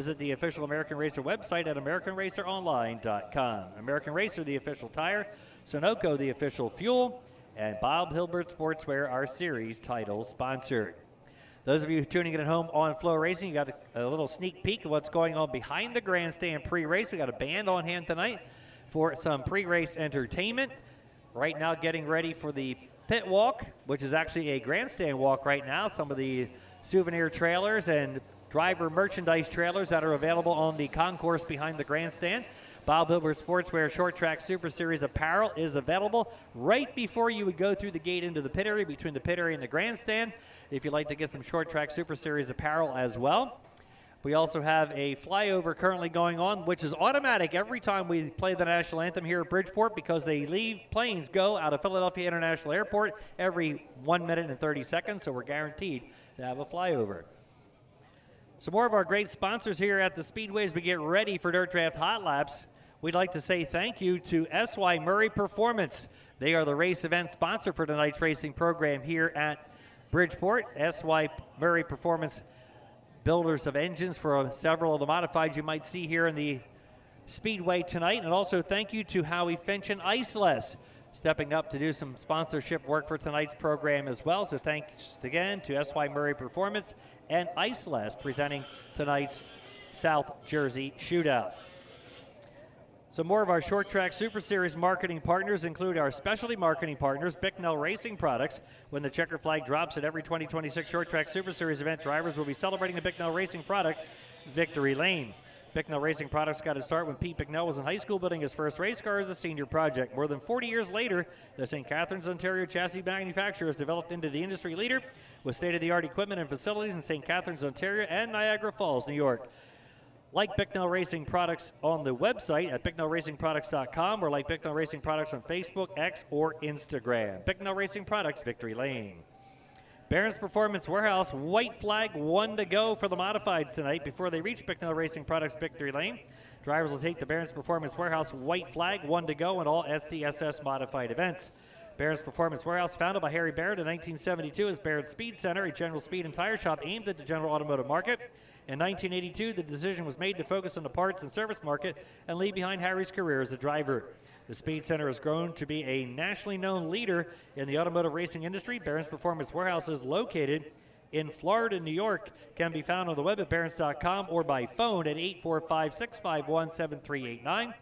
Visit the official American Racer website at AmericanRacerOnline.com. American Racer, the official tire, Sunoco, the official fuel, and Bob Hilbert Sportswear, our series title sponsor. Those of you tuning in at home on FloRacing, you got a little sneak peek of what's going on behind the grandstand pre-race. We got a band on hand tonight for some pre-race entertainment. Right now getting ready for the pit walk, which is actually a grandstand walk right now. Some of the souvenir trailers and driver merchandise trailers that are available on the concourse behind the grandstand. Bob Hilbert Sportswear Short Track Super Series apparel is available right before you would go through the gate into the pit area, between the pit area and the grandstand, if you'd like to get some Short Track Super Series apparel as well. We also have a flyover currently going on, which is automatic every time we play the national anthem here at Bridgeport, because planes go out of Philadelphia International Airport every 1 minute and 30 seconds, so we're guaranteed to have a flyover. Some more of our great sponsors here at the Speedway as we get ready for Dirt Draft Hot Laps. We'd like to say thank you to S.Y. Murray Performance. They are the race event sponsor for tonight's racing program here at Bridgeport. S.Y. Murray Performance, builders of engines for several of the modifieds you might see here in the Speedway tonight. And also thank you to Howie Finch and Iceless, stepping up to do some sponsorship work for tonight's program as well. So thanks again to S.Y. Murray Performance and Iceless presenting tonight's South Jersey Shootout. Some more of our Short Track Super Series marketing partners include our specialty marketing partners, Bicknell Racing Products. When the checker flag drops at every 2026 Short Track Super Series event, drivers will be celebrating the Bicknell Racing Products victory lane. Bicknell Racing Products got to start when Pete Bicknell was in high school building his first race car as a senior project. More than 40 years later, the St. Catharines, Ontario chassis manufacturer has developed into the industry leader with state-of-the-art equipment and facilities in St. Catharines, Ontario and Niagara Falls, New York. Like Bicknell Racing Products on the website at bicknellracingproducts.com, or like Bicknell Racing Products on Facebook, X, or Instagram. Bicknell Racing Products, victory lane. Barron's Performance Warehouse, white flag, 1 to go for the modifieds tonight before they reach Bicknell Racing Products victory lane. Drivers will take the Barron's Performance Warehouse white flag, 1 to go in all STSS modified events. Barron's Performance Warehouse, founded by Harry Barrett in 1972 as Barrett Speed Center, a general speed and tire shop aimed at the general automotive market. In 1982, the decision was made to focus on the parts and service market and leave behind Harry's career as a driver. The Speed Center has grown to be a nationally known leader in the automotive racing industry. Barron's Performance Warehouse is located in Florida, New York. Can be found on the web at barrons.com or by phone at 845-651-7389.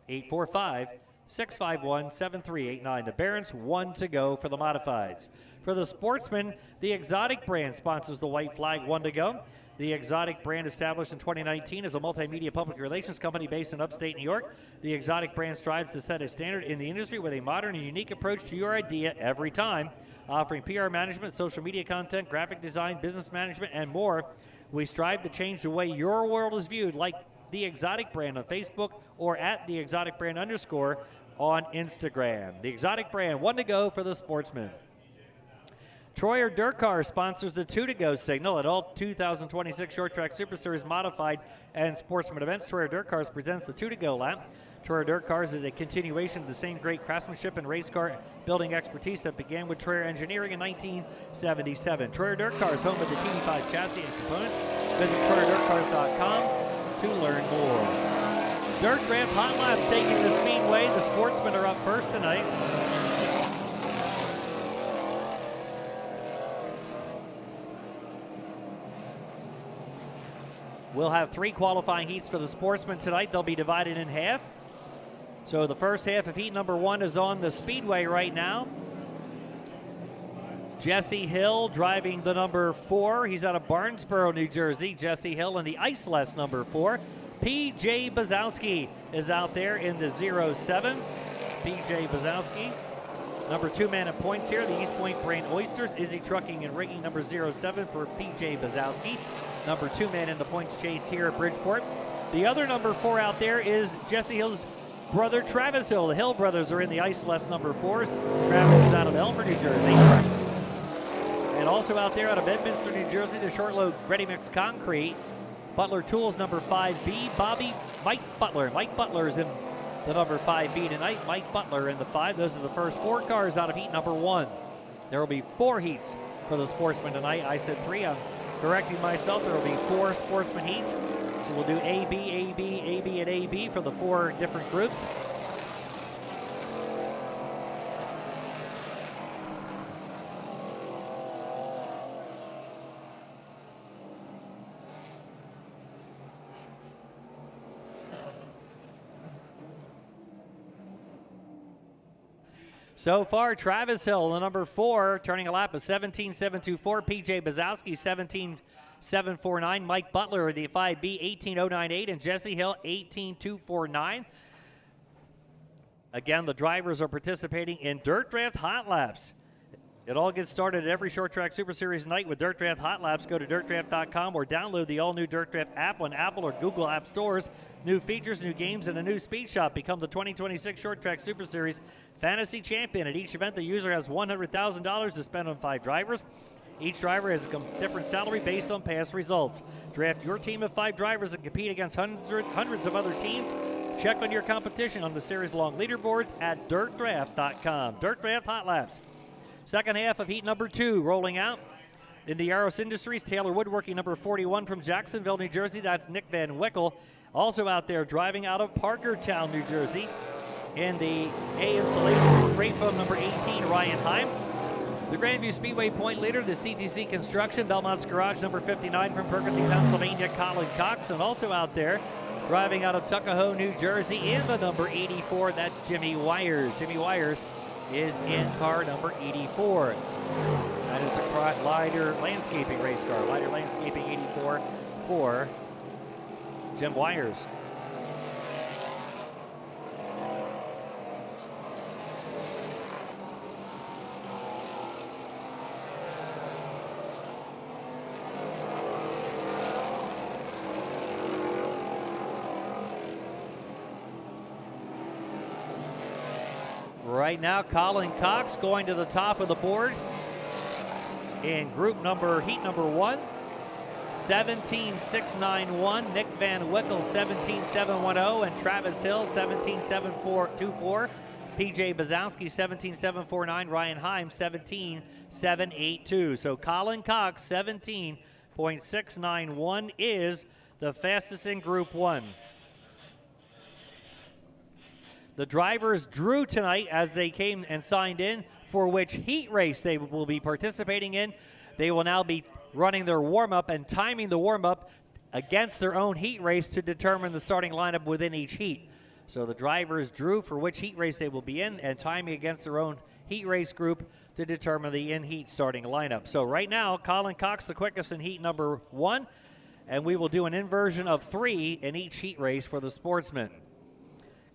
845-651-7389. The Barron's, 1 to go for the modifieds. For the sportsmen, the Exotic brand sponsors the white flag, 1 to go. The Exotic brand, established in 2019 as a multimedia public relations company based in upstate New York. The Exotic brand strives to set a standard in the industry with a modern and unique approach to your idea every time, offering PR management, social media content, graphic design, business management, and more. We strive to change the way your world is viewed, like the Exotic brand on Facebook or at the Exotic brand _ on Instagram. The Exotic brand, 1 to go for the sportsmen. Troyer Dirt Car sponsors the 2 to go signal at all 2026 Short Track Super Series modified and sportsman events. Troyer Dirt Cars presents the 2 to go lap. Troyer Dirt Cars is a continuation of the same great craftsmanship and race car building expertise that began with Troyer Engineering in 1977. Troyer Dirt Cars, home of the TD5 chassis and components. Visit TroyerDirtCars.com to learn more. Dirt Draft Hot Laps taking the Speedway. The sportsmen are up first tonight. We'll have 3 qualifying heats for the sportsmen tonight. They'll be divided in half. So the first half of heat number 1 is on the Speedway right now. Jesse Hill driving the number 4. He's out of Barnesboro, New Jersey. Jesse Hill in the Iceless number 4. P.J. Bazowski is out there in the 07. P.J. Bazowski. Number 2 man at points here, the East Point Brain Oysters. Izzy Trucking and Rigging number 07 for P.J. Bazowski. Number 2 man in the points chase here at Bridgeport. The other number 4 out there is Jesse Hill's brother, Travis Hill. The Hill brothers are in the Iceless number 4s. Travis is out of Elmer, New Jersey. And also out there out of Bedminster, New Jersey, the short load ready mix concrete. Butler Tools number 5B, Mike Butler. Mike Butler is in the number 5B tonight. Mike Butler in the 5. Those are the first 4 cars out of heat number 1. There will be 4 heats for the sportsmen tonight. I said 3. I'm correcting myself, there will be 4 sportsman heats. So we'll do A, B, A, B, A, B, and A, B for the 4 different groups. So far, Travis Hill, the number 4, turning a lap of 17.724. PJ Bazowski, 17.749. Mike Butler, the 5B, 18.098. And Jesse Hill, 18.249. Again, the drivers are participating in Dirt Draft Hot Laps. It all gets started at every Short Track Super Series night with Dirt Draft Hot Laps. Go to dirtdraft.com or download the all-new Dirt Draft app on Apple or Google App Stores. New features, new games, and a new speed shop. Become the 2026 Short Track Super Series Fantasy Champion. At each event, the user has $100,000 to spend on 5 drivers. Each driver has a different salary based on past results. Draft your team of 5 drivers and compete against hundreds of other teams. Check on your competition on the series-long leaderboards at dirtdraft.com. Dirt Draft Hot Laps. Second half of heat number 2 rolling out. In the Aros Industries, Taylor Woodworking, number 41 from Jacksonville, New Jersey. That's Nick Van Wickel. Also out there driving out of Parkertown, New Jersey. In the A Insulation Spray Foam, number 18, Ryan Heim. The Grandview Speedway point leader, the CTC Construction, Belmont's Garage, number 59 from Percy, Pennsylvania, Colin Cox. And also out there driving out of Tuckahoe, New Jersey, in the number 84, that's Jimmy Wires. Jimmy Wires is in car number 84. That is a Leiter Landscaping race car. Leiter Landscaping 84 for Jim Wires. Right now, Colin Cox going to the top of the board in heat number 1. 17.691. Nick Van Wickel, 17.710. And Travis Hill, 17.724. PJ Bazowski, 17.749. Ryan Heim, 17.782. So Colin Cox, 17.691 is the fastest in Group 1. The drivers drew tonight as they came and signed in for which heat race they will be participating in. They will now be running their warm-up and timing the warm-up against their own heat race to determine the starting lineup within each heat. So the drivers drew for which heat race they will be in and timing against their own heat race group to determine the in-heat starting lineup. So right now, Colin Cox the quickest in heat number 1, and we will do an inversion of 3 in each heat race for the sportsmen.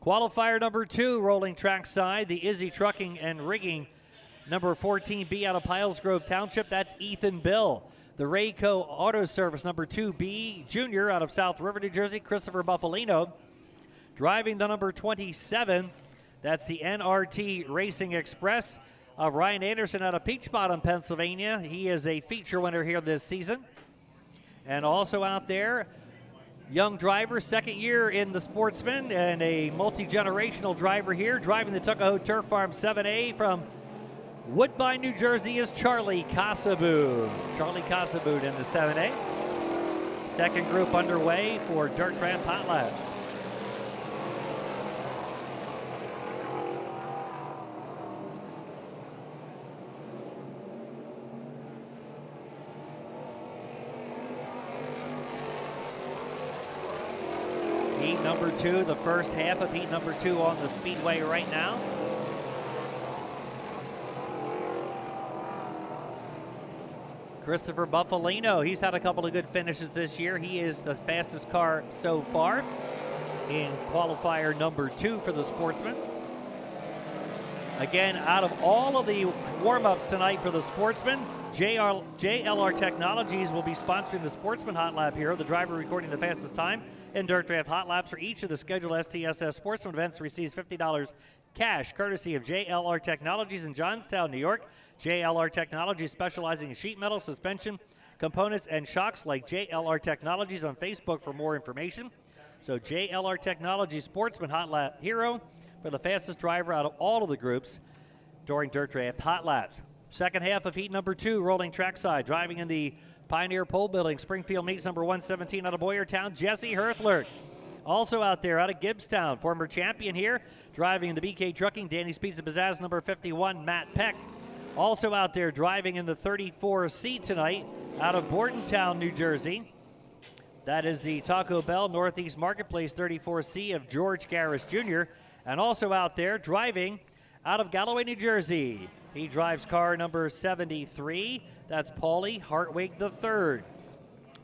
Qualifier number 2, rolling trackside, the Izzy Trucking and Rigging, number 14B out of Piles Grove Township. That's Ethan Bill. The Rayco Auto Service, number 2B Junior out of South River, New Jersey, Christopher Buffalino. Driving the number 27, that's the NRT Racing Express of Ryan Anderson out of Peach Bottom, Pennsylvania. He is a feature winner here this season. And also out there, young driver, second year in the Sportsman, and a multi-generational driver here, driving the Tuckahoe Turf Farm 7A from Woodbine, New Jersey, is Charlie Casabood. Charlie Casabood in the 7A. Second group underway for Dirt Draft Hot Laps. Heat number 2, the first half of heat number 2 on the speedway right now. Christopher Buffalino, he's had a couple of good finishes this year. He is the fastest car so far in qualifier number 2 for the sportsman. Again, out of all of the warm-ups tonight for the sportsman, JLR Technologies will be sponsoring the Sportsman Hot Lap Hero, the driver recording the fastest time in Dirt Draft Hot Laps for each of the scheduled STSS Sportsman events receives $50 cash, courtesy of JLR Technologies in Johnstown, New York. JLR Technologies specializing in sheet metal, suspension, components, and shocks, like JLR Technologies on Facebook for more information. So JLR Technologies Sportsman Hot Lap Hero for the fastest driver out of all of the groups during Dirt Draft Hot Laps. Second half of heat number 2, rolling trackside, driving in the Pioneer Pole Building, Springfield meets number 117 out of Boyertown, Jesse Herthler. Also out there out of Gibbstown, former champion here, driving in the BK Trucking, Danny's Pizza Pizzazz, number 51, Matt Peck. Also out there driving in the 34C tonight out of Bordentown, New Jersey. That is the Taco Bell Northeast Marketplace 34C of George Garris Jr. And also out there driving out of Galloway, New Jersey. He drives car number 73. That's Paulie Hartwig III.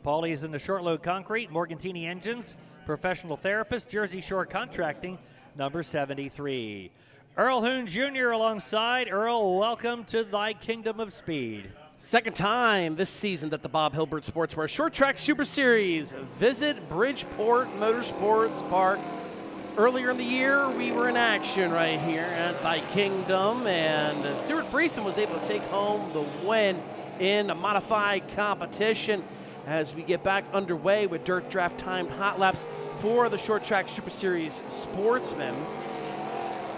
Paulie's in the short load concrete, Morgantini engines, professional therapist, Jersey Shore Contracting, number 73. Earl Hoon Jr. alongside. Earl, welcome to thy kingdom of speed. Second time this season that the Bob Hilbert Sportswear Short Track Super Series visit Bridgeport Motorsports Park. Earlier in the year, we were in action right here at Thy Kingdom, and Stuart Friesen was able to take home the win in the modified competition as we get back underway with dirt draft timed hot laps for the Short Track Super Series sportsmen.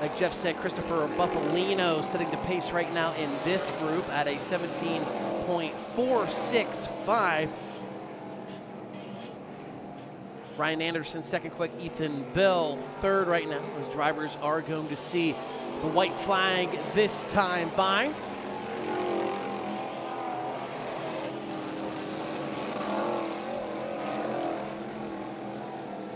Like Jeff said, Christopher Buffalino setting the pace right now in this group at a 17.465. Ryan Anderson second quick, Ethan Bell third right now, as drivers are going to see the white flag this time by.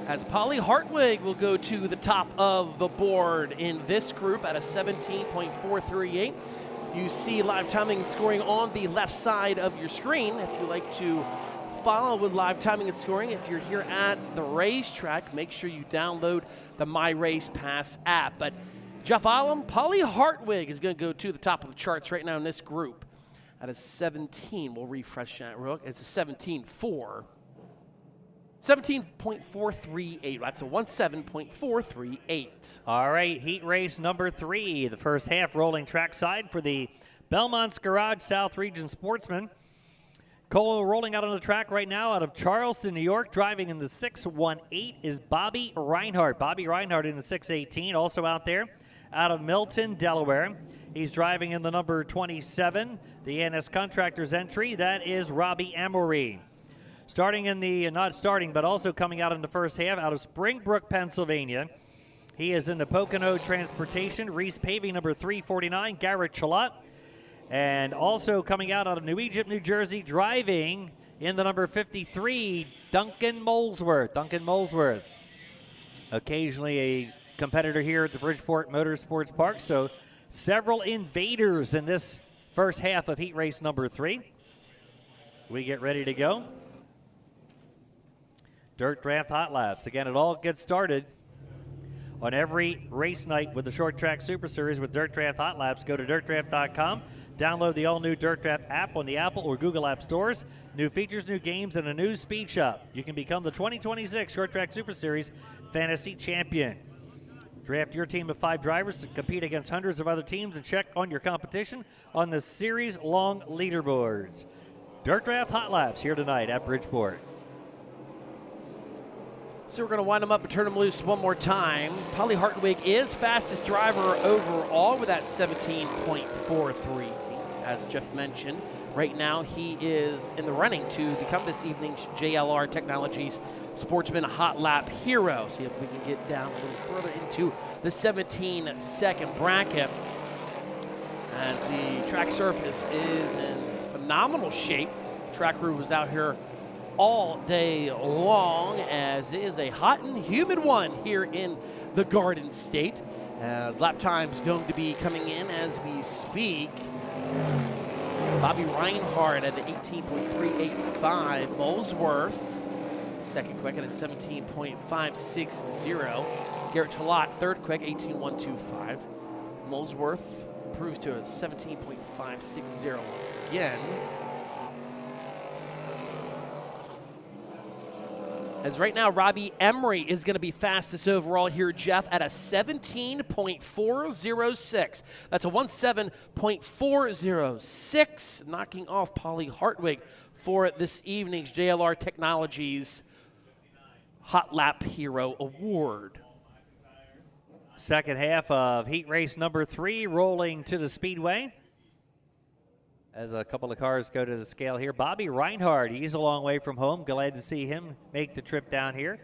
As Paulie Hartwig will go to the top of the board in this group at a 17.438. You see live timing and scoring on the left side of your screen. If you like to follow with live timing and scoring, if you're here at the racetrack, make sure you download the My Race Pass app. But Jeff Allen, Paulie Hartwig is going to go to the top of the charts right now in this group at a 17. We'll refresh that real quick. It's a 17.4. 17.438. That's a 17.438. All right, heat race number 3, the first half rolling trackside for the Belmont's Garage South Region Sportsman. Cole rolling out on the track right now out of Charleston, New York. Driving in the 618 is Bobby Reinhardt. Bobby Reinhardt in the 618. Also out there out of Milton, Delaware. He's driving in the number 27, the NS Contractors entry. That is Robbie Emery. Starting in the, not starting, but also coming out in the first half out of Springbrook, Pennsylvania. He is in the Pocono Transportation, Reese Paving, number 349, Garrett Chalot. And also coming out of New Egypt, New Jersey, driving in the number 53, Duncan Molesworth. Duncan Molesworth, occasionally a competitor here at the Bridgeport Motorsports Park. So several invaders in this first half of heat race number 3. We get ready to go. Dirt Draft Hot Laps. Again, it all gets started on every race night with the Short Track Super Series with Dirt Draft Hot Laps. Go to dirtdraft.com. Download the all-new Dirt Draft app on the Apple or Google App Stores. New features, new games, and a new speed shop. You can become the 2026 Short Track Super Series Fantasy Champion. Draft your team of 5 drivers to compete against hundreds of other teams and check on your competition on the series-long leaderboards. Dirt Draft Hot Laps here tonight at Bridgeport. So we're going to wind them up and turn them loose one more time. Paulie Hartwig is fastest driver overall with that 17.43. As Jeff mentioned, right now he is in the running to become this evening's JLR Technologies Sportsman Hot Lap Hero. See if we can get down a little further into the 17-second bracket. As the track surface is in phenomenal shape. Track crew was out here all day long, as it is a hot and humid one here in the Garden State, as lap time is going to be coming in as we speak. Bobby Reinhardt at an 18.385. Molesworth second quick at a 17.560. Garrett Chalot third quick, 18.125. Molesworth improves to a 17.560 once again. As right now, Robbie Emery is going to be fastest overall here, Jeff, at a 17.406. That's a 17.406, knocking off Paulie Hartwig for this evening's JLR Technologies Hot Lap Hero Award. Second half of heat race number 3 rolling to the speedway. as a couple of cars go to the scale here. Bobby Reinhardt, he's a long way from home. Glad to see him make the trip down here.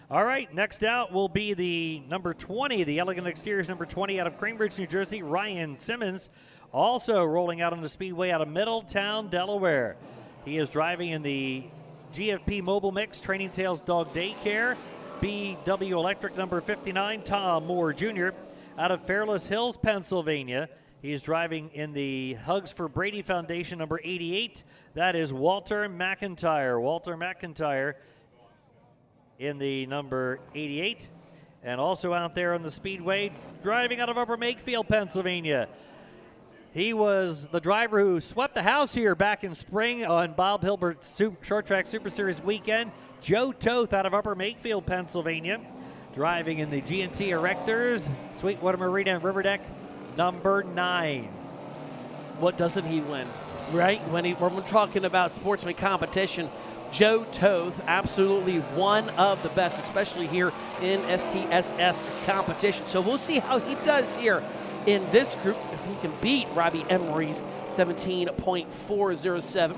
All right, next out will be the number 20, the Elegant Exteriors number 20 out of Cambridge, New Jersey, Ryan Simmons. Also rolling out on the speedway out of Middletown, Delaware. He is driving in the GFP Mobile Mix Training Tales Dog Daycare. BW Electric number 59, Tom Moore Jr. out of Fairless Hills, Pennsylvania. He's driving in the Hugs for Brady Foundation number 88. That is Walter McIntyre. Walter McIntyre in the number 88. And also out there on the speedway, driving out of Upper Makefield, Pennsylvania. He was the driver who swept the house here back in spring on Bob Hilbert's Short Track Super Series weekend. Joe Toth out of Upper Makefield, Pennsylvania, driving in the G&T Erectors, Sweetwater Marina and Riverdeck, number 9. What doesn't he win, right? When we're talking about sportsman competition, Joe Toth, absolutely one of the best, especially here in STSS competition. So we'll see how he does here in this group, if he can beat Robbie Emery's 17.407.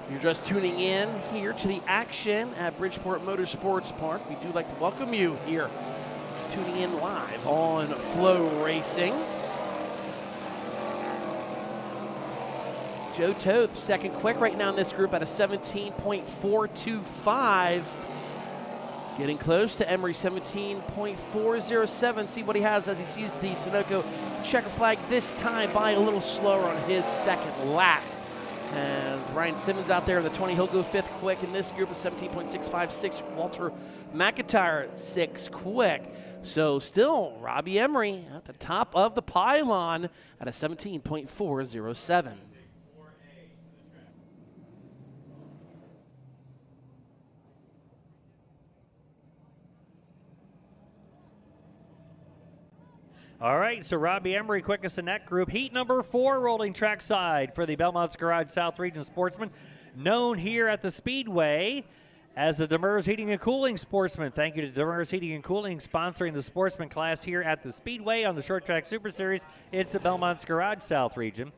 If you're just tuning in here to the action at Bridgeport Motorsports Park, we do like to welcome you here, tuning in live on FloRacing. Joe Toth, second quick right now in this group at a 17.425. Getting close to Emery, 17.407. See what he has as he sees the Sunoco checker flag, this time by a little slower on his second lap. As Ryan Simmons out there in the 20, he'll go fifth quick in this group of 17.656. Walter McIntyre, 6 quick. So still Robbie Emery at the top of the pylon at a 17.407. All right, so Robbie Emery quickest in that group. Heat number 4 rolling trackside for the Belmont's Garage South Region Sportsman, known here at the Speedway as the Demers Heating and Cooling Sportsman. Thank you to Demers Heating and Cooling sponsoring the Sportsman class here at the Speedway on the Short Track Super Series. It's the Belmont's Garage South Region.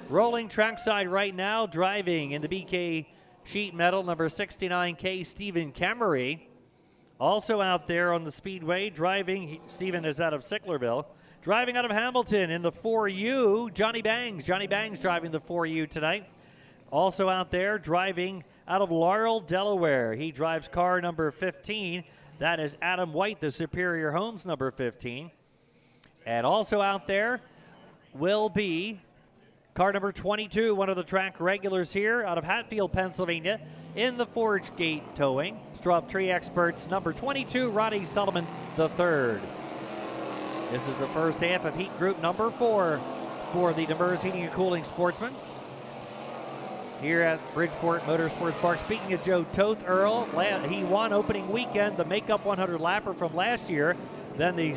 Rolling trackside right now, driving in the BK Sheet Metal number 69K, Stephen Kemery. Also out there on the Speedway, driving, Stephen is out of Sicklerville. Driving out of Hamilton in the 4U, Johnny Bangs. Johnny Bangs driving the 4U tonight. Also out there driving out of Laurel, Delaware. He drives car number 15. That is Adam White, the Superior Homes number 15. And also out there will be car number 22, one of the track regulars here out of Hatfield, Pennsylvania, in the Forge Gate Towing. Straub Tree Experts number 22, Roddy Sullivan III. This is the first half of heat group number 4 for the Demers Heating and Cooling Sportsman here at Bridgeport Motorsports Park. Speaking of Joe Toth, Earl, he won opening weekend, the makeup 100 lapper from last year, then the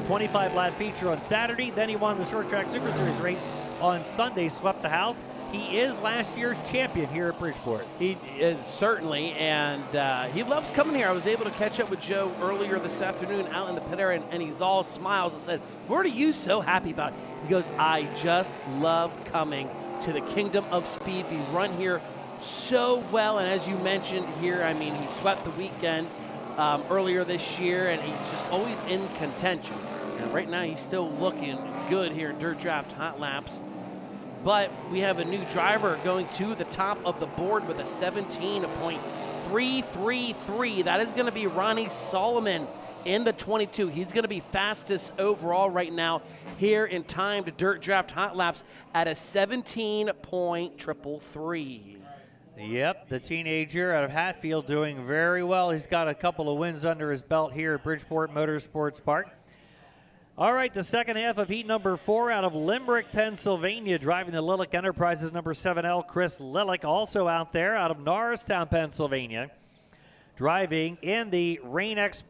25 lap feature on Saturday, then he won the Short Track Super Series race on Sunday, swept the house. He is last year's champion here at Bridgeport. He is certainly, and he loves coming here. I was able to catch up with Joe earlier this afternoon out in the pit area, and he's all smiles and said, "What are you so happy about?" He goes, "I just love coming to the Kingdom of Speed. We run here so well," and as you mentioned here, I mean, he swept the weekend earlier this year, and he's just always in contention. And right now, he's still looking good here in Dirt Draft Hot Laps. But we have a new driver going to the top of the board with a 17.333. That is going to be Ronnie Solomon in the 22. He's going to be fastest overall right now here in time to Dirt Draft Hot Laps at a 17.333. Yep, the teenager out of Hatfield doing very well. He's got a couple of wins under his belt here at Bridgeport Motorsports Park. All right, the second half of heat number 4 out of Limerick, Pennsylvania, driving the Lillick Enterprises number 7L, Chris Lillick, also out there out of Norristown, Pennsylvania, driving in the Rain-X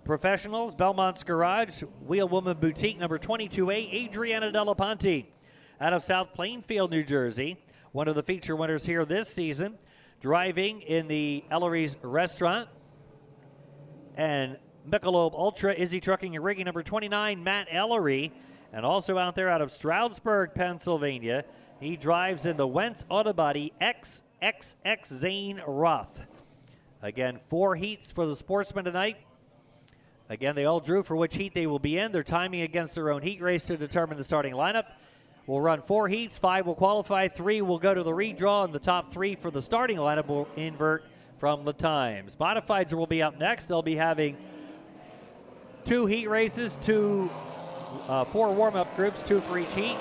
Professionals, Belmont's Garage, Wheelwoman Boutique number 22A, Adriana Delaponte, out of South Plainfield, New Jersey, one of the feature winners here this season, driving in the Ellery's Restaurant, and Michelob Ultra, Izzy Trucking and Rigging number 29, Matt Ellery. And also out there out of Stroudsburg, Pennsylvania, He drives in the Wentz Autobody XXX Zane Roth. Again, 4 heats for the Sportsman tonight. Again, they all drew for which heat they will be in. They're timing against their own heat race to determine the starting lineup. We'll run 4 heats, 5 will qualify, 3 will go to the redraw, and the top 3 for the starting lineup will invert from the times. Modifieds will be up next. They'll be having 2 heat races, 4 warm-up groups, 2 for each heat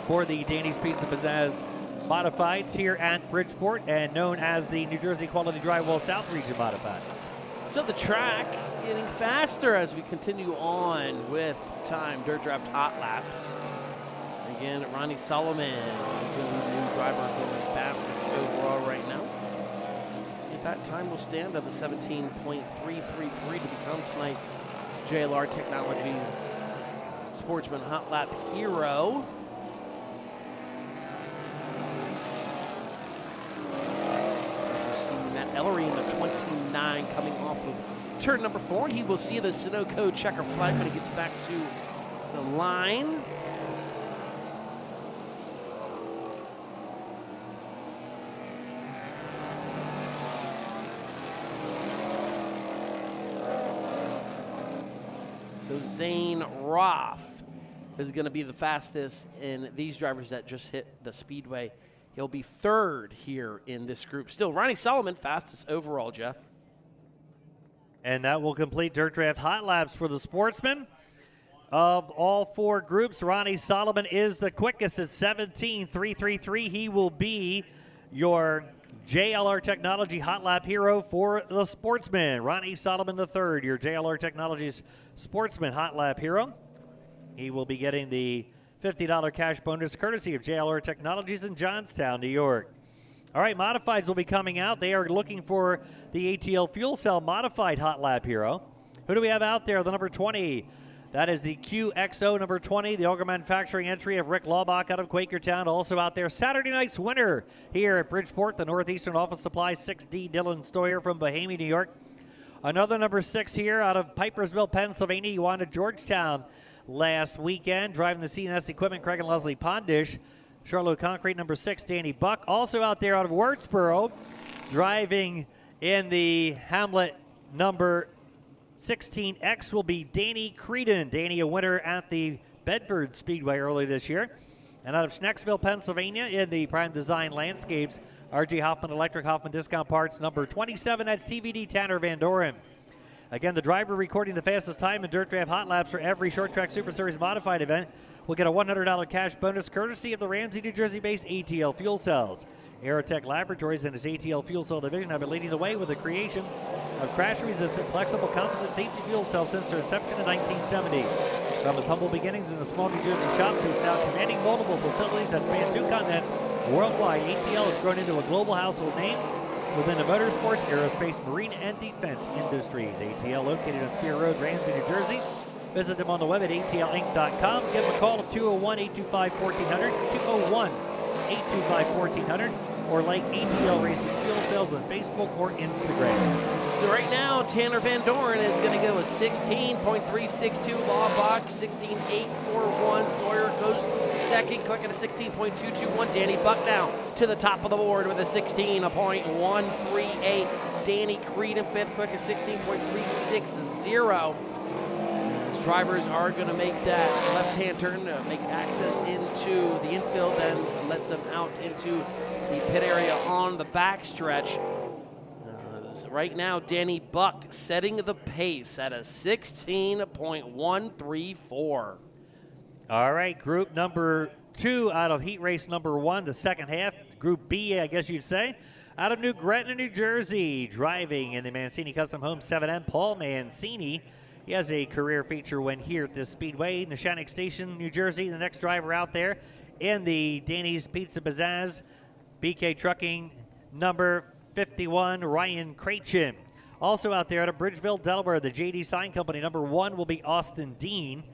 for the Danny's Pizza Pizzazz Modifieds here at Bridgeport, and known as the New Jersey Quality Drywall South Region Modifieds. So the track getting faster as we continue on with time dirt draft hot laps. Again, Ronnie Solomon is going to be the new driver going fastest overall right now. See if that time will stand of a 17.333 to become tonight's JLR Technologies Sportsman Hot Lap Hero. Ellery in the 29 coming off of turn number 4. He will see the Sunoco checker flag when he gets back to the line. So Zane Roth is going to be the fastest in these drivers that just hit the speedway. He'll be 3rd here in this group. Still, Ronnie Solomon, fastest overall, Jeff. And that will complete Dirt Draft Hot Laps for the Sportsman. Of all 4 groups, Ronnie Solomon is the quickest at 17.333. He will be your JLR Technology Hot Lap Hero for the Sportsman. Ronnie Solomon III, your JLR Technologies Sportsman Hot Lap Hero. He will be getting the $50 cash bonus courtesy of JLR Technologies in Johnstown, New York. All right, Modifieds will be coming out. They are looking for the ATL Fuel Cell Modified Hot Lap Hero. Who do we have out there? The number 20. That is the QXO number 20, the Auger Manufacturing entry of Rick Laubach out of Quakertown. Also out there, Saturday night's winner here at Bridgeport, the Northeastern Office Supply 6D Dylan Stoyer from Bohemia, New York. Another number 6 here out of Pipersville, Pennsylvania. He won to Georgetown last weekend, driving the CNS equipment, Craig and Leslie Pondish. Charlotte Concrete, number 6, Danny Buck. Also out there out of Wurtsboro, driving in the Hamlet number 16X will be Danny Creedon. Danny, a winner at the Bedford Speedway early this year. And out of Schnecksville, Pennsylvania, in the Prime Design Landscapes, R.G. Hoffman Electric, Hoffman Discount Parts, number 27, that's TVD Tanner Van Doren. Again, the driver recording the fastest time in Dirt Draft Hot Laps for every Short Track Super Series Modified event will get a $100 cash bonus courtesy of the Ramsey, New Jersey-based ATL Fuel Cells. Aerotech Laboratories and its ATL Fuel Cell division have been leading the way with the creation of crash-resistant, flexible composite safety fuel cells since their inception in 1970. From its humble beginnings in a small New Jersey shop to its now commanding multiple facilities that span 2 continents worldwide, ATL has grown into a global household name within the motorsports, aerospace, marine, and defense industries. ATL located on Spear Road, Ramsey, New Jersey. Visit them on the web at atlinc.com. Give them a call at 201-825-1400, 201-825-1400, or like ATL Racing Fuel Cells on Facebook or Instagram. So right now, Tanner Van Doren is going to go with 16.362, Laubach 16.841, Stoyer goes second, quick at a 16.221. Danny Buck now to the top of the board with a 16.138. Danny Creedon fifth, quick at 16.360. As drivers are going to make that left-hand turn to make access into the infield, then lets them out into the pit area on the backstretch. Right now, Danny Buck setting the pace at a 16.134. All right, group number 2 out of heat race number 1, the second half. Group B, I guess you'd say. Out of New Gretna, New Jersey, driving in the Mancini Custom Home 7M, Paul Mancini. He has a career feature win here at this speedway. Neshannock Station, New Jersey, the next driver out there in the Danny's Pizza Pizzazz, BK Trucking number 51, Ryan Krachin. Also out there out of Bridgeville, Delaware, the JD Sign Company number 1 will be Austin Dean.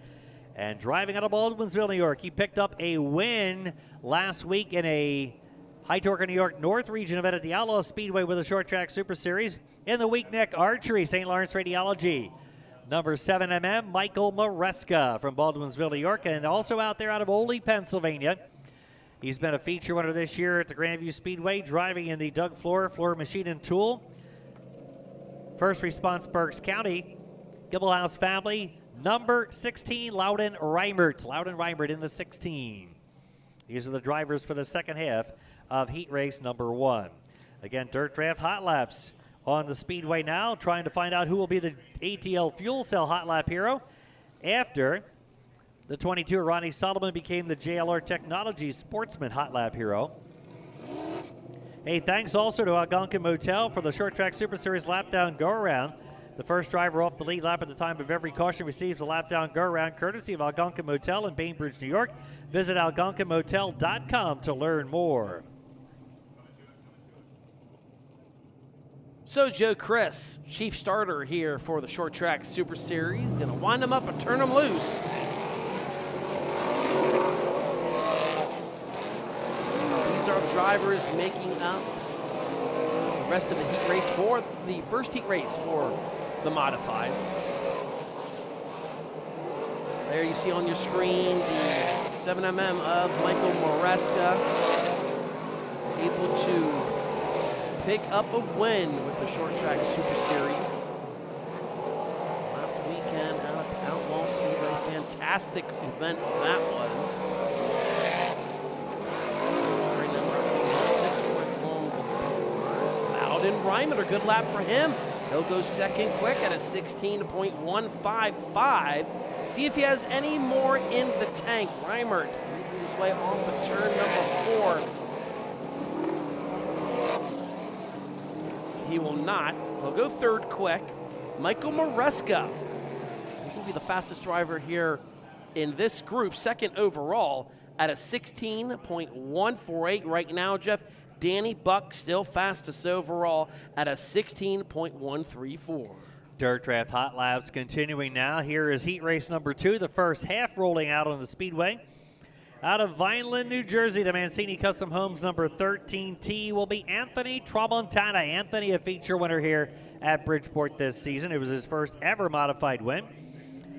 And driving out of Baldwinsville, New York, he picked up a win last week in a High Torque New York North region event at the Outlaw Speedway with a Short Track Super Series. In the Weak Neck Archery, St. Lawrence Radiology, number 7MM, Michael Maresca from Baldwinsville, New York. And also out there out of Oley, Pennsylvania, He's been a feature winner this year at the Grandview Speedway, driving in the Doug Floor Machine and Tool. First response, Berks County. Gibblehouse family, number 16, Loudon Reimert. Loudon Reimert in the 16. These are the drivers for the second half of heat race number 1. Again, Dirt Draft Hot Laps on the Speedway now, trying to find out who will be the ATL Fuel Cell Hot Lap hero after the 22, Ronnie Solomon, became the JLR Technologies Sportsman Hot Lap hero. Hey, thanks also to Algonquin Motel for the Short Track Super Series lap down go around. The first driver off the lead lap at the time of every caution receives a lap down go around courtesy of Algonquin Motel in Bainbridge, New York. Visit algonquinmotel.com to learn more. So Joe Chris, chief starter here for the Short Track Super Series, gonna wind them up and turn them loose. These are drivers making up the rest of the heat race for the first heat race for the modifieds. There you see on your screen the 7mm of Michael Moreska, able to pick up a win with the Short Track Super Series. Last weekend out at the Outlaw Speedway, fantastic event that was. Loudon Reimer, a good lap for him. He'll go second quick at a 16.155. See if he has any more in the tank. Reimert making his way off of turn number 4. He will not. He'll go third quick. Michael Moreska, he will be the fastest driver here in this group, second overall at a 16.148 right now, Jeff. Danny Buck still fastest overall at a 16.134. Dirt Draft Hot Laps continuing now. Here is heat race number 2, the first half rolling out on the Speedway. Out of Vineland, New Jersey, the Mancini Custom Homes number 13T will be Anthony Tramontana. Anthony, a feature winner here at Bridgeport this season. It was his first ever modified win.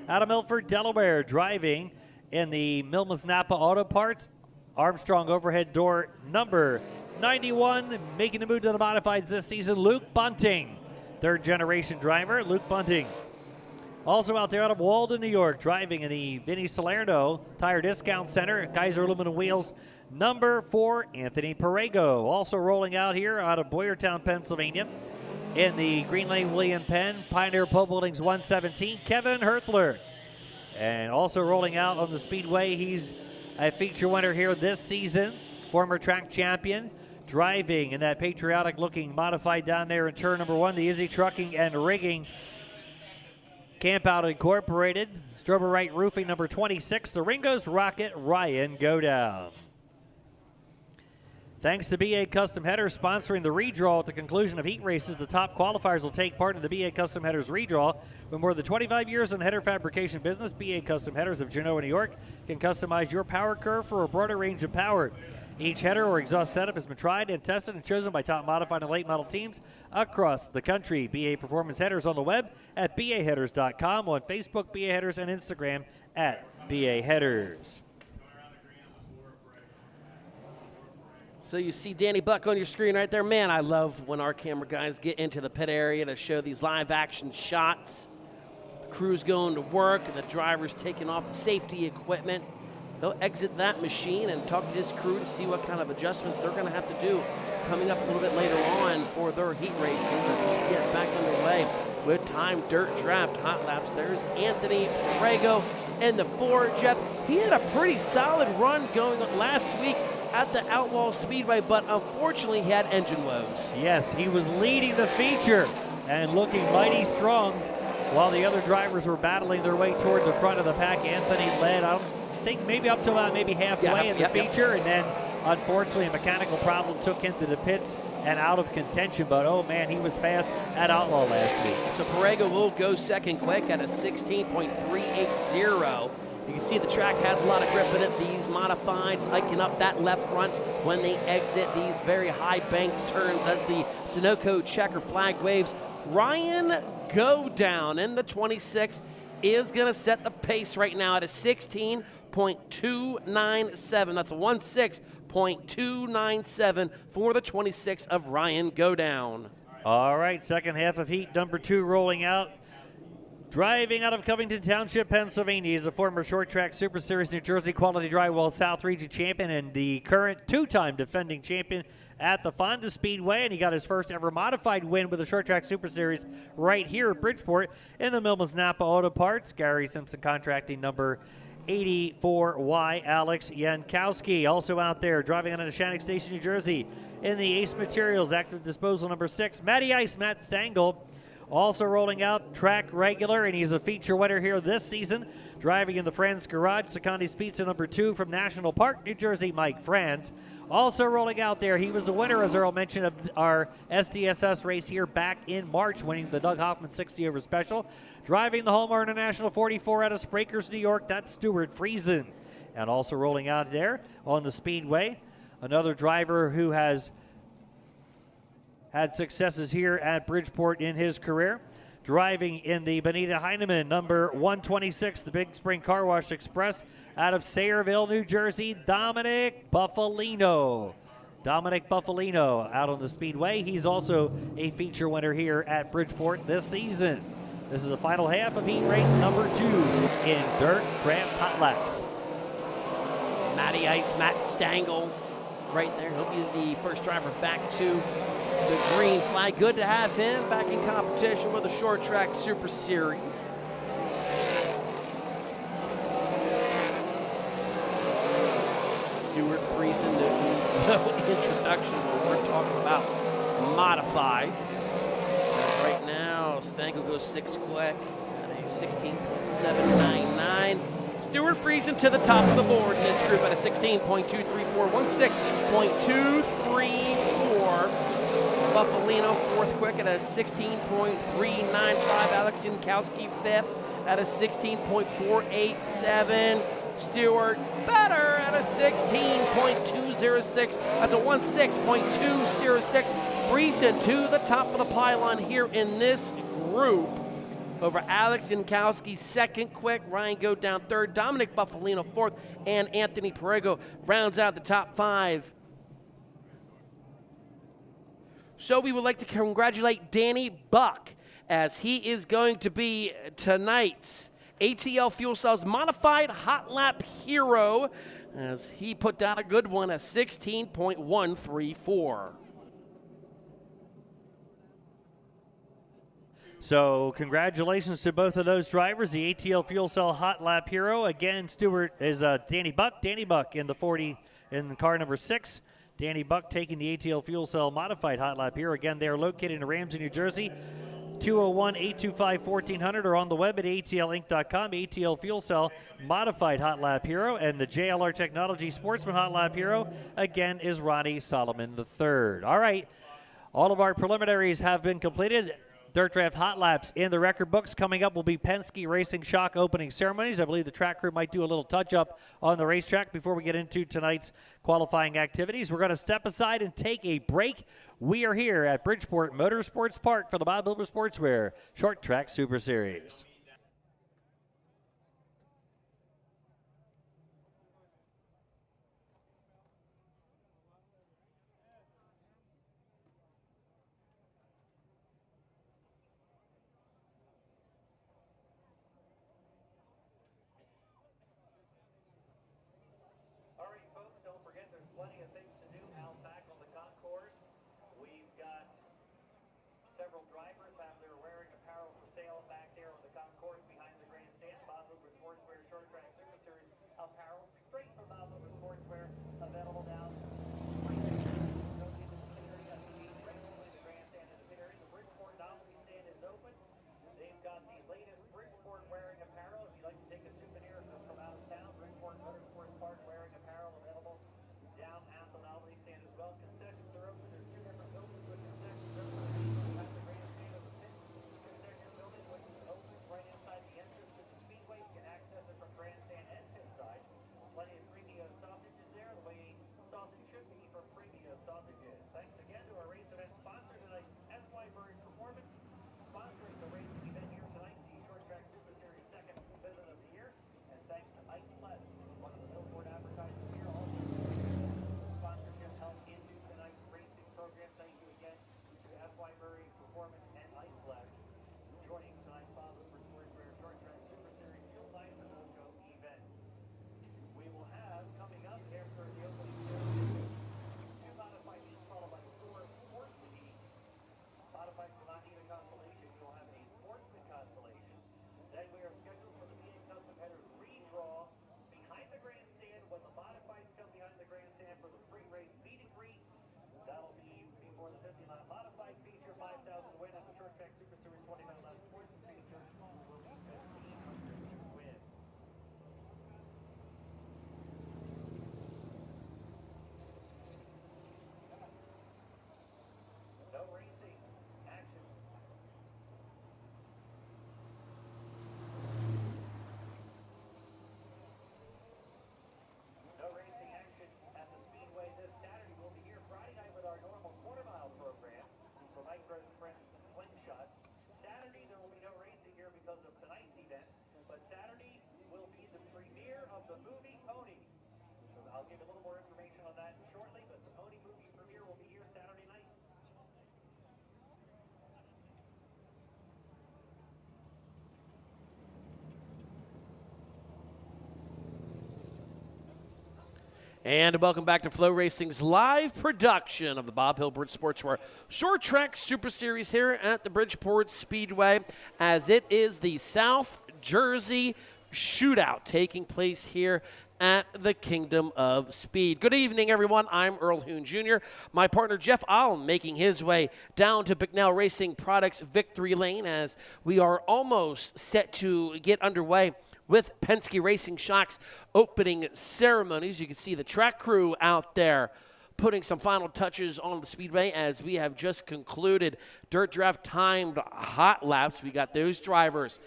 Out of Milford, Delaware, driving in the Milmas Napa Auto Parts, Armstrong overhead door number 91, making the move to the modifieds this season, Luke Bunting. Third generation driver, Luke Bunting. Also out there out of Walden, New York, driving in the Vinnie Salerno Tire Discount Center, Kaiser Aluminum Wheels, number 4, Anthony Perego. Also rolling out here out of Boyertown, Pennsylvania, in the Green Lane William Penn Pioneer Pole Buildings 117, Kevin Hertler. And also rolling out on the Speedway, he's a feature winner here this season, former track champion, driving in that patriotic-looking modified down there in turn number 1, the Izzy Trucking and Rigging Campout Incorporated, Strober Wright Roofing number 26, the Ringo's Rocket Ryan Godown. Thanks to BA Custom Headers sponsoring the redraw at the conclusion of heat races, the top qualifiers will take part in the BA Custom Headers redraw. With more than 25 years in the header fabrication business, BA Custom Headers of Genoa, New York can customize your power curve for a broader range of power. Each header or exhaust setup has been tried and tested and chosen by top modified and late model teams across the country. BA Performance Headers on the web at baheaders.com, on Facebook, BA Headers, and Instagram at BA Headers. So you see Danny Buck on your screen right there. Man, I love when our camera guys get into the pit area to show these live action shots. The crew's going to work and the driver's taking off the safety equipment. He'll exit that machine and talk to his crew to see what kind of adjustments they're going to have to do coming up a little bit later on for their heat races as we get back underway with Time Dirt Draft Hot Laps. There's Anthony Perego in the 4. Jeff, he had a pretty solid run going last week at the Outlaw Speedway, but unfortunately he had engine woes. Yes, he was leading the feature and looking mighty strong while the other drivers were battling their way toward the front of the pack. Anthony led, I think maybe up to about maybe halfway in the feature, and then unfortunately a mechanical problem took him to the pits and out of contention, but oh man, he was fast at Outlaw last week. So Perego will go second quick at a 16.380. You can see the track has a lot of grip in it. These modifieds hiking up that left front when they exit these very high banked turns as the Sunoco checker flag waves. Ryan Godown in the 26 is going to set the pace right now at a 16.297. That's a 16.297 for the 26 of Ryan Godown. All right, second half of heat number 2 rolling out. Driving out of Covington Township, Pennsylvania, is a former Short Track Super Series New Jersey Quality Drywall South Region champion and the current 2-time defending champion at the Fonda Speedway, and he got his first ever modified win with the Short Track Super Series right here at Bridgeport in the Millman's Napa Auto Parts. Gary Simpson Contracting number 84Y, Alex Yankowski. Also out there driving out of Shannock Station, New Jersey in the Ace Materials Active Disposal number 6, Matty Ice, Matt Stengel. Also rolling out track regular, and he's a feature winner here this season. Driving in the Franz Garage, Secondi's Pizza number 2 from National Park, New Jersey, Mike Franz. Also rolling out there, he was the winner, as Earl mentioned, of our SDSS race here back in March, winning the Doug Hoffman 60 over special. Driving the Hallmark International 44 out of Sprakers, New York, that's Stuart Friesen. And also rolling out there on the Speedway, another driver who has had successes here at Bridgeport in his career. Driving in the Benita Heinemann, number 126, the Big Spring Car Wash Express out of Sayreville, New Jersey, Dominic Buffalino. Dominic Buffalino out on the Speedway. He's also a feature winner here at Bridgeport this season. This is the final half of heat race number 2 in Dirt Draft Hot Laps. Matty Ice, Matt Stengel right there. He'll be the first driver back to the green flag. Good to have him back in competition with the Short Track Super Series. Stuart Friesen needs no introduction when we're talking about modifieds. As right now, Stengel goes 6 quick at a 16.799. Stuart Friesen to the top of the board in this group at a 16.234, 16.234. Buffalino 4th quick at a 16.395. Alex Yankowski 5th at a 16.487. Stewart better at a 16.206. That's a 16.206. Friesen to the top of the pylon here in this group over Alex Yankowski 2nd quick. Ryan Godown 3rd. Dominic Buffalino 4th. And Anthony Perego rounds out the top 5. So we would like to congratulate Danny Buck, as he is going to be tonight's ATL Fuel Cells Modified Hot Lap Hero, as he put down a good one at 16.134. So congratulations to both of those drivers, the ATL Fuel Cell Hot Lap Hero. Again, Stewart is Danny Buck. Danny Buck in the 40 in car number 6. Danny Buck taking the ATL Fuel Cell Modified Hot Lap Hero. Again, they are located in Ramsey, New Jersey. 201-825-1400 or on the web at atlinc.com. ATL Fuel Cell Modified Hot Lap Hero. And the JLR Technology Sportsman Hot Lap Hero, again, is Ronnie Solomon III. All right, all of our preliminaries have been completed. Dirt Draft Hot Laps in the record books. Coming up will be Penske Racing Shock opening ceremonies. I believe the track crew might do a little touch-up on the racetrack before we get into tonight's qualifying activities. We're going to step aside and take a break. We are here at Bridgeport Motorsports Park for the Bob Hilber Sportswear Short Track Super Series. Several drivers have their wearing apparel for sale back there on the concourse. Pony. I'll give a little more information on that shortly, but the Pony movie premiere will be here Saturday night. And welcome back to FloRacing's live production of the Bob Hilbert Sportswear Short Track Super Series here at the Bridgeport Speedway, as it is the South Jersey Shootout taking place here at the Kingdom of Speed. Good evening, everyone. I'm Earl Hoon Jr. My partner, Jeff Allen, making his way down to Bicknell Racing Products Victory Lane as we are almost set to get underway with Penske Racing Shock's opening ceremonies. You can see the track crew out there putting some final touches on the speedway as we have just concluded dirt draft timed hot laps. We got those drivers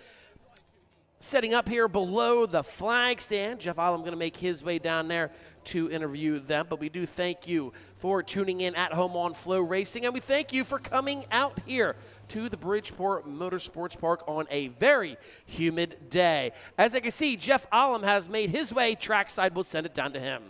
setting up here below the flag stand. Jeff Allen going to make his way down there to interview them, but we do thank you for tuning in at home on FloRacing, and we thank you for coming out here to the Bridgeport Motorsports Park on a very humid day. As I can see, Jeff Allen has made his way trackside. We'll send it down to him.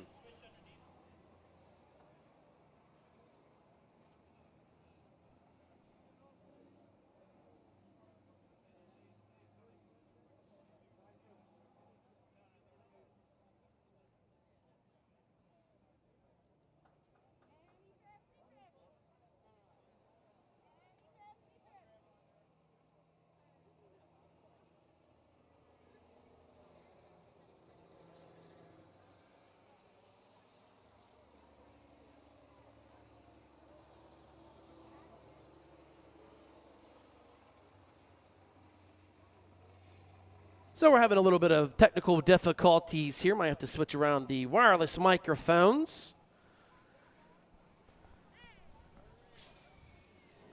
So we're having a little bit of technical difficulties here. Might have to switch around the wireless microphones.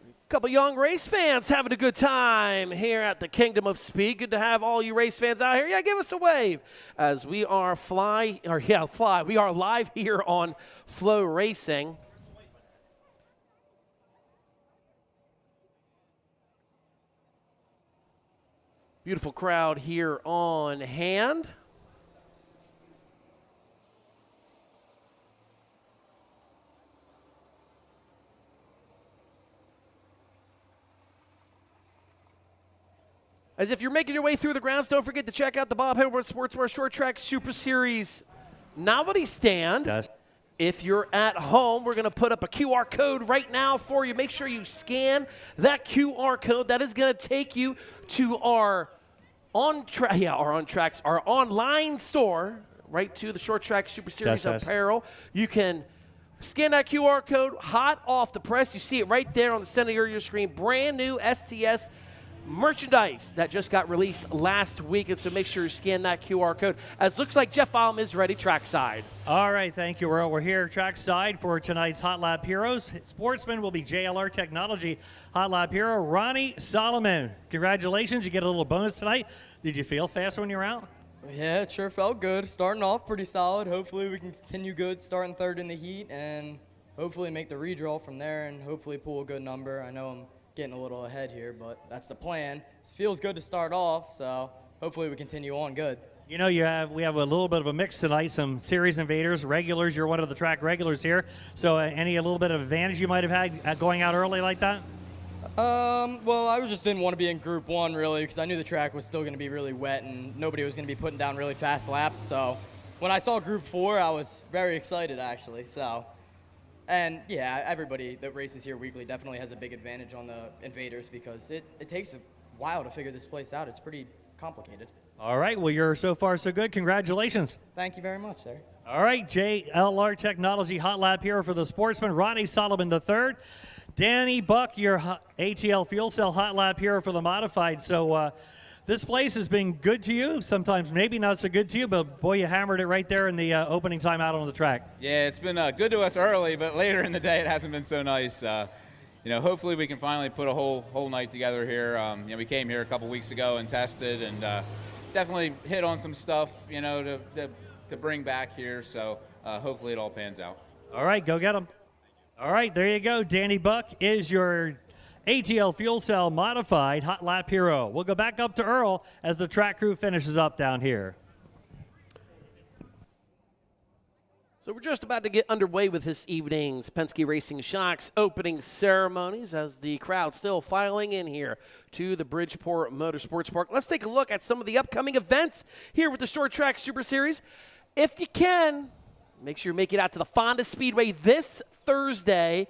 A couple young race fans having a good time here at the Kingdom of Speed. Good to have all you race fans out here. Yeah, give us a wave as we are We are live here on FloRacing. Beautiful crowd here on hand. As if you're making your way through the grounds, don't forget to check out the Bob Hilbert Sportswear Short Track Super Series novelty stand. Yes. If you're at home, we're going to put up a QR code right now for you. Make sure you scan that QR code. That is going to take you to our online store, right to the Short Track Super Series apparel. You can scan that QR code hot off the press. You see it right there on the center of your screen. Brand new STS merchandise that just got released last week, and so make sure you scan that QR code. As looks like Jeff Allen is ready trackside. All right, thank you, Earl. We're here trackside for tonight's Hot Lap Heroes. Sportsman will be JLR Technology Hot Lap Hero Ronnie Solomon. Congratulations, you get a little bonus tonight. Did you feel fast when you were out? Yeah, it sure felt good. Starting off pretty solid. Hopefully we can continue good, starting third in the heat, and hopefully make the redraw from there and hopefully pull a good number. I know I'm getting a little ahead here, but that's the plan. It feels good to start off, so hopefully we continue on good. You know, we have a little bit of a mix tonight, some series invaders, regulars. You're one of the track regulars here. So a little bit of advantage you might have had going out early like that? Well, I just didn't want to be in Group 1, really, because I knew the track was still going to be really wet and nobody was going to be putting down really fast laps. So when I saw Group 4, I was very excited, actually. And yeah, everybody that races here weekly definitely has a big advantage on the invaders because it takes a while to figure this place out. It's pretty complicated. All right, well, you're so far so good. Congratulations. Thank you very much, sir. All right, JLR Technology Hot Lap Hero for the Sportsman, Ronnie Solomon III. Danny Buck, your ATL Fuel Cell Hot Lap Hero for the Modified. So this place has been good to you, sometimes maybe not so good to you, but boy, you hammered it right there in the opening time out on the track. Yeah, it's been good to us early, but later in the day it hasn't been so nice. Hopefully we can finally put a whole night together here. We came here a couple weeks ago and tested and definitely hit on some stuff, to bring back here. So hopefully it all pans out. All right, go get them. All right, there you go. Danny Buck is your ATL Fuel Cell Modified Hot Lap Hero. We'll go back up to Earl as the track crew finishes up down here. So we're just about to get underway with this evening's Penske Racing Shocks opening ceremonies as the crowd still filing in here to the Bridgeport Motorsports Park. Let's take a look at some of the upcoming events here with the Short Track Super Series. If you can, make sure you make it out to the Fonda Speedway this Thursday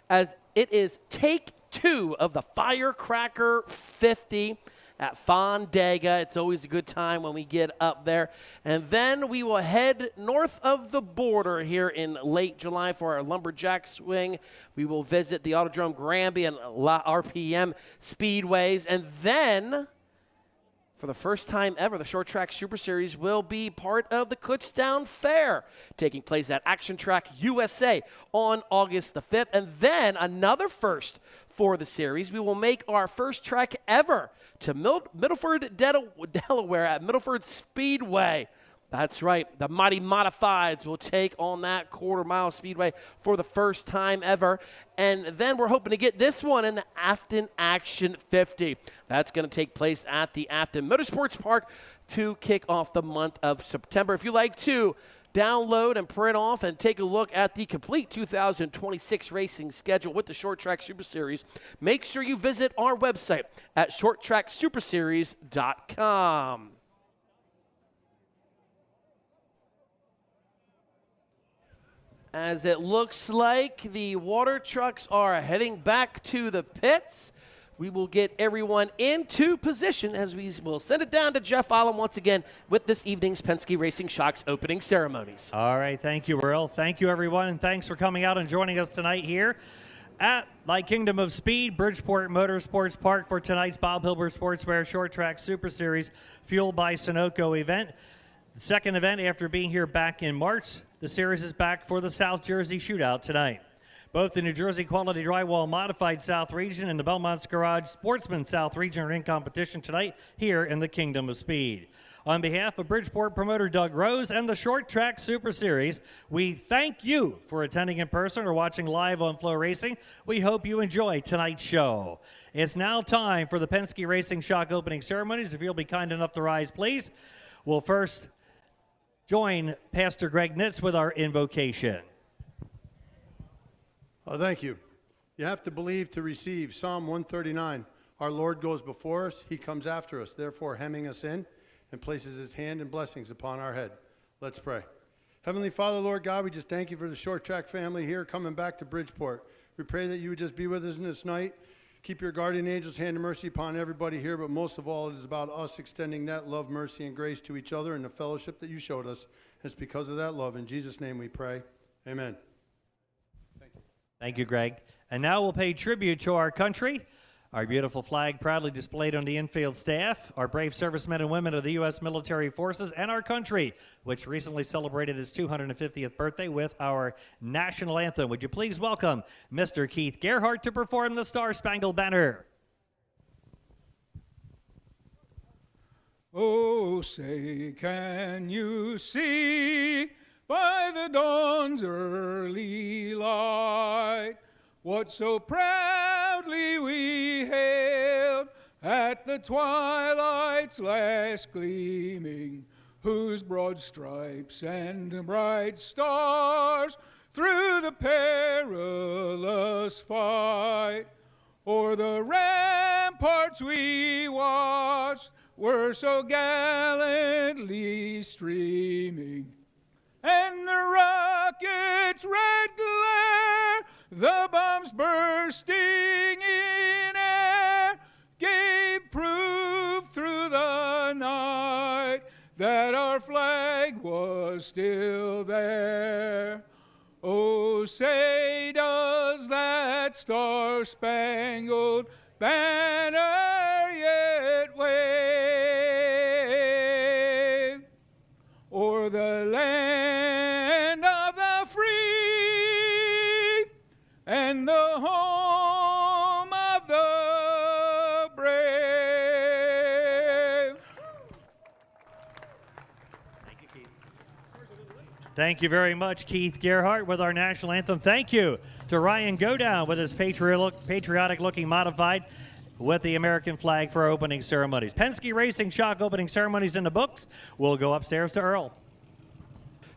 as it is take 2 of the Firecracker 50 at Fondega. It's always a good time when we get up there. And then we will head north of the border here in late July for our Lumberjack Swing. We will visit the Autodrome Granby and La RPM Speedways. And then, for the first time ever, the Short Track Super Series will be part of the Kutztown Fair, taking place at Action Track USA on August the 5th. And then another first for the series. We will make our first trek ever to Middleford, Delaware at Middleford Speedway. That's right. The Mighty Modifieds will take on that quarter-mile speedway for the first time ever. And then we're hoping to get this one in the Afton Action 50. That's going to take place at the Afton Motorsports Park to kick off the month of September. If you like to download and print off and take a look at the complete 2026 racing schedule with the Short Track Super Series, make sure you visit our website at shorttracksuperseries.com. As it looks like the water trucks are heading back to the pits, we will get everyone into position as we will send it down to Jeff Allen once again with this evening's Penske Racing Shocks opening ceremonies. All right, thank you, Earl. Thank you, everyone, and thanks for coming out and joining us tonight here at Thy Kingdom of Speed, Bridgeport Motorsports Park for tonight's Bob Hilbert Sportswear Short Track Super Series Fueled by Sunoco event. The second event after being here back in March. The series is back for the South Jersey Shootout tonight. Both the New Jersey Quality Drywall Modified South Region and the Belmont's Garage Sportsman South Region are in competition tonight here in the Kingdom of Speed. On behalf of Bridgeport promoter Doug Rose and the Short Track Super Series, we thank you for attending in person or watching live on FloRacing. We hope you enjoy tonight's show. It's now time for the Penske Racing Shock opening ceremonies. If you'll be kind enough to rise, please. We'll first join Pastor Greg Nitz with our invocation. Thank you. You have to believe to receive. Psalm 139. Our Lord goes before us. He comes after us, therefore hemming us in and places his hand and blessings upon our head. Let's pray. Heavenly Father, Lord God, we just thank you for the Short Track family here coming back to Bridgeport. We pray that you would just be with us in this night. Keep your guardian angel's hand of mercy upon everybody here, but most of all, it is about us extending that love, mercy, and grace to each other and the fellowship that you showed us. It's because of that love. In Jesus' name we pray. Amen. Thank you, Greg. And now we'll pay tribute to our country. Our beautiful flag proudly displayed on the infield staff, our brave servicemen and women of the U.S. military forces, and our country, which recently celebrated its 250th birthday with our national anthem. Would you please welcome Mr. Keith Gerhardt to perform the Star-Spangled Banner. Oh, say, can you see by the dawn's early light what so proudly we hailed at the twilight's last gleaming, whose broad stripes and bright stars through the perilous fight o'er the ramparts we watched were so gallantly streaming, and the rocket's red glare, the bombs bursting in air, gave proof through the night that our flag was still there. Oh, say, does that star-spangled banner yet wave o'er the land of the free and the home of the brave? Thank you, Keith. Thank you very much, Keith Gerhardt, with our national anthem. Thank you to Ryan Godown with his patriotic-looking modified with the American flag for our opening ceremonies. Penske Racing Shock opening ceremonies in the books. We'll go upstairs to Earl.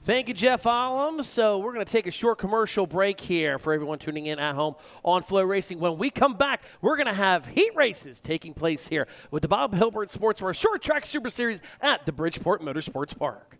Thank you, Jeff Ollum. So we're going to take a short commercial break here for everyone tuning in at home on FloRacing. When we come back, we're going to have heat races taking place here with the Bob Hilbert Sportswear Short Track Super Series at the Bridgeport Motorsports Park.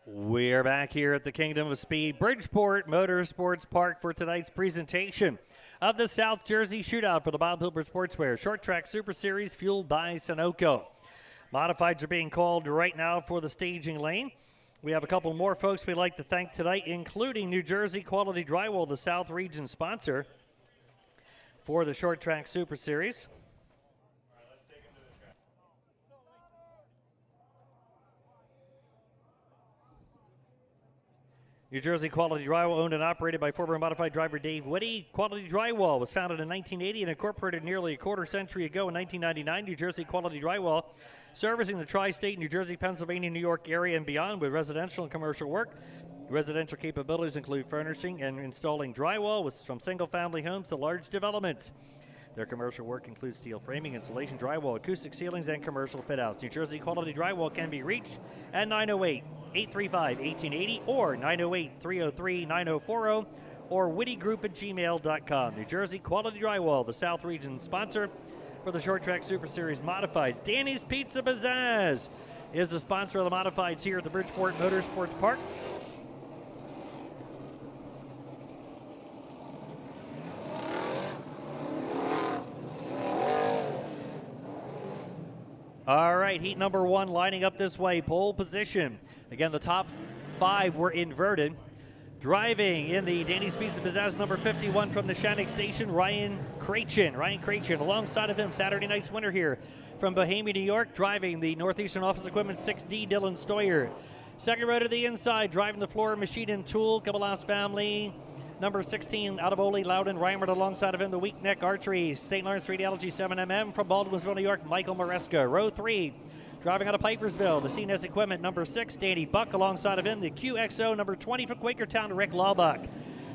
We're back here at the Kingdom of Speed, Bridgeport Motorsports Park for tonight's presentation of the South Jersey Shootout for the Bob Hilbert Sportswear Short Track Super Series fueled by Sunoco. Modifieds are being called right now for the staging lane. We have a couple more folks we'd like to thank tonight, including New Jersey Quality Drywall, the South Region sponsor for the Short Track Super Series. New Jersey Quality Drywall, owned and operated by former modified driver Dave Whitty. Quality Drywall was founded in 1980 and incorporated nearly a quarter century ago in 1999. New Jersey Quality Drywall, servicing the tri-state, New Jersey, Pennsylvania, New York area and beyond with residential and commercial work. Residential capabilities include furnishing and installing drywall from single-family homes to large developments. Their commercial work includes steel framing, insulation, drywall, acoustic ceilings, and commercial fit-outs. New Jersey Quality Drywall can be reached at 908-835-1880 or 908-303-9040 or whittygroup@gmail.com. New Jersey Quality Drywall, the South Region sponsor for the Short Track Super Series Modifieds. Danny's Pizza Pizzazz is the sponsor of the Modifieds here at the Bridgeport Motorsports Park. All right, heat number one lining up this way, pole position. Again, the top five were inverted. Driving in the Danny's Pizza Pizzazz number 51 from the Shattuck Station, Ryan Krachin. Alongside of him, Saturday night's winner here from Bohemia, New York, driving the Northeastern Office Equipment 6D, Dylan Stoyer. Second row to the inside, driving the Floor Machine and Tool, Cabalas family. Number 16 out of Ole Loudon, Reimert alongside of him, the Weak Neck Archery, St. Lawrence Radiology 7mm from Baldwinsville, New York, Michael Maresca. Row 3, Driving out of Pipersville, the CNS Equipment number 6, Danny Buck. Alongside of him, the QXO number 20 from Quakertown, Rick Laubach.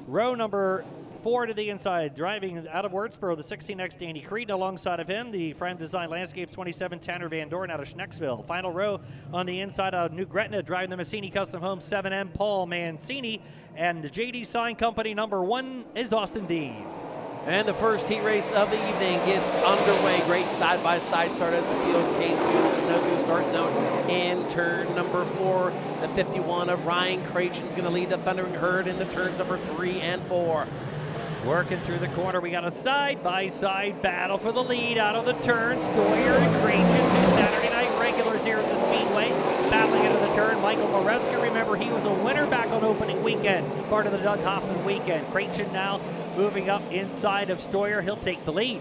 Row number 4 to the inside, driving out of Wurtsboro, the 16X Danny Creed. Alongside of him, the Frame Design Landscapes 27 Tanner Van Doren out of Schnecksville. Final row on the inside of New Gretna, driving the Mancini Custom Homes 7M Paul Mancini. And the JD Sign Company number 1 is Austin Dean. And the first heat race of the evening gets underway. Great side-by-side start as the field came to the Sunoco start zone in turn number 4. The 51 of Ryan Cratchen's going to lead the Thundering Herd in the turns number 3 and 4. Working through the corner, we got a side-by-side battle for the lead out of the turn. Stoyer and Cratchen, 2 Saturday night regulars here at the Speedway. Battling into the turn, Michael Maresca. Remember, he was a winner back on opening weekend, part of the Doug Hoffman weekend. Cratchen now moving up inside of Stoyer. He'll take the lead.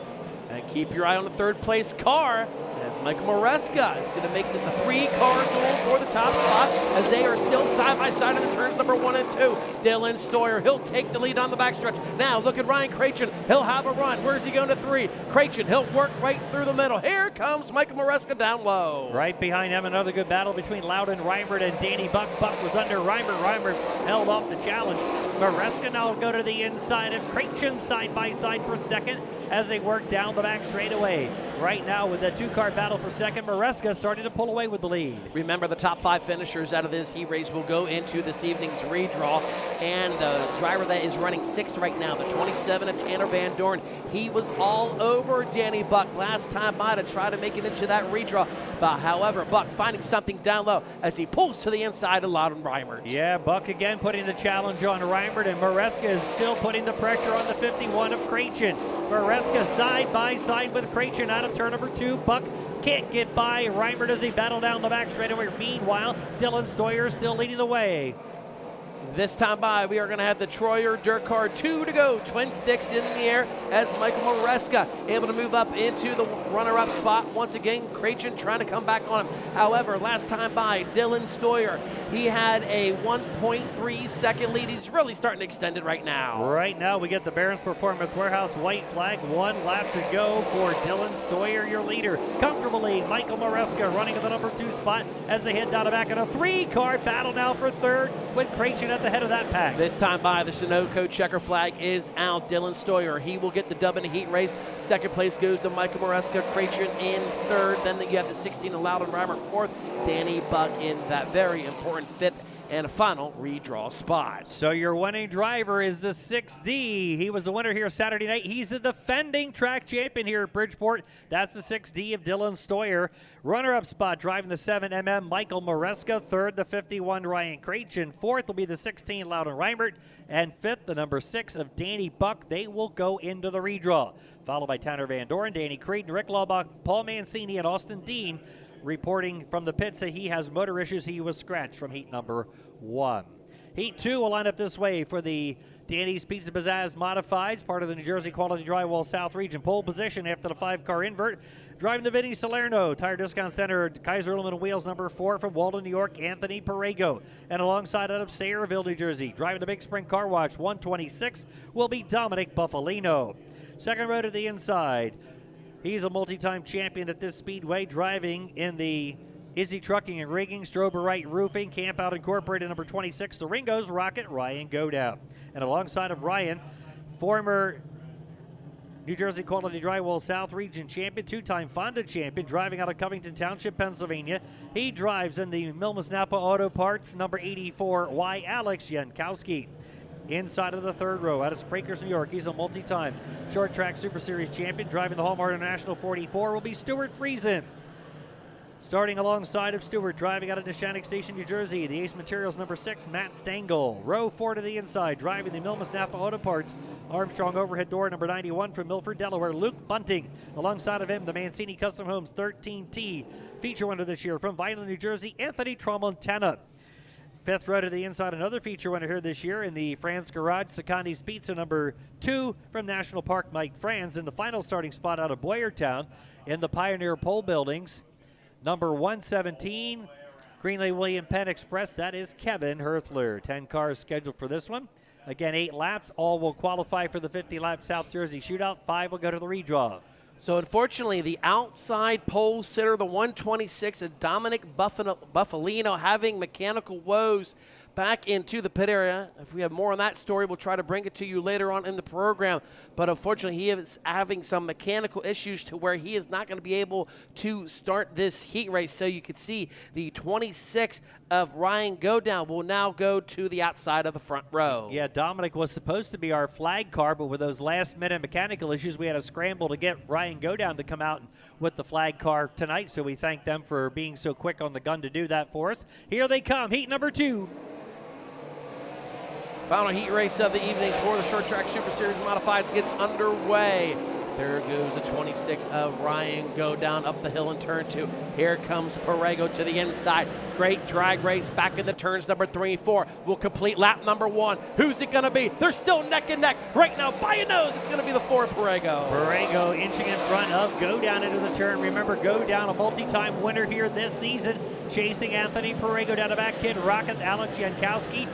And keep your eye on the third place car as Michael Maresca is going to make this a 3-car duel for the top spot as they are still side by side in the turns number 1 and 2. Dylan Stoyer, he'll take the lead on the backstretch. Now look at Ryan Cratchen. He'll have a run. Where's he going to 3? Cratchen, he'll work right through the middle. Here comes Michael Maresca down low. Right behind him, another good battle between Loudon Reimert and Danny Buck. Buck was under Reimert. Reimert held off the challenge. Maresca now will go to the inside of Cratchen, side by side for second as they work down the back straightaway. Right now with the 2-car battle for second, Maresca starting to pull away with the lead. Remember, the top 5 finishers out of this heat race will go into this evening's redraw. And the driver that is running 6th right now, the 27 of Tanner Van Doren, he was all over Danny Buck last time by to try to make it into that redraw. But however, Buck finding something down low as he pulls to the inside of Loudon Reimert. Yeah, Buck again putting the challenge on Reimert, and Maresca is still putting the pressure on the 51 of Cratchen. Maresca side by side with Cratchen out of turn number 2. Buck can't get by Reimert as he battle down the back straightaway. Meanwhile, Dylan Stoyer still leading the way. This time by, we are going to have the Troyer Dirt Car 2 to go. Twin sticks in the air as Michael Maresca able to move up into the runner-up spot. Once again, Cratchen trying to come back on him. However, last time by, Dylan Stoyer, he had a 1.3 second lead. He's really starting to extend it right now. Right now, we get the Barron's Performance Warehouse white flag. 1 lap to go for Dylan Stoyer, your leader. Comfortable lead. Michael Maresca running at the number 2 spot as they head down the back in a 3-car battle now for third with Cratchen at the head of that pack. This time by, the Sunoco checker flag is out. Dylan Stoyer, he will get the dub in the heat race. Second place goes to Michael Maresca. Cratchen in third. Then you have the 16 of Loudon Reimert fourth. Danny Buck in that very important 5th and a final redraw spot. So your winning driver is the 6D. He was the winner here Saturday night. He's the defending track champion here at Bridgeport. That's the 6D of Dylan Stoyer. Runner-up spot driving the 7MM, Michael Maresca. Third, the 51, Ryan Cratchen. Fourth will be the 16, Loudon Reimert. And fifth, the number 6 of Danny Buck. They will go into the redraw. Followed by Tanner Van Doren, Danny Creed, Rick Laubach, Paul Mancini, and Austin Dean. Reporting from the pits that he has motor issues. He was scratched from heat number 1. Heat 2 will line up this way for the Danny's Pizza Pizzazz Modifieds, part of the New Jersey Quality Drywall South Region. Pole position after the 5-car invert. Driving the Vinny Salerno, Tire Discount Center, Kaiser Aluminum Wheels number 4 from Walden, New York, Anthony Perego. And alongside out of Sayreville, New Jersey, driving the Big Spring Car Wash 126 will be Dominic Buffalino. Second row to the inside. He's a multi-time champion at this speedway, driving in the Izzy Trucking and Rigging, Strober Wright Roofing, Camp Out Incorporated, number 26, the Ringo's Rocket, Ryan Godow. And alongside of Ryan, former New Jersey Quality Drywall South Region champion, 2-time Fonda champion, driving out of Covington Township, Pennsylvania. He drives in the Milmas Napa Auto Parts, number 84, Y. Alex Jankowski. Inside of the third row, out of Sprakers, New York, he's a multi-time short track Super Series champion. Driving the Hallmark International 44 will be Stuart Friesen. Starting alongside of Stewart, driving out of Neshannock Station, New Jersey, the Ace Materials number 6, Matt Stengel. Row 4 to the inside, driving the Milmas Napa Auto Parts, Armstrong Overhead Door number 91 from Milford, Delaware, Luke Bunting. Alongside of him, the Mancini Custom Homes 13T feature winner this year from Vineland, New Jersey, Anthony Tramontana. Fifth row to the inside, another feature winner here this year in the Franz Garage, Secondi's Pizza number 2 from National Park, Mike Franz. In the final starting spot out of Boyertown in the Pioneer Pole Buildings, number 117, Greenlee William Penn Express, that is Kevin Herthler. 10 cars scheduled for this one. Again, 8 laps. All will qualify for the 50-lap South Jersey Shootout. 5 will go to the redraw. So unfortunately, the outside pole sitter, the 126, Dominic Buffalino, having mechanical woes back into the pit area. If we have more on that story, we'll try to bring it to you later on in the program. But unfortunately, he is having some mechanical issues to where he is not going to be able to start this heat race. So you can see the 26 of Ryan Godown will now go to the outside of the front row. Yeah, Dominic was supposed to be our flag car, but with those last-minute mechanical issues, we had to scramble to get Ryan Godown to come out with the flag car tonight. So we thank them for being so quick on the gun to do that for us. Here they come, heat number 2. Final heat race of the evening for the Short Track Super Series Modifieds gets underway. There goes the 26 of Ryan Godown up the hill in turn 2. Here comes Perego to the inside. Great drag race back in the turns number 3 and 4. Will complete lap number 1. Who's it going to be? They're still neck and neck. Right now, by a nose, it's going to be the Ford Perego. Perego inching in front of Godown into the turn. Remember, Godown, a multi-time winner here this season, chasing Anthony Perego down the back. Kid Rocket, Alex Jankowski.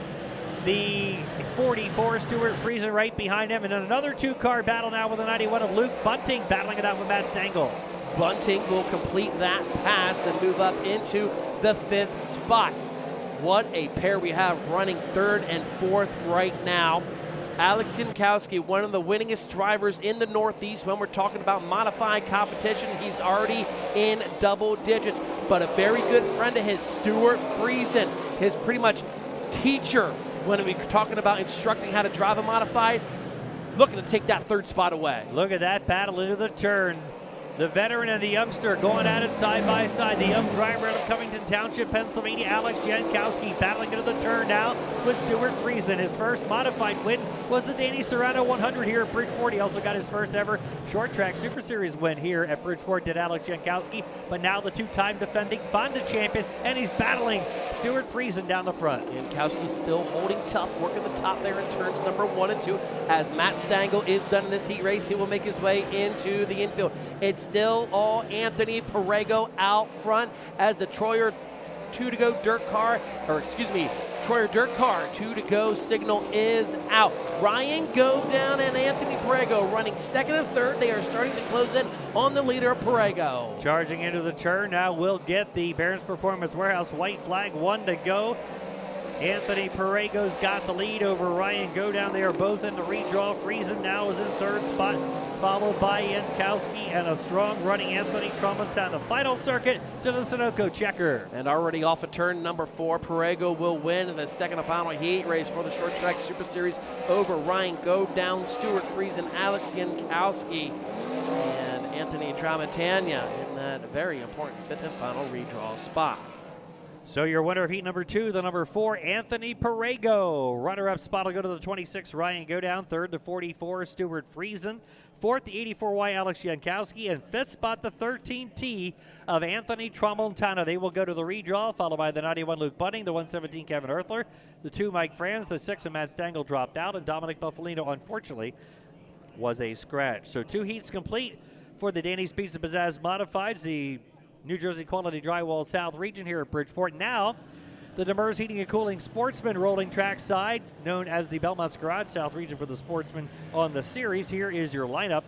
The 44, Stuart Friesen right behind him. And another 2-car battle now with the 91 of Luke Bunting battling it out with Matt Stengel. Bunting will complete that pass and move up into the 5th spot. What a pair we have running 3rd and 4th right now. Alex Jankowski, one of the winningest drivers in the Northeast when we're talking about modified competition. He's already in double digits, but a very good friend of his, Stuart Friesen, his pretty much teacher when we're talking about instructing how to drive a modified, looking to take that 3rd spot away. Look at that battle into the turn. The veteran and the youngster going at it side by side. The young driver out of Covington Township, Pennsylvania, Alex Jankowski, battling into the turn now with Stuart Friesen. His first modified win was the Danny Serrano 100 here at Bridgeport. He also got his first ever Short Track Super Series win here at Bridgeport, did Alex Jankowski. But now the 2-time defending Fonda champion, and he's battling Stuart Friesen down the front. Jankowski still holding tough, working the top there in turns number 1 and 2. As Matt Stengel is done in this heat race, he will make his way into the infield. It's still all Anthony Perego out front as the Troyer 2 to go dirt car, Troyer dirt car 2 to go signal is out. Ryan Godown and Anthony Perego running 2nd and 3rd. They are starting to close in on the leader, Perego. Charging into the turn now, we'll get the Barron's Performance Warehouse white flag, 1 to go. Anthony Perego's got the lead over Ryan Godown. They are both in the redraw. Friesen now is in 3rd spot, followed by Jankowski and a strong running Anthony Tramontana. Final circuit to the Sunoco checker. And already off of turn number 4, Perego will win in the 2nd and final heat race for the Short Track Super Series over Ryan Godown, Stuart Friesen, Alex Jankowski, and Anthony Tramontana in that very important 5th and final redraw spot. So your winner of heat number 2, the number 4, Anthony Perego. Runner-up spot will go to the 26, Ryan Godown. 3rd, the 44, Stuart Friesen. 4th, the 84Y, Alex Jankowski. And 5th spot, the 13T of Anthony Tramontana. They will go to the redraw, followed by the 91, Luke Bunting, the 117, Kevin Erthler, the 2, Mike Franz, the 6, and Matt Stengel dropped out, and Dominic Buffalino, unfortunately, was a scratch. So 2 heats complete for the Danny's Pizza Pizzazz Modifieds, the New Jersey Quality Drywall South region here at Bridgeport. Now, the Demers Heating and Cooling Sportsman rolling track side, known as the Belmont's Garage South region for the Sportsman on the series. Here is your lineup.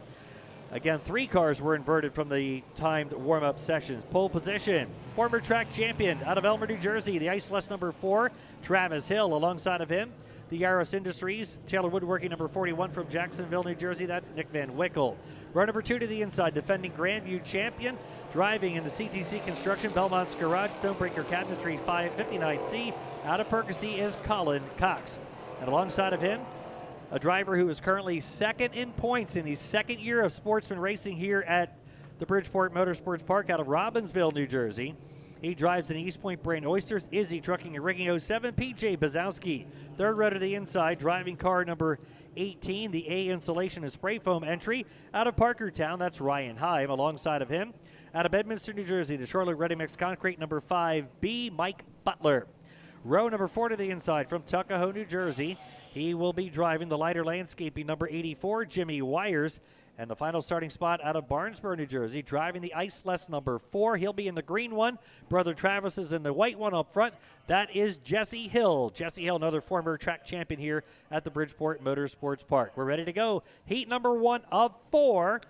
Again, 3 cars were inverted from the timed warm-up sessions. Pole position, former track champion out of Elmer, New Jersey, the Ice Less number 4, Travis Hill. Alongside of him, the Yaros Industries, Taylor Woodworking number 41 from Jacksonville, New Jersey. That's Nick Van Wickle. Row number 2 to the inside, defending Grandview champion, driving in the CTC Construction, Belmont's Garage, Stonebreaker Cabinetry 559C. Out of Percy is Colin Cox. And alongside of him, a driver who is currently 2nd in points in his 2nd year of sportsman racing here at the Bridgeport Motorsports Park out of Robbinsville, New Jersey. He drives an East Point Brand Oysters, Izzy Trucking and Rigging 07, PJ Bazowski. 3rd row to the inside, driving car number 18, the A Insulation and Spray Foam entry. Out of Parkertown, that's Ryan Heim. Alongside of him, out of Bedminster, New Jersey, the Charlotte Ready Mix Concrete number 5B, Mike Butler. Row number 4 to the inside from Tuckahoe, New Jersey. He will be driving the lighter landscaping number 84, Jimmy Wires. And the final starting spot out of Barnesboro, New Jersey, driving the Ice Less number 4. He'll be in the green one. Brother Travis is in the white one up front. That is Jesse Hill. Jesse Hill, another former track champion here at the Bridgeport Motorsports Park. We're ready to go. Heat number 1 of 4.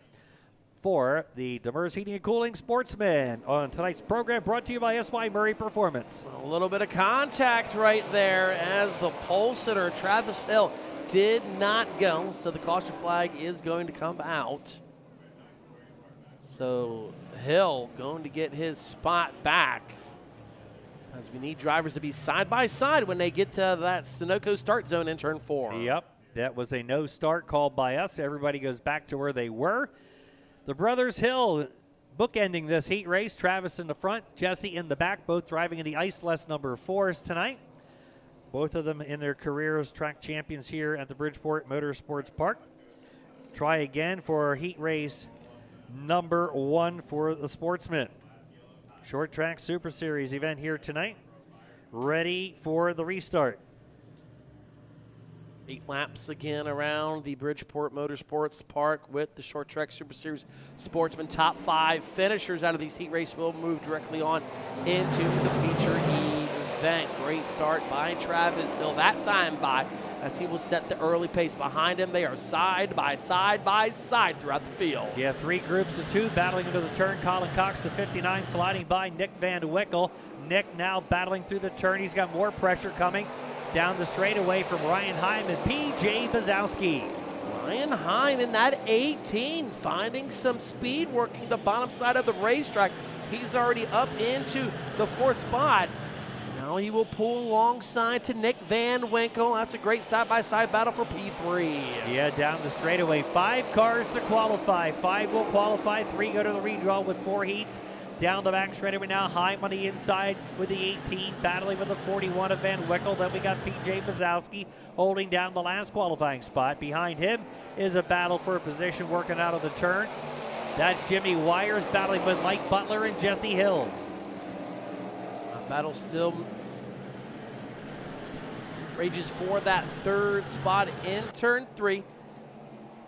for the Demers Heating and Cooling Sportsman on tonight's program, brought to you by S.Y. Murray Performance. A little bit of contact right there as the pole sitter, Travis Hill, did not go, so the caution flag is going to come out. So Hill going to get his spot back, as we need drivers to be side by side when they get to that Sunoco start zone in turn 4. Yep, that was a no start called by us. Everybody goes back to where they were. The brothers Hill bookending this heat race. Travis in the front, Jesse in the back, both driving in the Iceless number 4s tonight. Both of them in their careers track champions here at the Bridgeport Motorsports Park. Try again for heat race number 1 for the sportsmen. Short track Super Series event here tonight. Ready for the restart. 8 laps again around the Bridgeport Motorsports Park with the Short Track Super Series Sportsman. Top 5 finishers out of these heat races will move directly on into the feature event. Great start by Travis Hill that time as he will set the early pace. Behind him, they are side by side throughout the field. Yeah, 3 groups of 2 battling into the turn. Colin Cox, the 59, sliding by Nick Van Wickle. Nick now battling through the turn. He's got more pressure coming down the straightaway from Ryan Heim and P.J. Bazowski. Ryan Heim in that 18, finding some speed, working the bottom side of the racetrack. He's already up into the 4th spot. Now he will pull alongside to Nick Van Winkle. That's a great side-by-side battle for P3. Yeah, down the straightaway. 5 cars to qualify. 5 will qualify. 3 go to the redraw with 4 heats. Down the back straightaway now. Heim on the inside with the 18, battling with the 41 of Van Wickle. Then we got P.J. Bazowski holding down the last qualifying spot. Behind him is a battle for a position working out of the turn. That's Jimmy Wires battling with Mike Butler and Jesse Hill. Battle still rages for that 3rd spot in turn 3.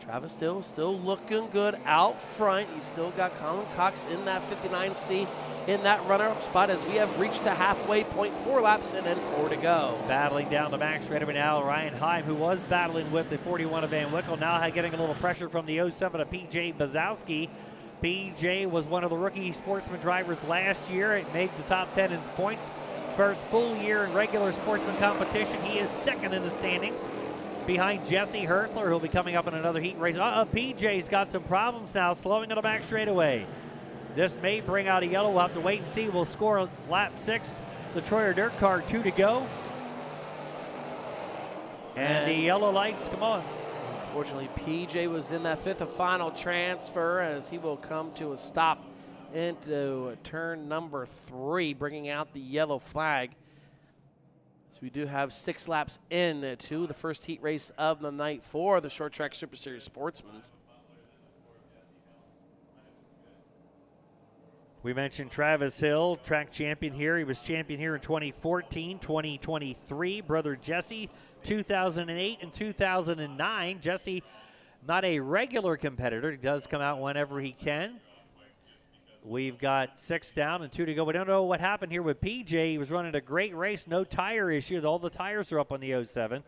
Travis Hill still looking good out front. He's still got Colin Cox in that 59C in that runner-up spot as we have reached the halfway point. 4 laps and then 4 to go. Battling down the back straightaway now, Ryan Heim, who was battling with the 41 of Van Wickle, now getting a little pressure from the 07 of P.J. Bazowski. P.J. was one of the rookie sportsman drivers last year. It made the top 10 in points. First full year in regular sportsman competition. He is 2nd in the standings behind Jesse Herthler, who'll be coming up in another heat race. P.J.'s got some problems now, slowing on the back straightaway. This may bring out a yellow. We'll have to wait and see. We'll score lap 6. The Troyer Dirt Car, 2 to go. And the yellow lights, come on. Unfortunately, PJ was in that 5th and final transfer as he will come to a stop into turn number 3, bringing out the yellow flag. So we do have 6 laps into the first heat race of the night for the Short Track Super Series Sportsmen. We mentioned Travis Hill, track champion here. He was champion here in 2014, 2023. Brother Jesse, 2008 and 2009. Jesse, not a regular competitor. He does come out whenever he can. We've got 6 down and 2 to go. We don't know what happened here with PJ. He was running a great race, no tire issue. All the tires are up on the 07.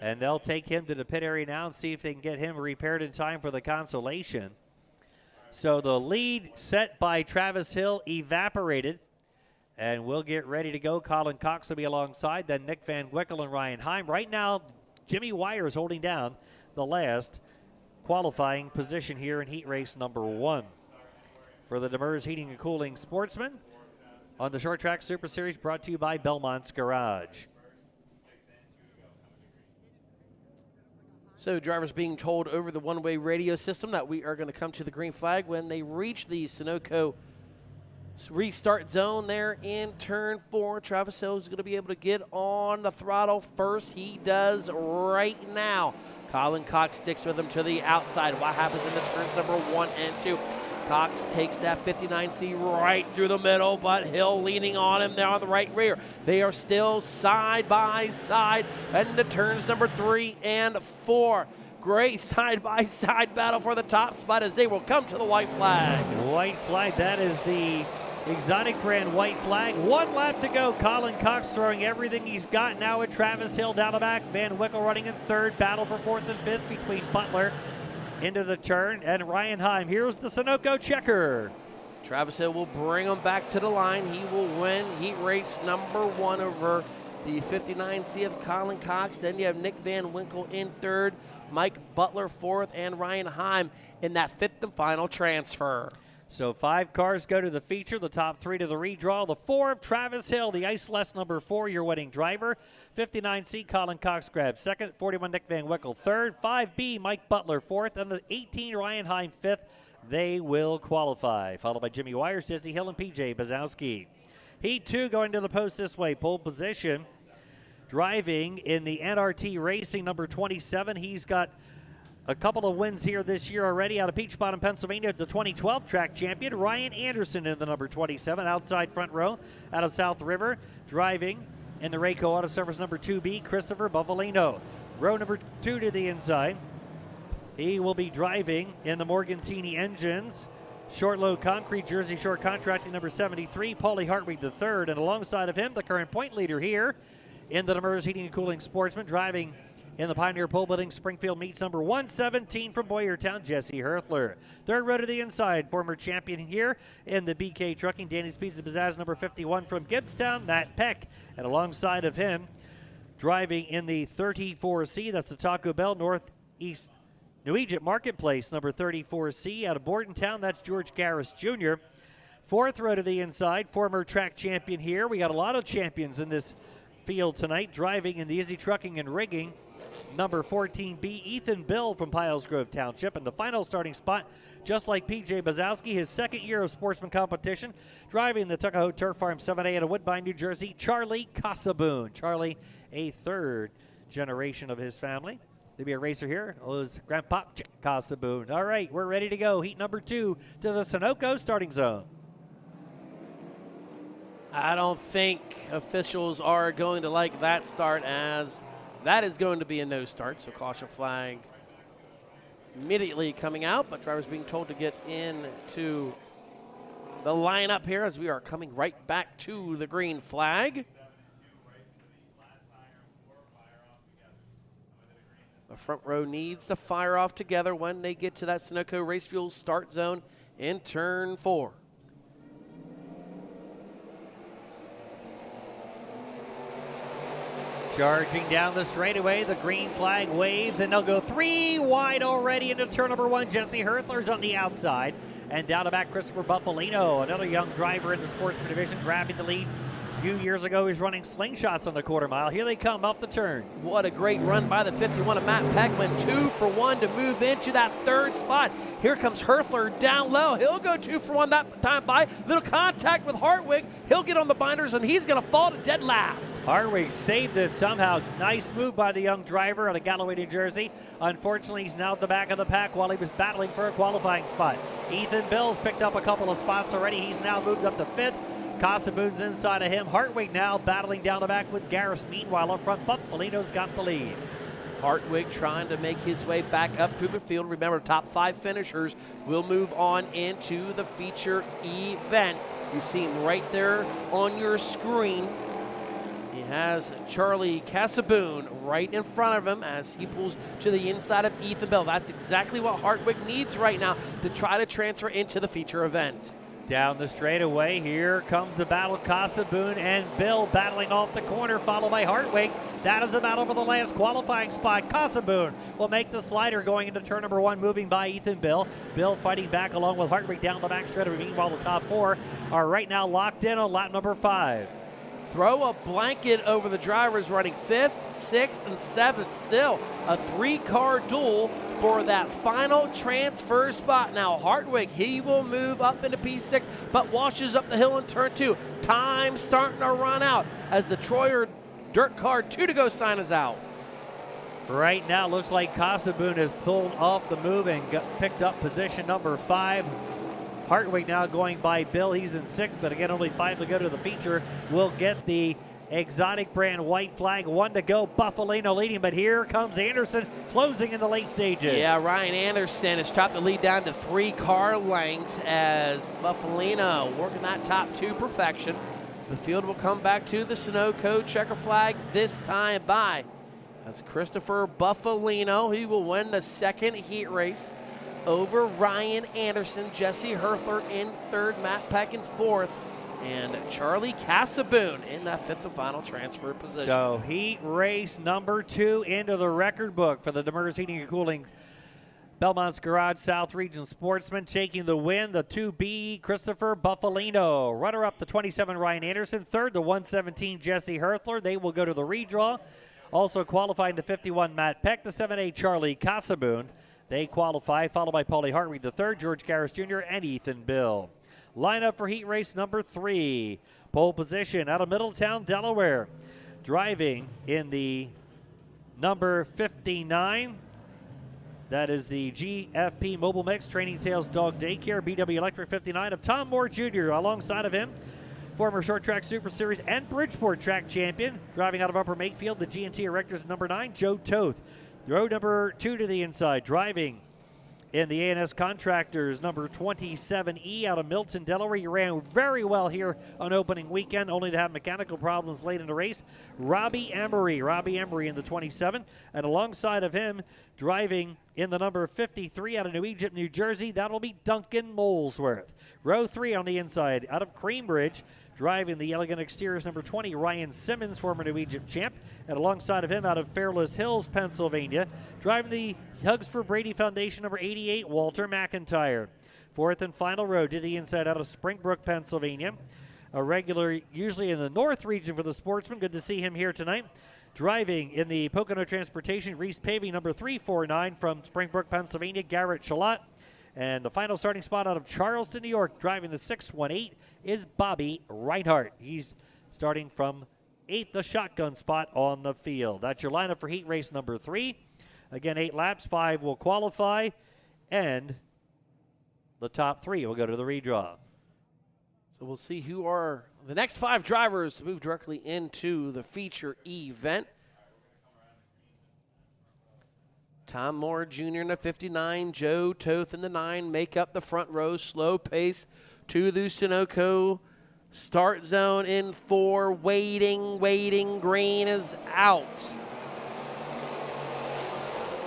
And they'll take him to the pit area now and see if they can get him repaired in time for the consolation. So the lead set by Travis Hill evaporated, and we'll get ready to go. Colin Cox will be alongside, then Nick Van Wickle and Ryan Heim. Right now, Jimmy Wires holding down the last qualifying position here in heat race number 1. For the Demers Heating and Cooling Sportsman on the Short Track Super Series, brought to you by Belmont's Garage. So drivers being told over the one-way radio system that we are going to come to the green flag when they reach the Sunoco restart zone there in turn 4. Travis Hill is going to be able to get on the throttle first. He does right now. Colin Cox sticks with him to the outside. What happens in the turns number 1 and 2? Cox takes that 59C right through the middle, but Hill leaning on him there on the right rear. They are still side by side and the turns number 3 and 4. Great side-by-side battle for the top spot as they will come to the white flag. White flag, that is the exotic brand white flag. 1 lap to go. Colin Cox throwing everything he's got now at Travis Hill down the back. Van Wickle running in 3rd. Battle for 4th and 5th between Butler into the turn, and Ryan Heim. Here's the Sunoco checker. Travis Hill will bring him back to the line. He will win heat race number 1 over the 59C of Colin Cox. Then you have Nick Van Winkle in 3rd, Mike Butler 4th, and Ryan Heim in that 5th and final transfer. So 5 cars go to the feature, the top 3 to the redraw. The 4 of Travis Hill, the Iceless number 4, your winning driver. 59C, Colin Cox grabs 2nd. 41, Nick Van Winkle 3rd. 5B, Mike Butler 4th. And the 18, Ryan Heim 5th. They will qualify. Followed by Jimmy Wires, Jesse Hill, and PJ Bazowski. Heat 2 going to the post this way. Pole position. Driving in the NRT Racing number 27. He's got a couple of wins here this year already out of Peach Bottom, Pennsylvania, the 2012 track champion, Ryan Anderson in the number 27, outside front row out of South River. Driving in the Rayco Auto Service number 2B, Christopher Buffalino. Row number 2 to the inside. He will be driving in the Morgantini Engines. Short Load Concrete, Jersey Shore Contracting number 73, Paulie Hartwig the 3rd. And alongside of him, the current point leader here in the Demers Heating and Cooling Sportsman, driving in the Pioneer Pole Building Springfield Meets number 117 from Boyertown, Jesse Herthler. 3rd row to the inside, former champion here in the BK Trucking, Danny's Pizza Pizzazz number 51 from Gibbstown, Matt Peck. And alongside of him, driving in the 34C, that's the Taco Bell Northeast New Egypt Marketplace number 34C out of Bordentown, that's George Garris Jr. 4th row to the inside, former track champion here. We got a lot of champions in this field tonight, driving in the Izzy Trucking and Rigging number 14B, Ethan Bill from Piles Grove Township. And the final starting spot, just like PJ Bazowski, his 2nd year of sportsman competition, driving the Tuckahoe Turf Farm 7A out of Woodbine, New Jersey, Charlie Casaboon. Charlie, a 3rd generation of his family. There'll be a racer here. Oh, it's Grandpa Casaboon. All right, we're ready to go. Heat number 2 to the Sunoco starting zone. I don't think officials are going to like that start, as that is going to be a no start. So caution flag immediately coming out, but drivers being told to get into the lineup here as we are coming right back to the green flag. The front row needs to fire off together when they get to that Sunoco Race Fuel start zone in turn 4. Charging down the straightaway, the green flag waves, and they'll go 3 wide already into turn number 1. Jesse Herthler's on the outside, and down the back, Christopher Buffalino, another young driver in the sportsman division, grabbing the lead. A few years ago, he was running slingshots on the quarter mile. Here they come off the turn. What a great run by the 51 of Matt Peck. Went 2 for 1 to move into that 3rd spot. Here comes Herthler down low. He'll go 2 for 1 that time by. Little contact with Hartwig. He'll get on the binders, and he's going to fall to dead last. Hartwig saved it somehow. Nice move by the young driver out of Galloway, New Jersey. Unfortunately, he's now at the back of the pack while he was battling for a qualifying spot. Ethan Bill's picked up a couple of spots already. He's now moved up to 5th. Casaboon's inside of him. Hartwig now battling down the back with Garris. Meanwhile, up front, Buffalino's got the lead. Hartwig trying to make his way back up through the field. Remember, top 5 finishers will move on into the feature event. You see him right there on your screen. He has Charlie Casaboon right in front of him as he pulls to the inside of Ethan Bell. That's exactly what Hartwig needs right now to try to transfer into the feature event. Down the straightaway, here comes the battle. Casaboon and Bill battling off the corner, followed by Hartwig. That is a battle for the last qualifying spot. Casaboon will make the slider going into turn number 1, moving by Ethan Bill. Bill fighting back along with Hartwig down the back straightaway. Meanwhile, the top 4 are right now locked in on lap number 5. Throw a blanket over the drivers running 5th, 6th, and 7th. Still a 3-car duel for that final transfer spot. Now Hartwig, he will move up into P6, but washes up the hill in turn 2. Time starting to run out as the Troyer Dirt Car 2 to go sign is out. Right now, looks like Casaboon has pulled off the move and picked up position number 5. Hartwig now going by Bill. He's in 6th, but again, only 5 to go to the feature. We'll get the exotic brand white flag. 1 to go. Buffalino leading, but here comes Anderson closing in the late stages. Yeah, Ryan Anderson has dropped the lead down to 3 car lengths as Buffalino working that top 2 perfection. The field will come back to the Sunoco checker flag this time by as Christopher Buffalino. He will win the 2nd heat race over Ryan Anderson, Jesse Herthler in third, Matt Peck in fourth, and Charlie Casaboon in that fifth and final transfer position. So heat race number 2 into the record book for the Demers Heating and Cooling Belmont's Garage South Region Sportsman. Taking the win, the 2B, Christopher Buffalino. Runner-up, the 27, Ryan Anderson. Third, the 117, Jesse Herthler. They will go to the redraw. Also qualifying, the 51, Matt Peck. The 7A, Charlie Casaboon. They qualify, followed by Paulie Hartwig, the third, George Garris Jr., and Ethan Bill. Lineup for heat race number 3. Pole position out of Middletown, Delaware. Driving in the number 59. That is the GFP Mobile Mix Training Tales Dog Daycare, BW Electric 59 of Tom Moore Jr. Alongside of him, former Short Track Super Series and Bridgeport Track Champion. Driving out of Upper Makefield, the G&T Erectors number 9, Joe Toth. Row number 2 to the inside, driving in the A&S Contractors number 27E out of Milton, Delaware. He ran very well here on opening weekend, only to have mechanical problems late in the race. Robbie Emery in the 27, and alongside of him, driving in the number 53 out of New Egypt, New Jersey, that'll be Duncan Molesworth. Row 3 on the inside out of Creambridge, driving the Elegant Exteriors number 20, Ryan Simmons, former New Egypt champ. And alongside of him out of Fairless Hills, Pennsylvania, driving the Hugs for Brady Foundation number 88, Walter McIntyre. Fourth and final row to the inside out of Springbrook, Pennsylvania. A regular, usually in the north region for the sportsman. Good to see him here tonight. Driving in the Pocono Transportation, Reese Paving number 349 from Springbrook, Pennsylvania, Garrett Shalott. And the final starting spot out of Charleston, New York, driving the 618 is Bobby Reinhart. He's starting from 8th, the shotgun spot on the field. That's your lineup for heat race number 3. Again, 8 laps, 5 will qualify, and the top 3 will go to the redraw. So we'll see who are the next 5 drivers to move directly into the feature event. Tom Moore Jr. in the 59, Joe Toth in the 9 make up the front row. Slow pace to the Sunoco start zone in 4. Waiting. Green is out.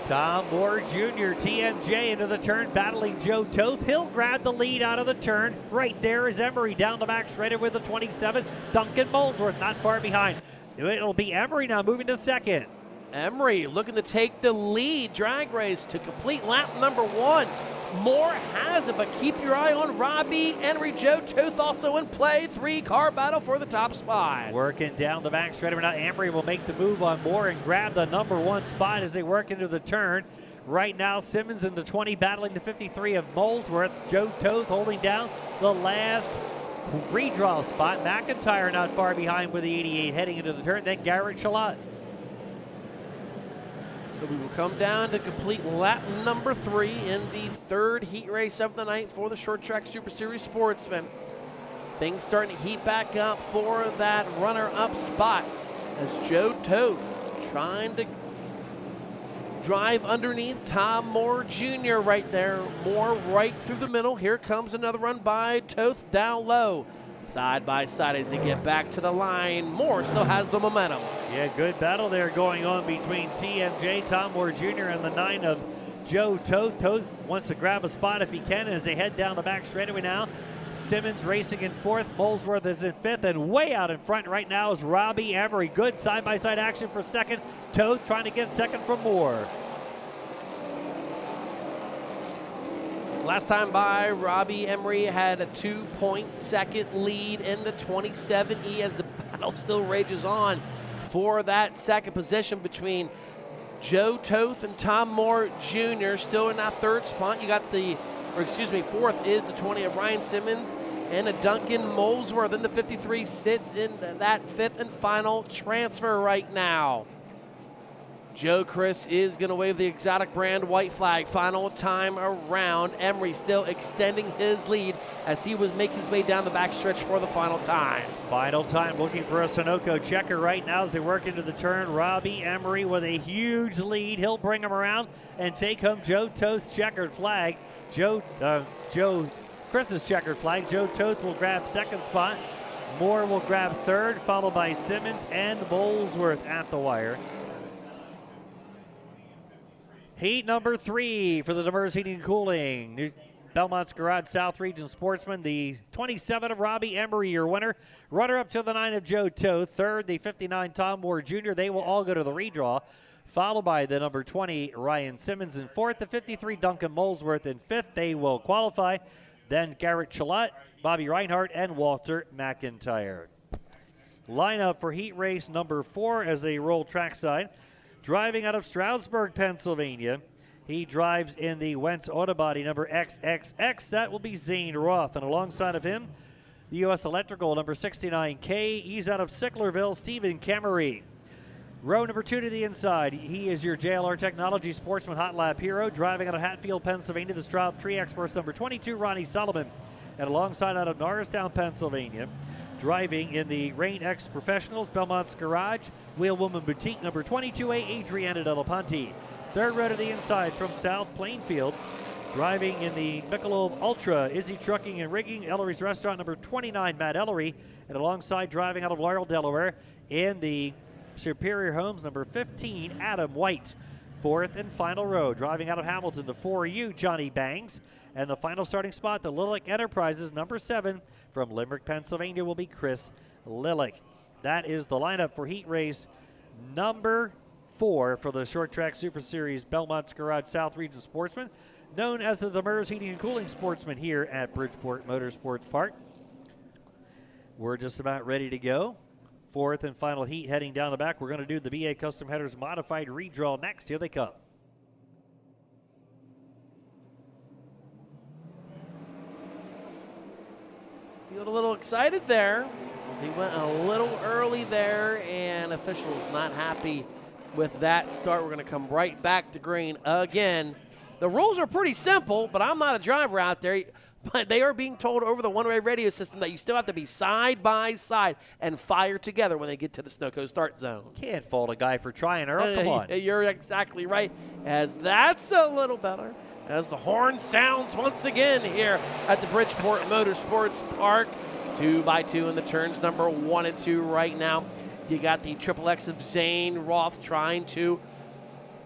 Tom Moore Jr., TMJ into the turn, battling Joe Toth. He'll grab the lead out of the turn. Right there is Emery down the back, shredded with the 27. Duncan Molesworth not far behind. It'll be Emery now moving to second. Emery looking to take the lead. Drag race to complete lap number 1. Moore has it, but keep your eye on Robbie Henry. Joe Toth also in play. 3-car battle for the top spot. Working down the back straight. Now Emery will make the move on Moore and grab the number 1 spot as they work into the turn. Right now, Simmons in the 20 battling the 53 of Molesworth. Joe Toth holding down the last redraw spot. McIntyre not far behind with the 88 heading into the turn. Then Garrett Shalott. So we will come down to complete lap number 3 in the 3rd heat race of the night for the Short Track Super Series Sportsmen. Things starting to heat back up for that runner-up spot as Joe Toth trying to drive underneath Tom Moore Jr. right there. Moore right through the middle. Here comes another run by Toth down low. Side by side as they get back to the line. Moore still has the momentum. Yeah, good battle there going on between TMJ, Tom Moore Jr., and the 9 of Joe Toth. Toth wants to grab a spot if he can as they head down the back straightaway now. Simmons racing in 4th. Molesworth is in 5th, and way out in front right now is Robbie Emery. Good side-by-side action for 2nd. Toth trying to get 2nd from Moore. Last time by, Robbie Emery had a 2.2 lead in the 27E as the battle still rages on for that 2nd position between Joe Toth and Tom Moore Jr. Still in that 3rd spot. You got 4th is the 20 of Ryan Simmons and a Duncan Molesworth. Then the 53 sits in that 5th and final transfer right now. Joe Chris is going to wave the exotic brand white flag. Final time around. Emery still extending his lead as he was making his way down the backstretch for the final time. Final time looking for a Sunoco checker right now as they work into the turn. Robbie Emery with a huge lead. He'll bring him around and take home Joe Toth's checkered flag. Joe Chris's checkered flag. Joe Toth will grab 2nd spot. Moore will grab 3rd, followed by Simmons and Molesworth at the wire. Heat number 3 for the Demers Heating and Cooling. Belmont's Garage South Region Sportsman, the 27 of Robbie Emery, your winner. Runner-up to the 9 of Joe Toth. Third, the 59 Tom Moore Jr. They will all go to the redraw, followed by the number 20 Ryan Simmons in fourth, the 53 Duncan Molesworth in fifth. They will qualify. Then Garrett Chalot, Bobby Reinhardt, and Walter McIntyre. Lineup for heat race number 4 as they roll trackside. Driving out of Stroudsburg, Pennsylvania. He drives in the Wentz Autobody number XXX. That will be Zane Roth. And alongside of him, the U.S. Electrical number 69K. He's out of Sicklerville, Stephen Kemery. Row number 2 to the inside. He is your JLR Technology Sportsman Hot Lap hero. Driving out of Hatfield, Pennsylvania, the Straub Tree Experts number 22, Ronnie Solomon. And alongside out of Norristown, Pennsylvania, driving in the Rain X Professionals, Belmont's Garage, Wheelwoman Boutique number 22A, Adriana Delaponte. Third row to the inside from South Plainfield, driving in the Michelob Ultra, Izzy Trucking and Rigging, Ellery's Restaurant number 29, Matt Ellery. And alongside driving out of Laurel, Delaware, in the Superior Homes number 15, Adam White. Fourth and final row, driving out of Hamilton, the 4U, Johnny Bangs. And the final starting spot, the Lillick Enterprises, number 7, from Limerick, Pennsylvania, will be Chris Lillick. That is the lineup for heat race number 4 for the Short Track Super Series Belmont's Garage South Region Sportsman, known as the Demers Heating and Cooling Sportsman here at Bridgeport Motorsports Park. We're just about ready to go. Fourth and final heat heading down the back. We're going to do the BA Custom Headers Modified Redraw next. Here they come. Feel a little excited there. He went a little early there, and officials not happy with that start. We're going to come right back to green again. The rules are pretty simple, but I'm not a driver out there. But they are being told over the one-way radio system that you still have to be side by side and fire together when they get to the Snowco start zone. Can't fault a guy for trying, Earl. Come on. You're exactly right. As that's a little better. As the horn sounds once again here at the Bridgeport Motorsports Park. 2x2 in the turns number 1 and 2 right now. You got the Triple X of Zane Roth trying to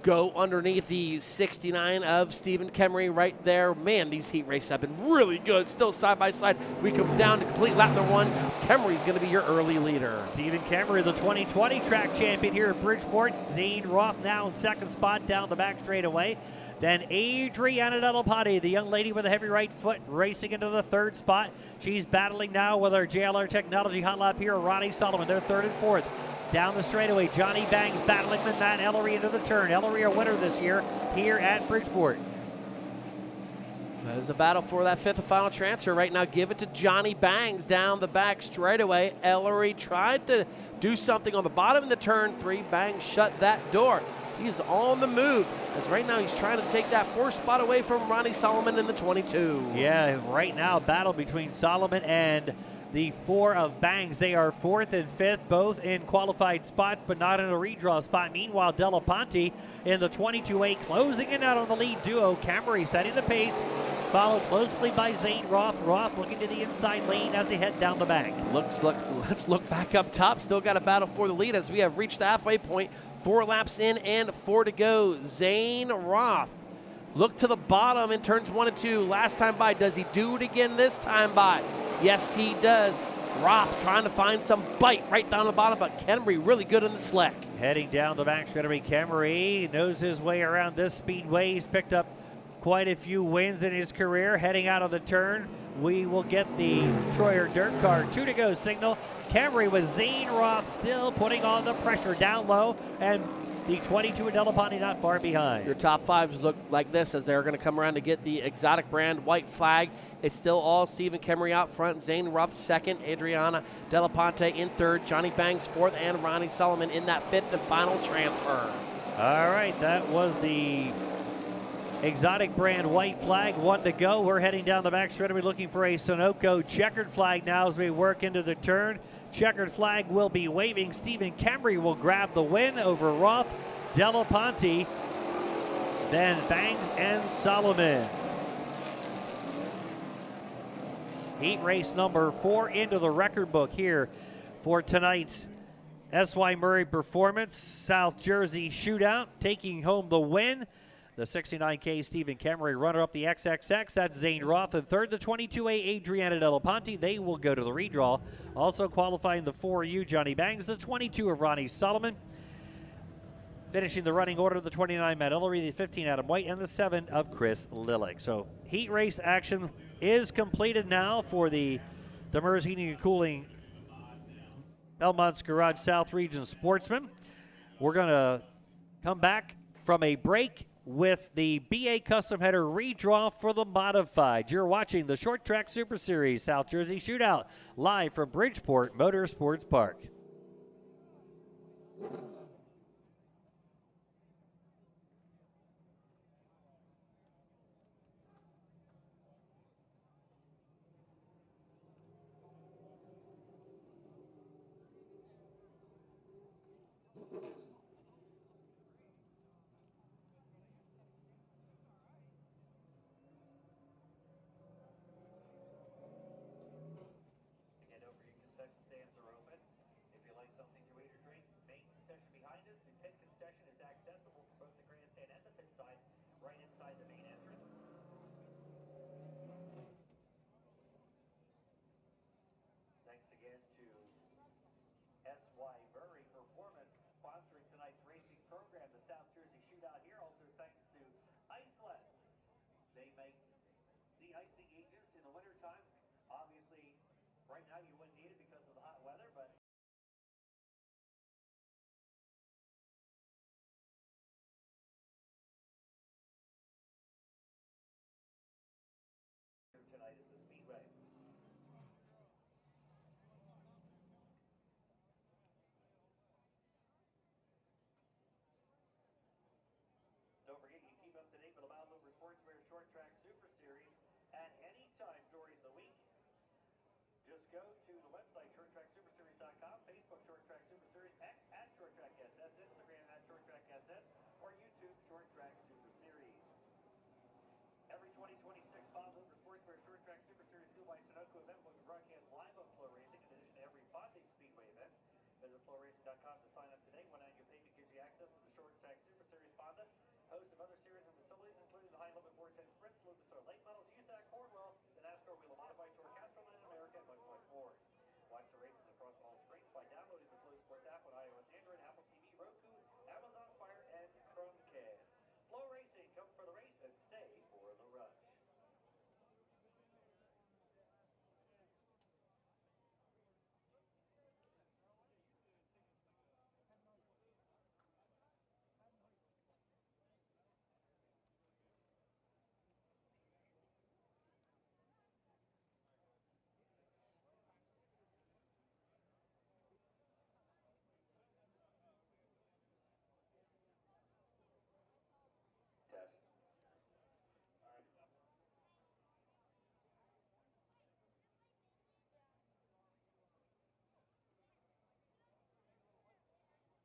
go underneath the 69 of Stephen Kemery right there. Man, these heat races have been really good. Still side by side. We come down to complete lap number 1. Kemery's going to be your early leader. Stephen Kemery, the 2020 track champion here at Bridgeport. Zane Roth now in second spot down the back straightaway. Then Adriana Delaponte, the young lady with a heavy right foot, racing into the third spot. She's battling now with our JLR Technology Hot Lap hero, Ronnie Solomon. They're third and fourth. Down the straightaway, Johnny Bangs battling with Matt Ellery into the turn. Ellery a winner this year here at Bridgeport. That is a battle for that fifth and final transfer right now. Give it to Johnny Bangs down the back straightaway. Ellery tried to do something on the bottom of the turn 3. Bangs shut that door. He's on the move, as right now he's trying to take that 4th spot away from Ronnie Solomon in the 22. Yeah, right now battle between Solomon and the 4 of Bangs. They are 4th and 5th, both in qualified spots, but not in a redraw spot. Meanwhile, Delaponte in the 22A closing in out on the lead duo. Kemery setting the pace, followed closely by Zane Roth. Roth looking to the inside lane as they head down the back. Let's look back up top. Still got a battle for the lead as we have reached the halfway point. 4 laps in and 4 to go. Zane Roth. Look to the bottom in turns 1 and 2. Last time by. Does he do it again this time by? Yes, he does. Roth trying to find some bite right down the bottom, but Kemery really good in the slick. Heading down the back straightaway, Kemery knows his way around this speedway. He's picked up quite a few wins in his career. Heading out of the turn, we will get the Troyer Dirt Car 2 to go signal. Kemery with Zane Roth still putting on the pressure down low, and the 22 of Delaponte not far behind. Your top 5s look like this as they're going to come around to get the exotic brand white flag. It's still all Stephen Kemery out front, Zane Roth 2nd, Adriana Delaponte in 3rd, Johnny Bangs 4th, and Ronnie Solomon in that 5th and final transfer. All right, that was the exotic brand white flag, 1 to go. We're heading down the back straightaway looking for a Sunoco checkered flag now as we work into the turn. Checkered flag will be waving. Stephen Kemery will grab the win over Roth, Delaponte, then Bangs and Solomon. Heat race number 4 into the record book here for tonight's S.Y. Murray Performance South Jersey Shootout, taking home the win The 69K, Stephen Cameron, runner-up the XXX. That's Zane Roth. And third, the 22A, Adriana Delaponte. They will go to the redraw. Also qualifying the 4U, Johnny Bangs. The 22 of Ronnie Solomon. Finishing the running order, the 29, Matt Ellery, the 15, Adam White, and the 7 of Chris Lillick. So heat race action is completed now for the Demers Heating and Cooling Belmont's Garage South Region Sportsman. We're going to come back from a break with the BA Custom Header redraw for the modified. You're watching the Short Track Super Series South Jersey Shootout live from Bridgeport Motorsports Park.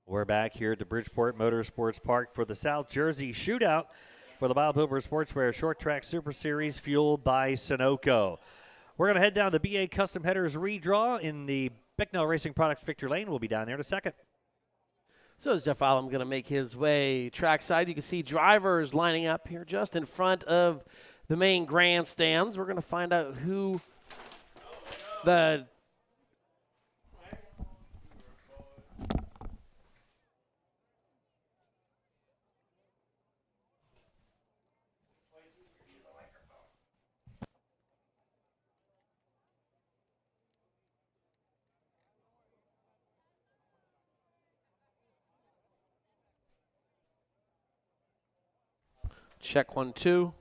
We're back here at the Bridgeport Motorsports Park for the South Jersey Shootout for the Bob Hilbert Sportswear Short Track Super Series, fueled by Sunoco. We're going to head down to BA Custom Headers redraw in the Bicknell Racing Products Victory Lane. We'll be down there in a second. So is Jeff Allen going to make his way trackside. You can see drivers lining up here just in front of the main grandstands. We're going to find out who the check 1, 2.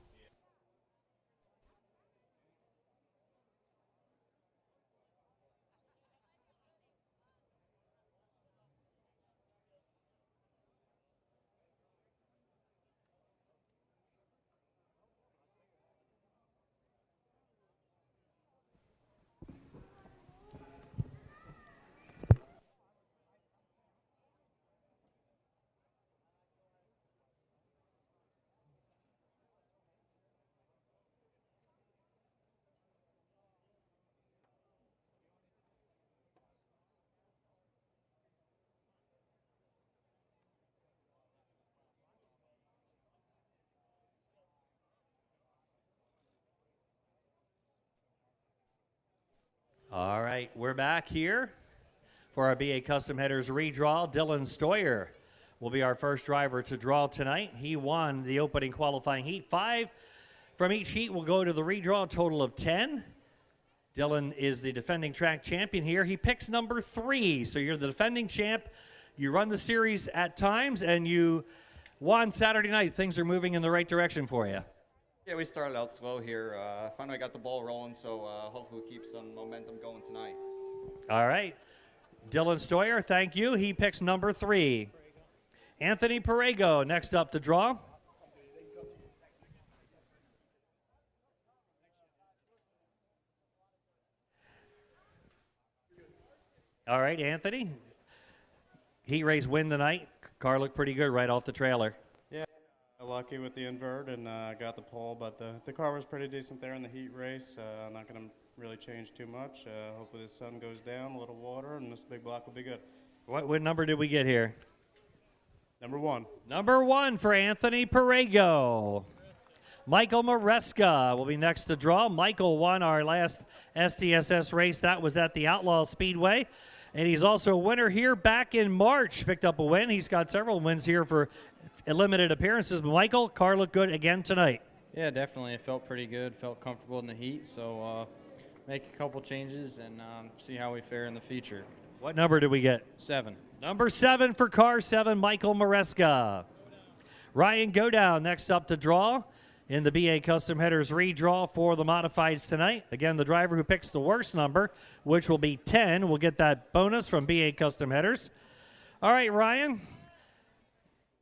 All right, we're back here for our BA Custom Headers redraw. Dylan Stoyer will be our first driver to draw tonight. He won the opening qualifying heat. 5 from each heat will go to the redraw, a total of 10. Dylan is the defending track champion here. He picks number 3, so you're the defending champ. You run the series at times, and you won Saturday night. Things are moving in the right direction for you. Yeah, we started out slow here. Finally got the ball rolling, so hopefully we'll keep some momentum going tonight. All right. Dylan Stoyer, thank you. He picks number 3. Anthony Perego next up to draw. All right, Anthony. Heat race win tonight. Car looked pretty good right off the trailer. Lucky with the invert and got the pole, but the car was pretty decent there in the heat race. I'm not going to really change too much. Hopefully the sun goes down, a little water, and this big block will be good. What number did we get here? Number 1. Number 1 for Anthony Perego. Michael Maresca will be next to draw. Michael won our last STSS race. That was at the Outlaw Speedway. And he's also a winner here back in March. Picked up a win. He's got several wins here for limited appearances. But Michael, car looked good again tonight. Yeah, definitely. It felt pretty good. Felt comfortable in the heat. So make a couple changes and see how we fare in the future. What number did we get? 7. Number 7 for car 7, Michael Maresca. Ryan Godown next up to draw in the BA Custom Headers redraw for the modifieds tonight. Again, the driver who picks the worst number, which will be 10, will get that bonus from BA Custom Headers. All right, Ryan,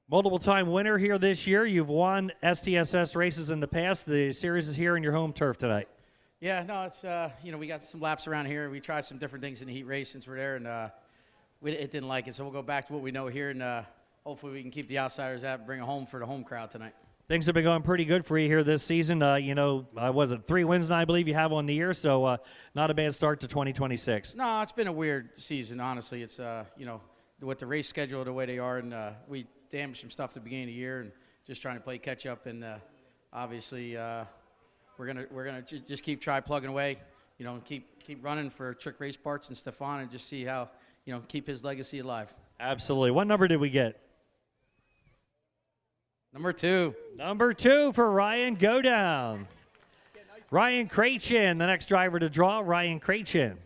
multiple-time winner here this year. You've won STSS races in the past. The series is here in your home turf tonight. Yeah, no, it's, we got some laps around here. We tried some different things in the heat race since we're there, and it didn't like it. So we'll go back to what we know here, and hopefully we can keep the outsiders out and bring it home for the home crowd tonight. Things have been going pretty good for you here this season. Was it 3 wins now, I believe you have on the year, so not a bad start to 2026. No, it's been a weird season, honestly. It's, with the race schedule the way they are, and we damaged some stuff at the beginning of the year and just trying to play catch up, and obviously we're gonna just keep plugging away, keep running for Trick Race Parts and Stefan and just see how, keep his legacy alive. Absolutely. What number did we get? Number 2. Number 2 for Ryan Godown. Ryan Krachin, the next driver to draw, Ryan Krachin.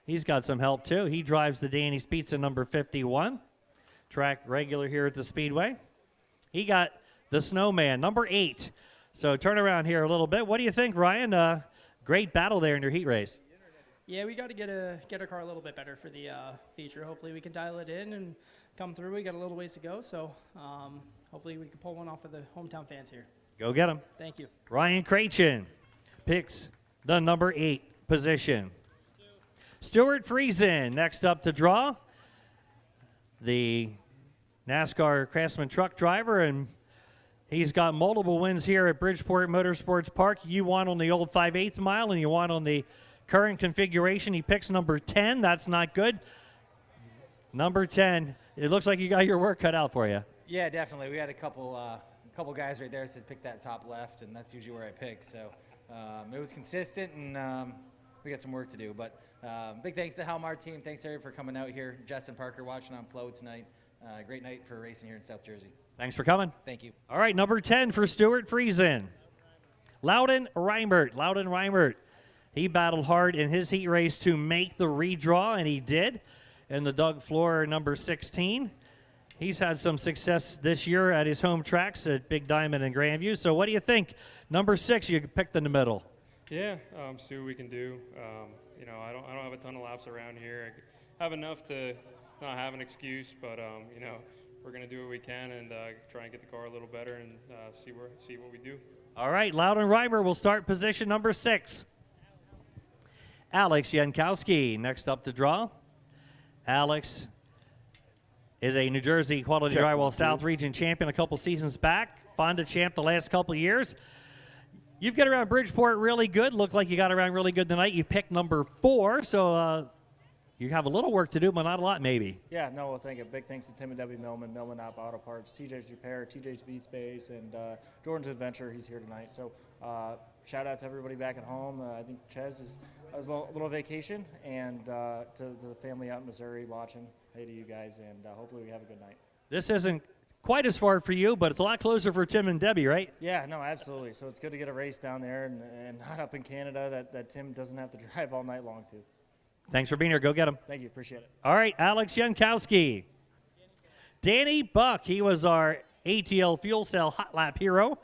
He's got some help, too. He drives the Danny's Pizza number 51. Track regular here at the Speedway. He got the Snowman, number 8. So turn around here a little bit. What do you think, Ryan? Great battle there in your heat race. Yeah, we got to get our car a little bit better for the feature. Hopefully we can dial it in and come through. We got a little ways to go, so hopefully we can pull one off for the hometown fans here. Go get him. Thank you. Ryan Krachin picks the number 8 position. Stuart Friesen next up to draw. The NASCAR Craftsman truck driver, and he's got multiple wins here at Bridgeport Motorsports Park. You won on the old 5/8 mile, and you won on the current configuration. He picks number 10. That's not good. Number 10. It looks like you got your work cut out for you. Yeah, definitely. We had a couple guys right there that said pick that top left, and that's usually where I pick. So it was consistent, and we got some work to do. But big thanks to Halmar team. Thanks, everyone, for coming out here. Justin Parker watching on Flow tonight. Great night for racing here in South Jersey. Thanks for coming. Thank you. All right, number 10 for Stuart Friesen. Loudon Reimert. He battled hard in his heat race to make the redraw, and he did. In the Doug Floor number 16. He's had some success this year at his home tracks at Big Diamond and Grandview. So what do you think? Number 6, you picked in the middle. Yeah, see what we can do. I don't have a ton of laps around here. I have enough to not have an excuse, but we're going to do what we can and try and get the car a little better and see what we do. All right, Loudon Reimer will start position number 6. Alex Jankowski next up to draw. Alex is a New Jersey Quality Drywall South Region champion a couple seasons back. Fonda champ the last couple years. You've got around Bridgeport really good. Looked like you got around really good tonight. You picked number 4, so you have a little work to do, but not a lot maybe. Yeah, no, well, thank you. Big thanks to Tim and Debbie Millman App Auto Parts, TJ's Repair, TJ's Beat Space, and Jordan's Adventure. He's here tonight. So shout out to everybody back at home. I think Ches I was a little vacation, and to the family out in Missouri watching. Hey to you guys, and hopefully we have a good night. This isn't quite as far for you, but it's a lot closer for Tim and Debbie, right? Yeah, no, absolutely. So it's good to get a race down there and not up in Canada that Tim doesn't have to drive all night long to. Thanks for being here. Go get him. Thank you. Appreciate it. All right, Alex Jankowski. Danny Buck, he was our ATL Fuel Cell Hot Lap hero.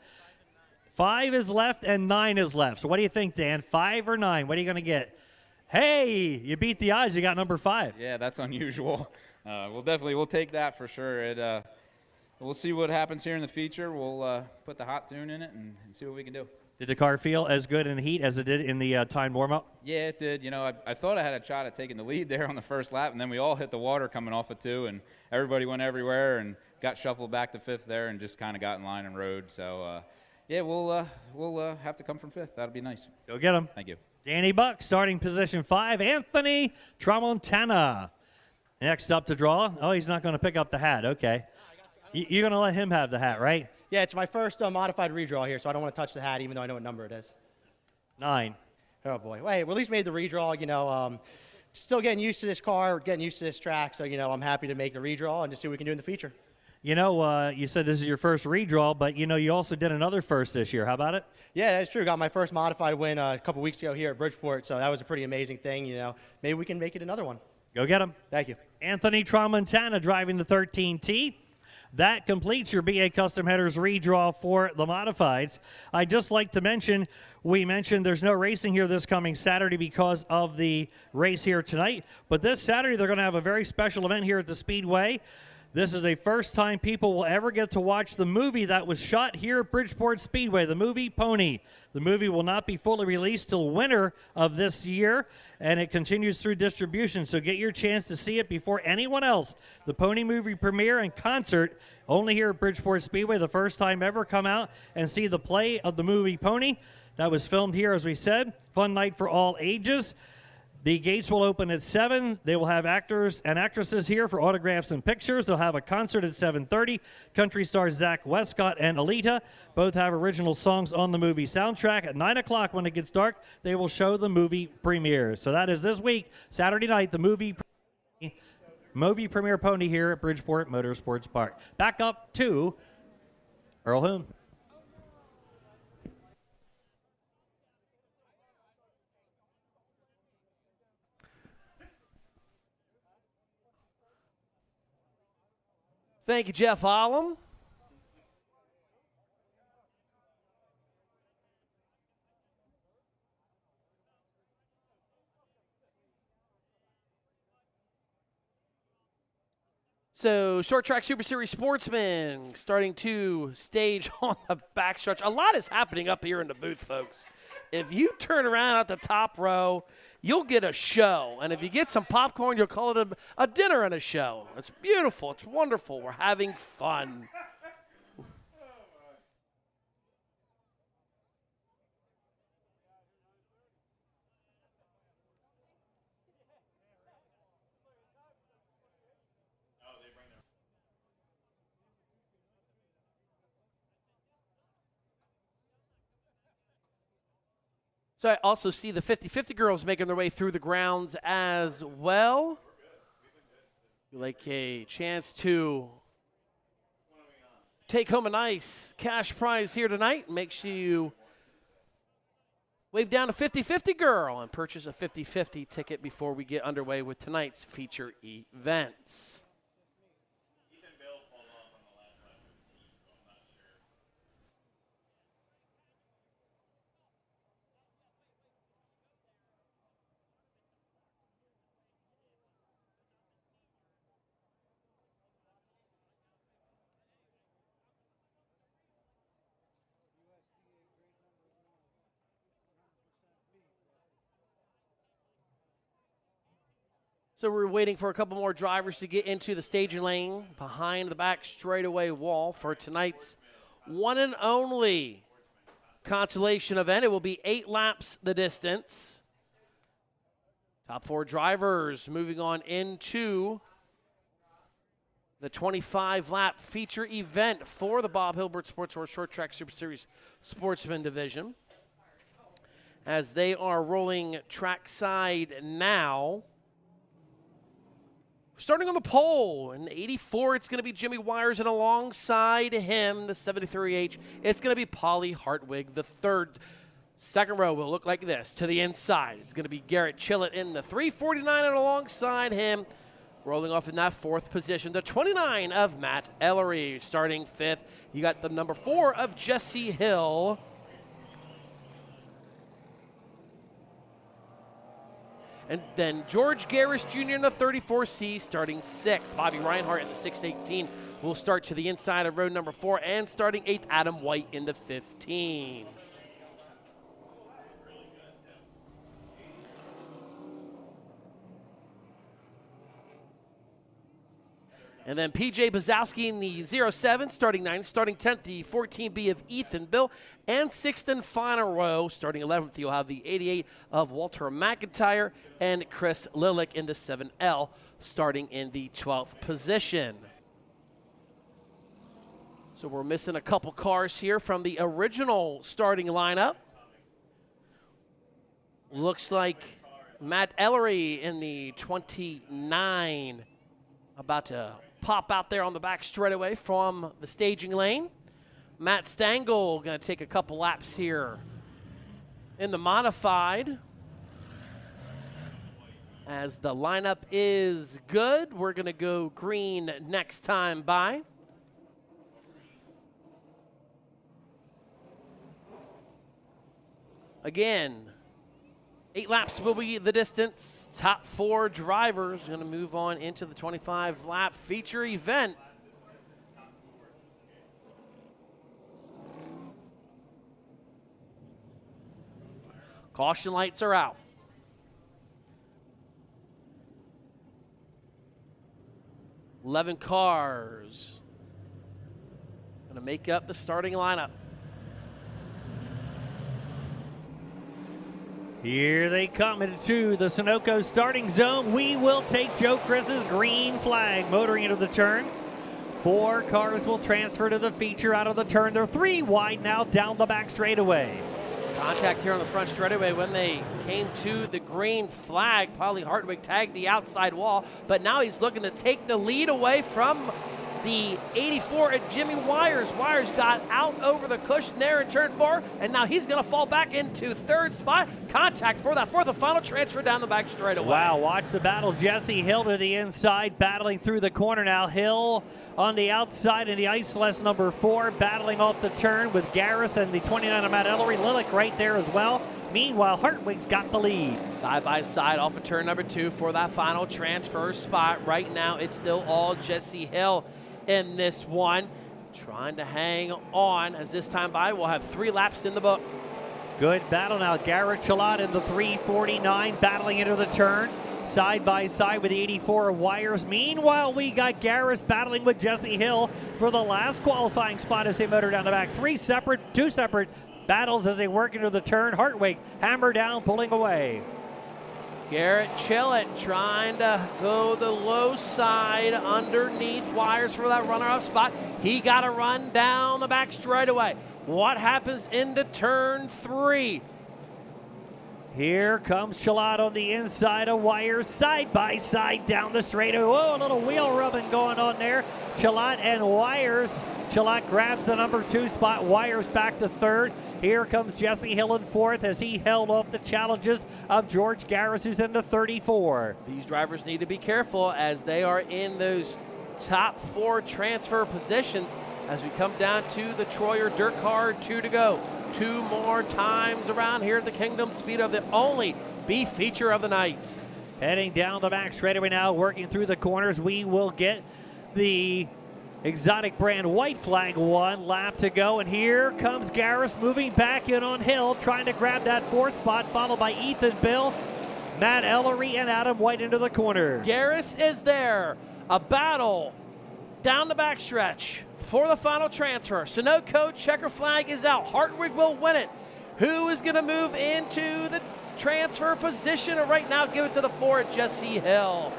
5 is left and 9 is left. So what do you think, Dan? 5 or 9? What are you going to get? Hey, you beat the odds. You got number 5. Yeah, that's unusual. We'll take that for sure. We'll see what happens here in the feature. We'll put the hot tune in it and see what we can do. Did the car feel as good in the heat as it did in the timed warm-up? Yeah, it did. You know, I thought I had a shot at taking the lead there on the first lap, and then we all hit the water coming off of 2, and everybody went everywhere and got shuffled back to 5th there and just kind of got in line and rode. So, yeah, we'll have to come from 5th. That'll be nice. Go get him. Thank you. Danny Buck, starting position 5. Anthony Tramontana. Next up to draw. Oh, he's not going to pick up the hat. Okay. You're going to let him have the hat, right? Yeah, it's my first modified redraw here, so I don't want to touch the hat, even though I know what number it is. 9. Oh, boy. Well, hey, we at least made the redraw. You know, still getting used to this car, getting used to this track, so, you know, I'm happy to make the redraw and just see what we can do in the feature. You know, you said this is your first redraw, but, you know, you also did another first this year. How about it? Yeah, that's true. Got my first modified win a couple weeks ago here at Bridgeport, so that was a pretty amazing thing. You know, maybe we can make it another one. Go get him. Thank you. Anthony Tramontana driving the 13T. That completes your BA Custom Headers redraw for the modifieds. I'd just like to mention, we mentioned there's no racing here this coming Saturday because of the race here tonight. But this Saturday, they're going to have a very special event here at the Speedway. This is the first time people will ever get to watch the movie that was shot here at Bridgeport Speedway, the movie Pony. The movie will not be fully released till winter of this year, and it continues through distribution, so get your chance to see it before anyone else. The Pony movie premiere and concert only here at Bridgeport Speedway, the first time ever. Come out and see the play of the movie Pony. That was filmed here, as we said. Fun night for all ages. The gates will open at 7. They will have actors and actresses here for autographs and pictures. They'll have a concert at 7:30. Country stars Zach Westcott and Alita both have original songs on the movie soundtrack. At 9 o'clock when it gets dark, they will show the movie premiere. So that is this week, Saturday night, the movie premiere Pony here at Bridgeport Motorsports Park. Back up to Earl Hoon. Thank you, Jeff Ollum. So, Short Track Super Series Sportsman starting to stage on the backstretch. A lot is happening up here in the booth, folks. If you turn around at the top row, you'll get a show. And if you get some popcorn, you'll call it a dinner and a show. It's beautiful. It's wonderful. We're having fun. So I also see the 50-50 girls making their way through the grounds as well. Like a chance to take home a nice cash prize here tonight. Make sure you wave down a 50-50 girl and purchase a 50-50 ticket before we get underway with tonight's feature events. So we're waiting for a couple more drivers to get into the staging lane behind the back straightaway wall for tonight's one and only consolation event. It will be 8 laps the distance. Top 4 drivers moving on into the 25-lap feature event for the Bob Hilbert Sports Horse Short Track Super Series Sportsman Division. as they are rolling trackside now. Starting on the pole, in 84, it's going to be Jimmy Wires, and alongside him, the 73H, it's going to be Polly Hartwig, the third. Second row will look like this. To the inside, it's going to be Garrett Chillett in the 349, and alongside him, rolling off in that fourth position, the 29 of Matt Ellery. Starting fifth, you got the number 4 of Jesse Hill. And then George Garris Jr. in the 34C starting 6th. Bobby Reinhart in the 618 will start to the inside of row number 4. And starting 8th, Adam White in the 15. And then P.J. Bazowski in the 07, starting 9th, starting 10th, the 14B of Ethan Bill, and 6th and final row, starting 11th, you'll have the 88 of Walter McIntyre and Chris Lilick in the 7L, starting in the 12th position. So we're missing a couple cars here from the original starting lineup. Looks like Matt Ellery in the 29, about to pop out there on the back straightaway from the staging lane. Matt Stangl going to take a couple laps here in the modified. As the lineup is good, we're going to go green next time by. Again, 8 laps will be the distance. Top 4 drivers going to move on into the 25-lap feature event. Caution lights are out. Eleven cars going to make up the starting lineup. Here they come into the Sunoco starting zone. We will take Joe Chris's green flag motoring into the turn. 4 cars will transfer to the feature out of the turn. They're 3 wide now down the back straightaway. Contact here on the front straightaway when they came to the green flag. Polly Hartwig tagged the outside wall, but now he's looking to take the lead away from the 84 at Jimmy Wires. Wires got out over the cushion there in turn 4, and now he's going to fall back into 3rd spot. Contact for that 4th and final transfer down the back straightaway. Wow, watch the battle. Jesse Hill to the inside, battling through the corner now. Hill on the outside in the Iceless number 4, battling off the turn with Garris and the 29 of Matt Ellery. Lilick right there as well. Meanwhile, Hartwig's got the lead. Side by side off of turn number 2 for that final transfer spot. Right now, it's still all Jesse Hill in this one, trying to hang on, as this time by we'll have 3 laps in the book. Good battle now. Garrett Chillot in the 349 battling into the turn, side by side with the 84 Wires. Meanwhile, we got Garris battling with Jesse Hill for the last qualifying spot as they motor down the back. 2 separate battles as they work into the turn. Hartwig hammer down, pulling away. Garrett Chillett trying to go the low side underneath Wires for that runner-up spot. He got to run down the back straightaway. What happens into turn 3? Here comes Chillot on the inside of Wires, side by side down the straightaway. Whoa, a little wheel rubbing going on there. Chillot and Wires. Chillot grabs the number 2 spot. Wires back to 3rd. Here comes Jesse Hill in 4th as he held off the challenges of George Garris, who's into 34. These drivers need to be careful as they are in those top 4 transfer positions as we come down to the Troyer Dirt Car. 2 to go. 2 more times around here at the Kingdom Speed of the only B feature of the night. Heading down the back straightaway now, working through the corners. We will get the exotic brand white flag. 1 lap to go, and here comes Garris moving back in on Hill, trying to grab that 4th spot, followed by Ethan Bill, Matt Ellery, and Adam White into the corner. Garris is there. A battle down the backstretch for the final transfer. Sunoco checker flag is out. Hartwig will win it. Who is going to move into the transfer position? And right now, give it to the 4, Jesse Hill.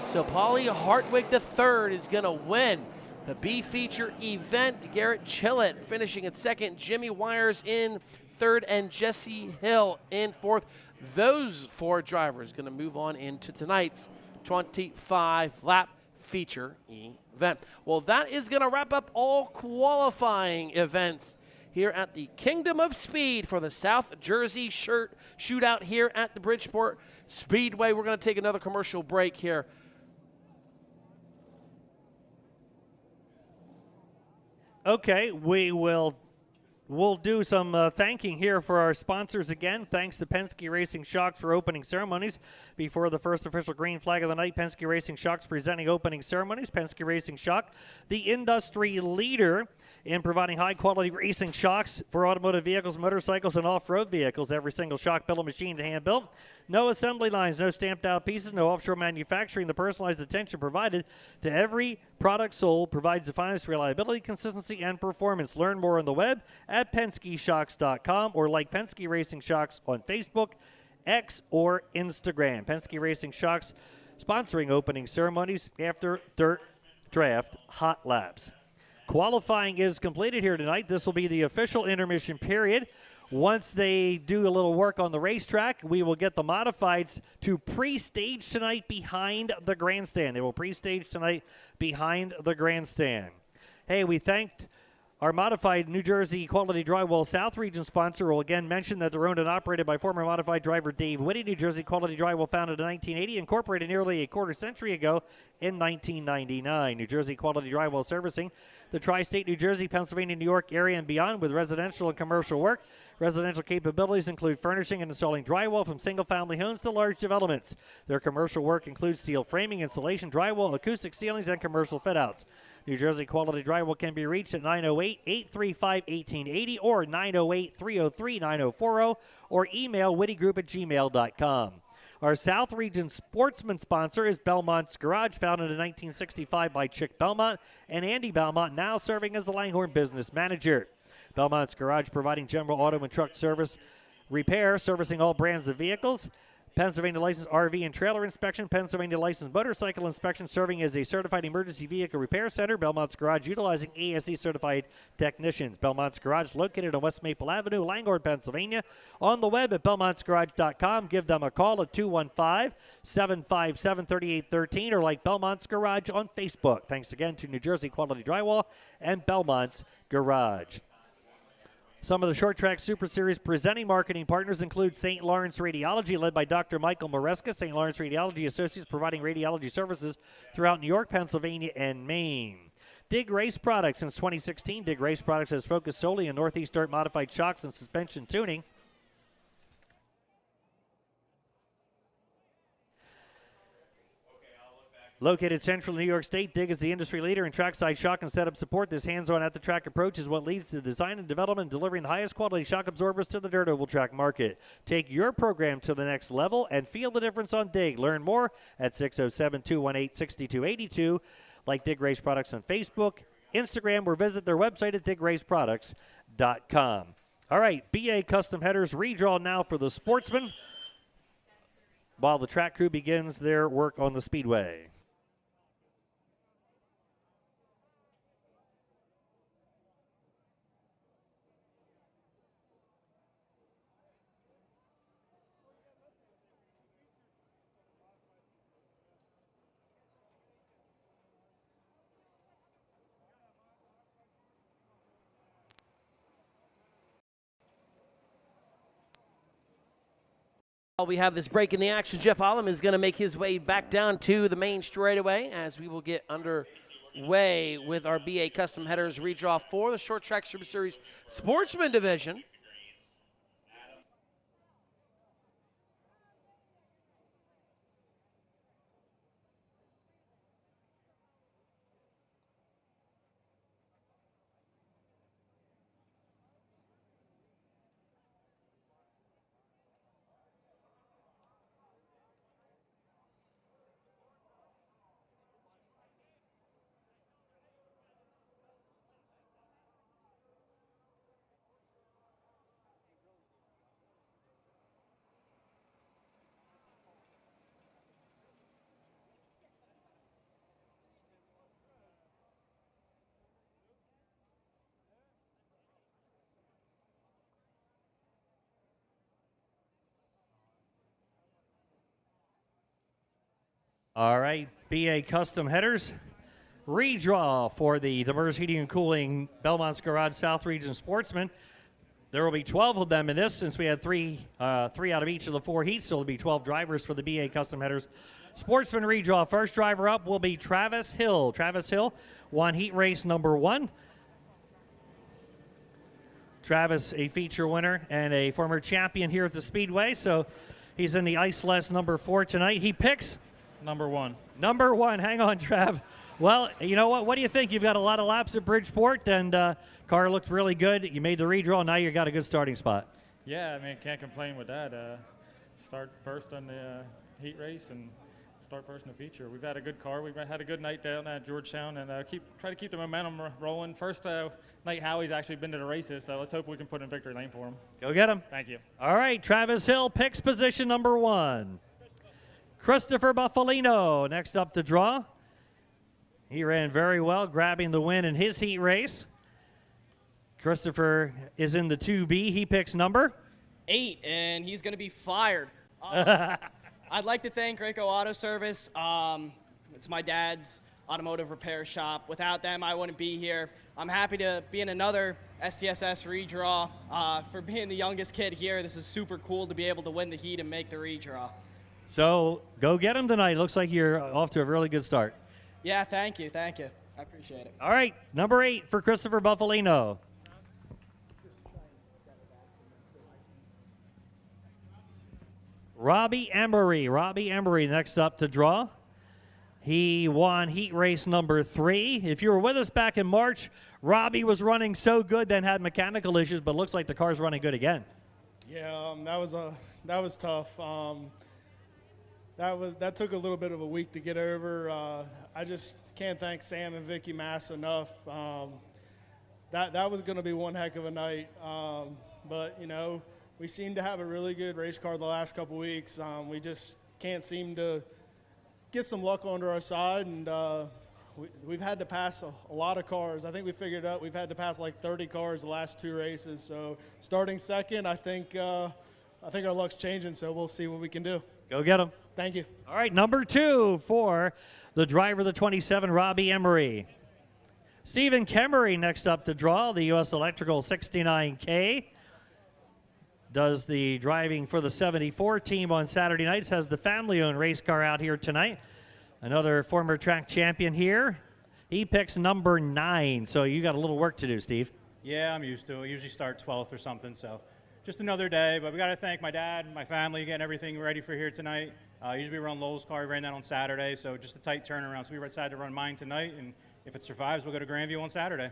So Polly Hartwig III is going to win the B feature event. Garrett Chillett finishing in 2nd. Jimmy Wires in third, and Jesse Hill in fourth. Those 4 drivers going to move on into tonight's 25-lap feature event. Well, that is going to wrap up all qualifying events here at the Kingdom of Speed for the South Jersey Shirt Shootout here at the Bridgeport Speedway. We're going to take another commercial break here. Okay, we'll do some thanking here for our sponsors again. Thanks to Penske Racing Shocks for opening ceremonies. Before the first official green flag of the night, Penske Racing Shocks presenting opening ceremonies. Penske Racing Shock, the industry leader in providing high-quality racing shocks for automotive vehicles, motorcycles, and off-road vehicles. Every single shock built, machined, and hand-built. No assembly lines, no stamped-out pieces, no offshore manufacturing. The personalized attention provided to every product sold provides the finest reliability, consistency, and performance. Learn more on the web at PenskeShocks.com or like Penske Racing Shocks on Facebook, X, or Instagram. Penske Racing Shocks sponsoring opening ceremonies after Dirt Draft Hot Laps. Qualifying is completed here tonight. This will be the official intermission period. Once they do a little work on the racetrack, we will get the modifieds to pre-stage tonight behind the grandstand. They will pre-stage tonight behind the grandstand. Hey, we thanked our modified New Jersey Quality Drywall South Region sponsor. Will again mention that they're owned and operated by former modified driver Dave Whitty. New Jersey Quality Drywall, founded in 1980, incorporated nearly a quarter century ago in 1999. New Jersey Quality Drywall servicing the tri-state New Jersey, Pennsylvania, New York area and beyond with residential and commercial work. Residential capabilities include furnishing and installing drywall from single-family homes to large developments. Their commercial work includes steel framing, insulation, drywall, acoustic ceilings, and commercial fit-outs. New Jersey Quality Drywall can be reached at 908-835-1880 or 908-303-9040 or email whittygroup@gmail.com. Our South Region sportsman sponsor is Belmont's Garage, founded in 1965 by Chick Belmont and Andy Belmont, now serving as the Langhorne business manager. Belmont's Garage providing general auto and truck service, repair, servicing all brands of vehicles, Pennsylvania licensed RV and trailer inspection, Pennsylvania licensed motorcycle inspection, serving as a certified emergency vehicle repair center. Belmont's Garage utilizing ASE certified technicians. Belmont's Garage located on West Maple Avenue, Langhorne, Pennsylvania. On the web at belmontsgarage.com. Give them a call at 215-757-3813 or like Belmont's Garage on Facebook. Thanks again to New Jersey Quality Drywall and Belmont's Garage. Some of the Short Track Super Series presenting marketing partners include St. Lawrence Radiology, led by Dr. Michael Maresca. St. Lawrence Radiology Associates providing radiology services throughout New York, Pennsylvania, and Maine. Dig Race Products. Since 2016, Dig Race Products has focused solely on Northeast Dirt modified shocks and suspension tuning. Located central New York State, Dig is the industry leader in trackside shock and setup support. This hands-on at-the-track approach is what leads to the design and development and delivering the highest quality shock absorbers to the dirt oval track market. Take your program to the next level and feel the difference on Dig. Learn more at 607-218-6282. Like Dig Race Products on Facebook, Instagram, or visit their website at digraceproducts.com. All right, BA Custom Headers redraw now for the sportsman while the track crew begins their work on the speedway. While we have this break in the action, Jeff Ollum is going to make his way back down to the main straightaway as we will get underway with our BA Custom Headers redraw for the Short Track Super Series Sportsman Division. All right, BA Custom Headers. Redraw for the Demers Heating and Cooling Belmont's Garage South Region Sportsman. There will be 12 of them in this, since we had three out of each of the 4 heats, so there'll be 12 drivers for the BA Custom Headers Sportsman Redraw. First driver up will be Travis Hill. Travis Hill won heat race number 1. Travis, a feature winner and a former champion here at the Speedway, so he's in the Iceless number 4 tonight. He picks Number 1. number 1. Hang on, Trav. Well, you know what? What do you think? You've got a lot of laps at Bridgeport, and car looked really good. You made the redraw. Now you got a good starting spot. Yeah, I mean, can't complain with that. Start first on the heat race and start first in the feature. We've had a good car. We've had a good night down at Georgetown, and try to keep the momentum rolling. First night Howie's actually been to the races, so let's hope we can put in victory lane for him. Go get him. Thank you. All right, Travis Hill picks position number 1. Christopher Buffalino next up to draw. He ran very well, grabbing the win in his heat race. Christopher is in the 2B. He picks number 8, and he's going to be fired. I'd like to thank Graco Auto Service. It's my dad's automotive repair shop. Without them, I wouldn't be here. I'm happy to be in another STSS redraw. For being the youngest kid here, this is super cool to be able to win the heat and make the redraw. So go get him tonight. Looks like you're off to a really good start. Yeah, thank you. Thank you. I appreciate it. All right, number 8 for Christopher Buffalino. Robbie Emery. Robbie Emery next up to draw. He won heat race number 3. If you were with us back in March, Robbie was running so good, then had mechanical issues, but looks like the car's running good again. Yeah, that was tough. That took a little bit of a week to get over. I just can't thank Sam and Vicky Mass enough. That was going to be one heck of a night. But you know, we seem to have a really good race car the last couple weeks. We just can't seem to get some luck under our side, and we've had to pass a lot of cars. I think we figured out we've had to pass like 30 cars the last 2 races. So starting second, I think our luck's changing. So we'll see what we can do. Go get him. Thank you. All right, number 2 for the driver of the 27, Robbie Emery. Stephen Kemery next up to draw, the U.S. Electrical 69K. Does the driving for the 74 team on Saturday nights, has the family-owned race car out here tonight. Another former track champion here. He picks number 9, so you got a little work to do, Steve. Yeah, I'm used to it. I usually start 12th or something, so just another day. But we got to thank my dad, my family, getting everything ready for here tonight. Usually we run Lowell's car. We ran that on Saturday, so just a tight turnaround. So we decided to run mine tonight, and if it survives, we'll go to Grandview on Saturday.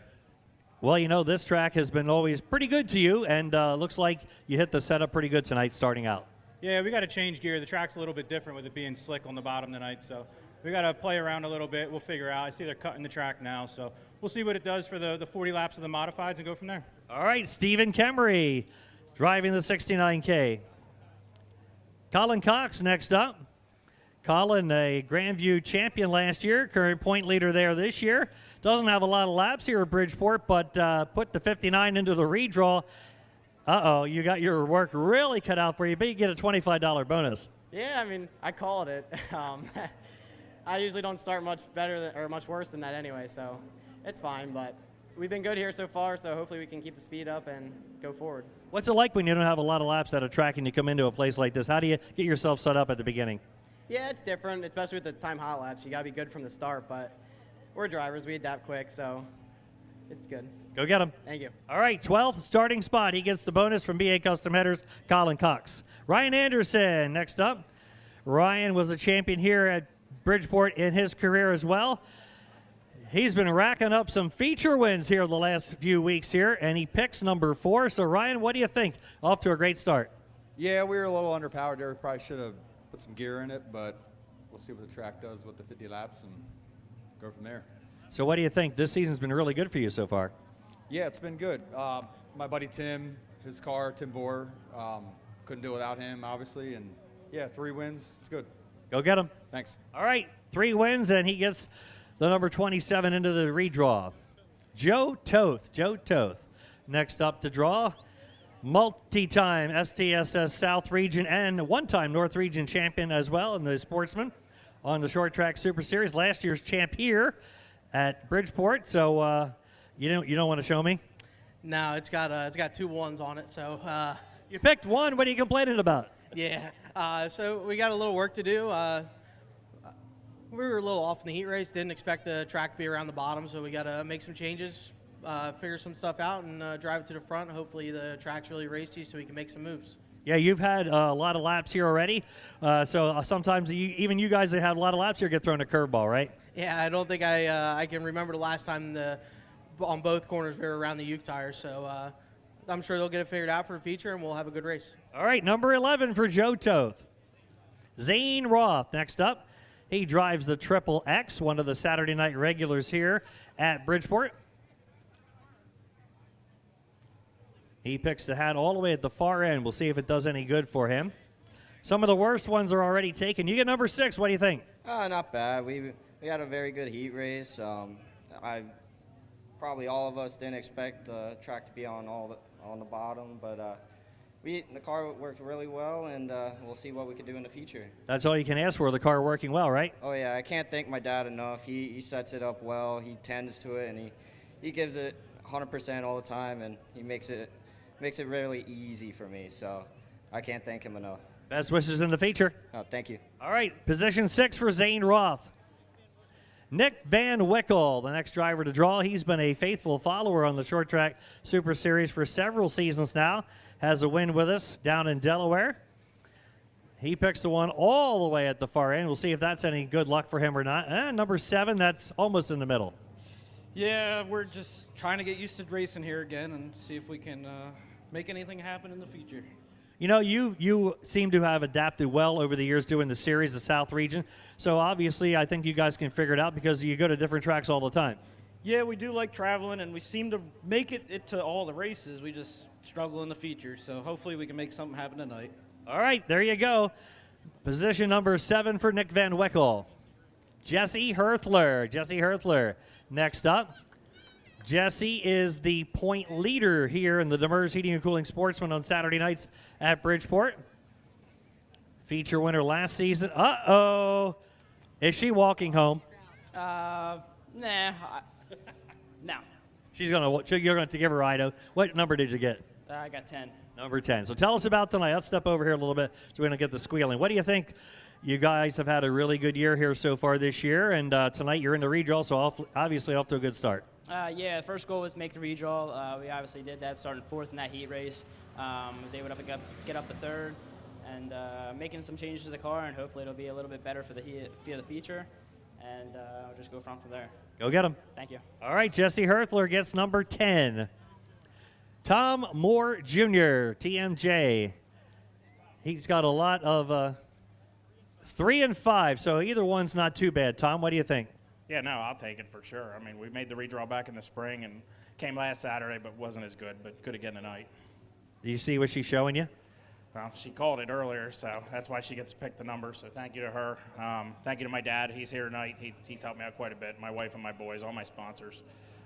Well, you know, this track has been always pretty good to you, and looks like you hit the setup pretty good tonight starting out. Yeah, we got to change gear. The track's a little bit different with it being slick on the bottom tonight, so we got to play around a little bit. We'll figure out. I see they're cutting the track now, so we'll see what it does for the 40 laps of the modifieds and go from there. All right, Stephen Kemery driving the 69K. Colin Cox next up. Colin, a Grandview champion last year, current point leader there this year. Doesn't have a lot of laps here at Bridgeport, but put the 59 into the redraw. Uh-oh, you got your work really cut out for you, but you get a $25 bonus. Yeah, I mean, I called it. I usually don't start much better or much worse than that anyway, so it's fine. But we've been good here so far, so hopefully we can keep the speed up and go forward. What's it like when you don't have a lot of laps at a track and you come into a place like this? How do you get yourself set up at the beginning? Yeah, it's different, especially with the time hot laps. You got to be good from the start, but we're drivers. We adapt quick, so it's good. Go get him. Thank you. All right, 12th starting spot. He gets the bonus from BA Custom Headers, Colin Cox. Ryan Anderson next up. Ryan was a champion here at Bridgeport in his career as well. He's been racking up some feature wins here the last few weeks here, and he picks number 4. So, Ryan, what do you think? Off to a great start. Yeah, we were a little underpowered there. We probably should have put some gear in it, but we'll see what the track does with the 50 laps and go from there. So what do you think? This season's been really good for you so far. Yeah, it's been good. My buddy Tim, his car, Tim Bohr, couldn't do it without him, obviously, and yeah, 3 wins. It's good. Go get him. Thanks. All right, 3 wins, and he gets the number 27 into the redraw. Joe Toth. Joe Toth. Next up to draw, multi-time STSS South Region and one-time North Region champion as well in the Sportsman. on the Short Track Super Series, last year's champ here at Bridgeport. So you don't want to show me? No, it's got 2 ones on it. So you picked one. What are you complaining about? Yeah. So we got a little work to do. We were a little off in the heat race. Didn't expect the track to be around the bottom, so we got to make some changes, figure some stuff out, and drive it to the front. Hopefully the track's really racy so we can make some moves. Yeah, you've had a lot of laps here already. So sometimes even you guys that have a lot of laps here get thrown a curveball, right? Yeah, I don't think I can remember the last time on both corners we were around the Uke tires. So I'm sure they'll get it figured out for the feature, and we'll have a good race. All right, number 11 for Joe Toth. Zane Roth next up. He drives the Triple X, one of the Saturday night regulars here at Bridgeport. He picks the hat all the way at the far end. We'll see if it does any good for him. Some of the worst ones are already taken. You get number 6. What do you think? Not bad. We had a very good heat race. Probably all of us didn't expect the track to be on the bottom, but the car worked really well, and we'll see what we can do in the future. That's all you can ask for, the car working well, right? Oh yeah, I can't thank my dad enough. He sets it up well. He tends to it, and he gives it 100% all the time, and he makes it really easy for me. So I can't thank him enough. Best wishes in the feature. Oh, thank you. All right, position 6 for Zane Roth. Nick Van Wickel, the next driver to draw. He's been a faithful follower on the Short Track Super Series for several seasons now. Has a win with us down in Delaware. He picks the one all the way at the far end. We'll see if that's any good luck for him or not. And number 7, that's almost in the middle. Yeah, we're just trying to get used to racing here again and see if we can make anything happen in the future. You know, you seem to have adapted well over the years doing the series, the South region. So obviously, I think you guys can figure it out because you go to different tracks all the time. Yeah, we do like traveling, and we seem to make it to all the races. We just struggle in the feature, so hopefully we can make something happen tonight. All right, there you go. Position number 7 for Nick Van Wickel. Jesse Herthler next up. Jesse is the point leader here in the Demers Heating and Cooling Sportsman on Saturday nights at Bridgeport. Feature winner last season. Uh-oh. Is she walking home? Nah. No. You're going to give her a ride. What number did you get? I got 10. Number 10. So tell us about tonight. Let's step over here a little bit so we don't get the squealing. What do you think? You guys have had a really good year here so far this year, and tonight you're in the redraw, so obviously off to a good start. Yeah, the first goal was to make the redraw. We obviously did that, started 4th in that heat race. Was able to get up to 3rd, and making some changes to the car, and hopefully it'll be a little bit better for the feature, and I'll just go from there. Go get him. Thank you. All right, Jesse Herthler gets number 10. Tom Moore Jr., TMJ. He's got a lot of 3 and 5, so either one's not too bad. Tom, what do you think? Yeah, no, I'll take it for sure. I mean, we made the redraw back in the spring and came last Saturday, but wasn't as good, but good again tonight. Do you see what she's showing you? Well, she called it earlier, so that's why she gets to pick the number, so thank you to her. Thank you to my dad. He's here tonight. He's helped me out quite a bit. My wife and my boys, all my sponsors.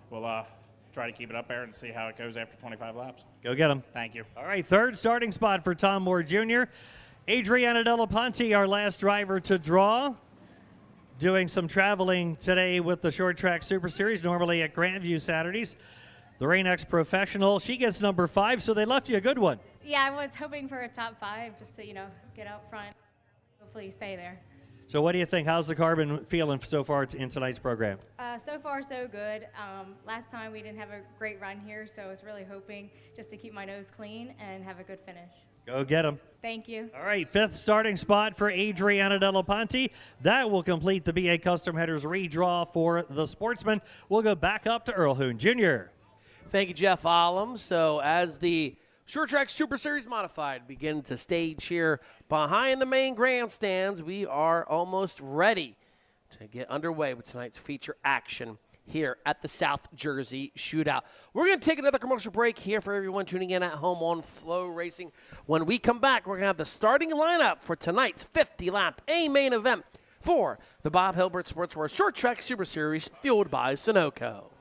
We'll try to keep it up there and see how it goes after 25 laps. Go get him. Thank you. All right, 3rd starting spot for Tom Moore Jr. Adriana Della Ponte, our last driver to draw. Doing some traveling today with the Short Track Super Series, normally at Grandview Saturdays. The Rain-X Professional, she gets number 5, so they left you a good one. Yeah, I was hoping for a top 5 just to, get out front. Hopefully stay there. So what do you think? How's the car been feeling so far in tonight's program? So far, so good. Last time we didn't have a great run here, so I was really hoping just to keep my nose clean and have a good finish. Go get him. Thank you. All right, 5th starting spot for Adriana Della Ponte. That will complete the BA Custom Headers redraw for the Sportsman. We'll go back up to Earl Hoon Jr. Thank you, Jeff Ollum. So as the Short Track Super Series Modified begin to stage here behind the main grandstands, we are almost ready to get underway with tonight's feature action here at the South Jersey Shootout. We're going to take another commercial break here for everyone tuning in at home on FloRacing. When we come back, we're going to have the starting lineup for tonight's 50-lap A-main event for the Bob Hilbert Sportswear Short Track Super Series, fueled by Sunoco.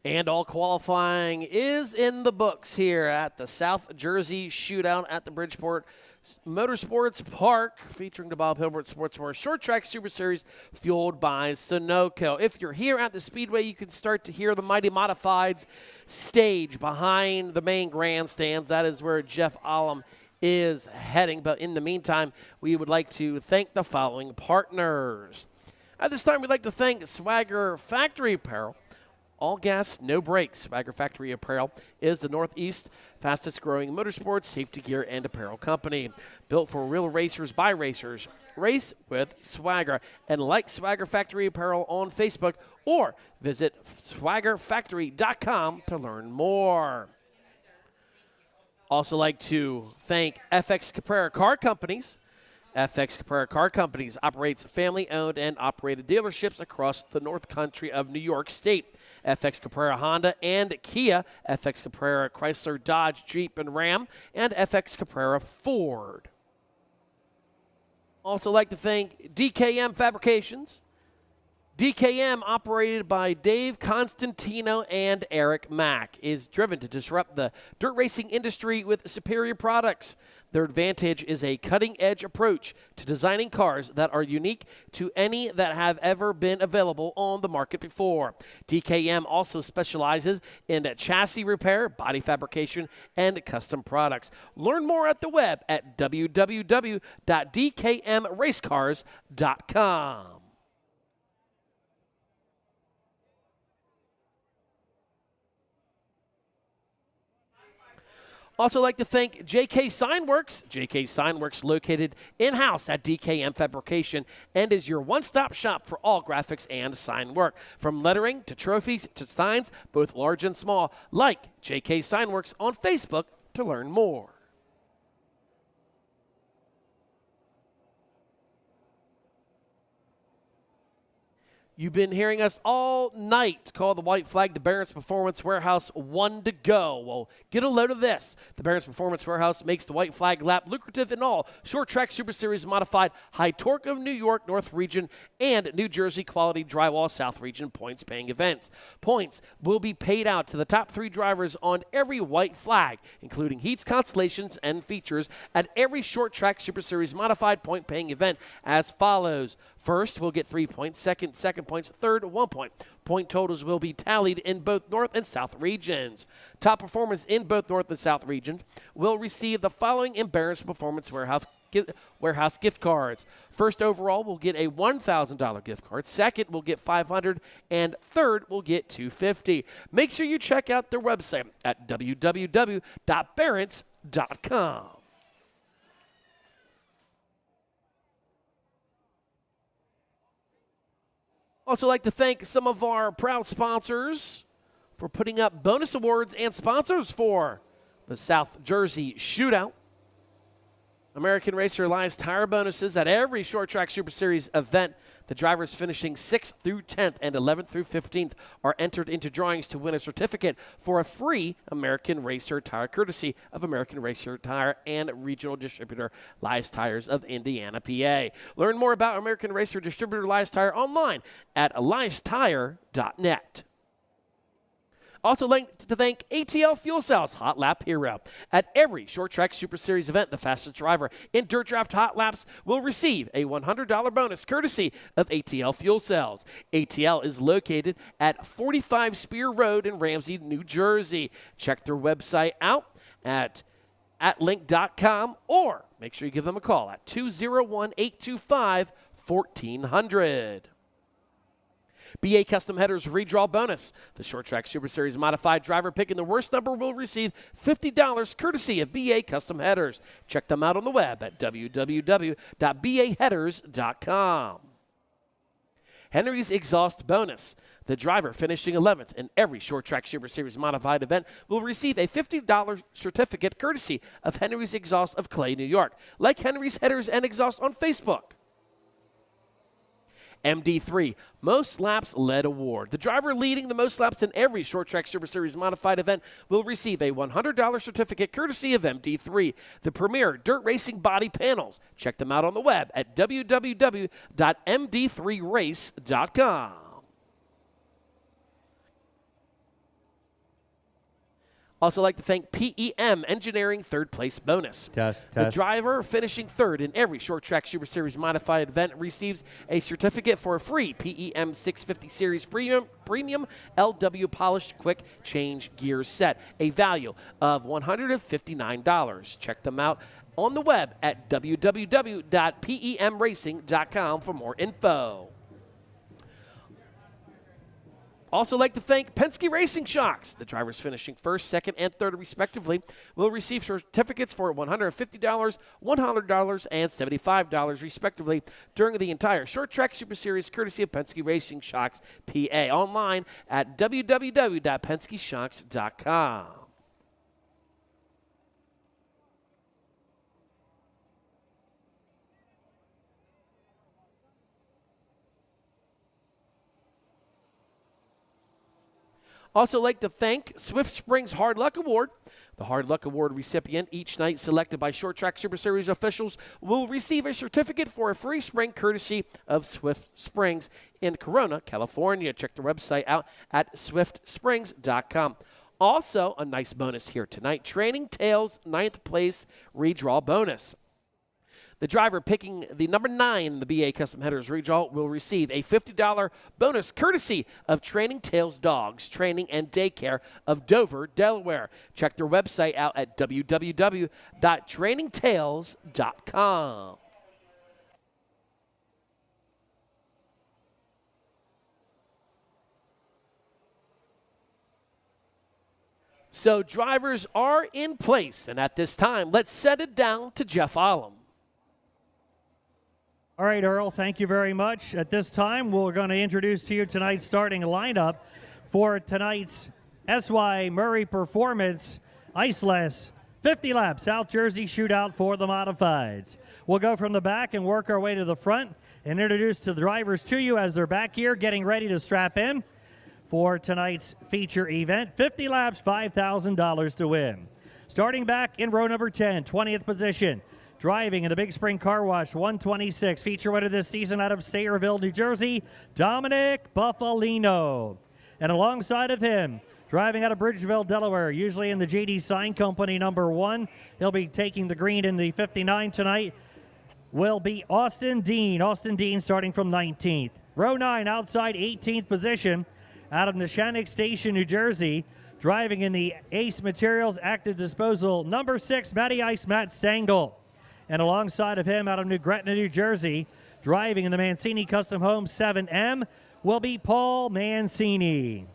And all qualifying is in the books here at the South Jersey Shootout at the Bridgeport Motorsports Park, featuring the Bob Hilbert Sportswear Short Track Super Series, fueled by Sunoco. If you're here at the Speedway, you can start to hear the Mighty Modifieds stage behind the main grandstands. That is where Jeff Olam is heading. But in the meantime, we would like to thank the following partners. At this time, we'd like to thank Swagger Factory Apparel. All gas, no brakes. Swagger Factory Apparel is the Northeast fastest growing motorsports, safety gear, and apparel company. Built for real racers by racers. Race with Swagger. And like Swagger Factory Apparel on Facebook or visit swaggerfactory.com to learn more. Also like to thank FX Caprara Car Companies. FX Caprara Car Companies operates family-owned and operated dealerships across the North Country of New York State. FX Caprara Honda and Kia, FX Caprara Chrysler, Dodge, Jeep, and Ram, and FX Caprara Ford. Also like to thank DKM Fabrications. DKM, operated by Dave Constantino and Eric Mack, is driven to disrupt the dirt racing industry with superior products. Their advantage is a cutting-edge approach to designing cars that are unique to any that have ever been available on the market before. DKM also specializes in chassis repair, body fabrication, and custom products. Learn more at the web at www.dkmracecars.com. Also like to thank JK Signworks. JK Signworks, located in-house at DKM Fabrication, and is your one-stop shop for all graphics and sign work. From lettering to trophies to signs, both large and small. Like JK Signworks on Facebook to learn more. You've been hearing us all night call the white flag the Barron's Performance Warehouse one to go. Well, get a load of this. The Barron's Performance Warehouse makes the white flag lap lucrative in all Short Track Super Series Modified High Torque of New York North Region and New Jersey Quality Drywall South Region points paying events. Points will be paid out to the top 3 drivers on every white flag, including heats, consolations, and features at every Short Track Super Series Modified point paying event as follows. First, we'll get 3 points. Second points. Third, 1 point. Point totals will be tallied in both North and South regions. Top performers in both North and South regions will receive the following Barron's Performance Warehouse gift cards. First overall, we'll get a $1,000 gift card. Second, we'll get $500, and third, we'll get $250. Make sure you check out their website at www.barron's.com. Also like to thank some of our proud sponsors for putting up bonus awards and sponsors for the South Jersey Shootout. American Racer Alliance tire bonuses at every Short Track Super Series event. The drivers finishing 6th through 10th and 11th through 15th are entered into drawings to win a certificate for a free American Racer tire, courtesy of American Racer Tire and regional distributor Lies Tires of Indiana, PA. Learn more about American Racer distributor Lies Tire online at liestire.net. Also like to thank ATL Fuel Cells, Hot Lap Hero. At every Short Track Super Series event, the fastest driver in Dirt Draft Hot Laps will receive a $100 bonus courtesy of ATL Fuel Cells. ATL is located at 45 Spear Road in Ramsey, New Jersey. Check their website out at link.com or make sure you give them a call at 201-825-1400. BA Custom Headers Redraw Bonus. The Short Track Super Series Modified driver picking the worst number will receive $50 courtesy of BA Custom Headers. Check them out on the web at www.baheaders.com. Henry's Exhaust Bonus. The driver finishing 11th in every Short Track Super Series Modified event will receive a $50 certificate courtesy of Henry's Exhaust of Clay, New York. Like Henry's Headers and Exhaust on Facebook. MD3, Most Laps Led Award. The driver leading the most laps in every Short Track Super Series Modified event will receive a $100 certificate courtesy of MD3, the premier dirt racing body panels. Check them out on the web at www.md3race.com. Also like to thank PEM Engineering third place bonus. Test. The driver finishing third in every Short Track Super Series modified event receives a certificate for a free PEM 650 Series Premium LW Polished Quick Change Gear Set, a value of $159. Check them out on the web at www.pemracing.com for more info. Also like to thank Penske Racing Shocks. The drivers finishing first, second, and third respectively will receive certificates for $150, $100, and $75 respectively during the entire Short Track Super Series courtesy of Penske Racing Shocks PA, online at www.penskeshocks.com. Also like to thank Swift Springs Hard Luck Award. The Hard Luck Award recipient each night selected by Short Track Super Series officials will receive a certificate for a free spring courtesy of Swift Springs in Corona, California. Check their website out at swiftsprings.com. Also, a nice bonus here tonight, Training Tales 9th place redraw bonus. The driver picking the number 9 in the BA Custom Headers redraw will receive a $50 bonus courtesy of Training Tales Dogs Training and Daycare of Dover, Delaware. Check their website out at www.trainingtales.com. So drivers are in place, and at this time, let's send it down to Jeff Olam. All right, Earl, thank you very much. At this time, we're going to introduce to you tonight's starting lineup for tonight's SY Murray Performance Iceless 50 lap South Jersey shootout for the modifieds. We'll go from the back and work our way to the front and introduce the drivers to you as they're back here getting ready to strap in for tonight's feature event. 50 laps, $5,000 to win. Starting back in row number 10, 20th position. Driving in the Big Spring Car Wash 126, feature winner this season out of Sayreville, New Jersey, Dominic Buffalino. And alongside of him, driving out of Bridgeville, Delaware, usually in the JD Sign Company number 1. He'll be taking the green in the 59 tonight, will be Austin Dean. Austin Dean starting from 19th. Row 9, outside 18th position, out of Neshannock Station, New Jersey, driving in the Ace Materials Active Disposal number 6, Matty Ice, Matt Stengel. And alongside of him, out of New Gretna, New Jersey, driving in the Mancini Custom Home 7M, will be Paul Mancini.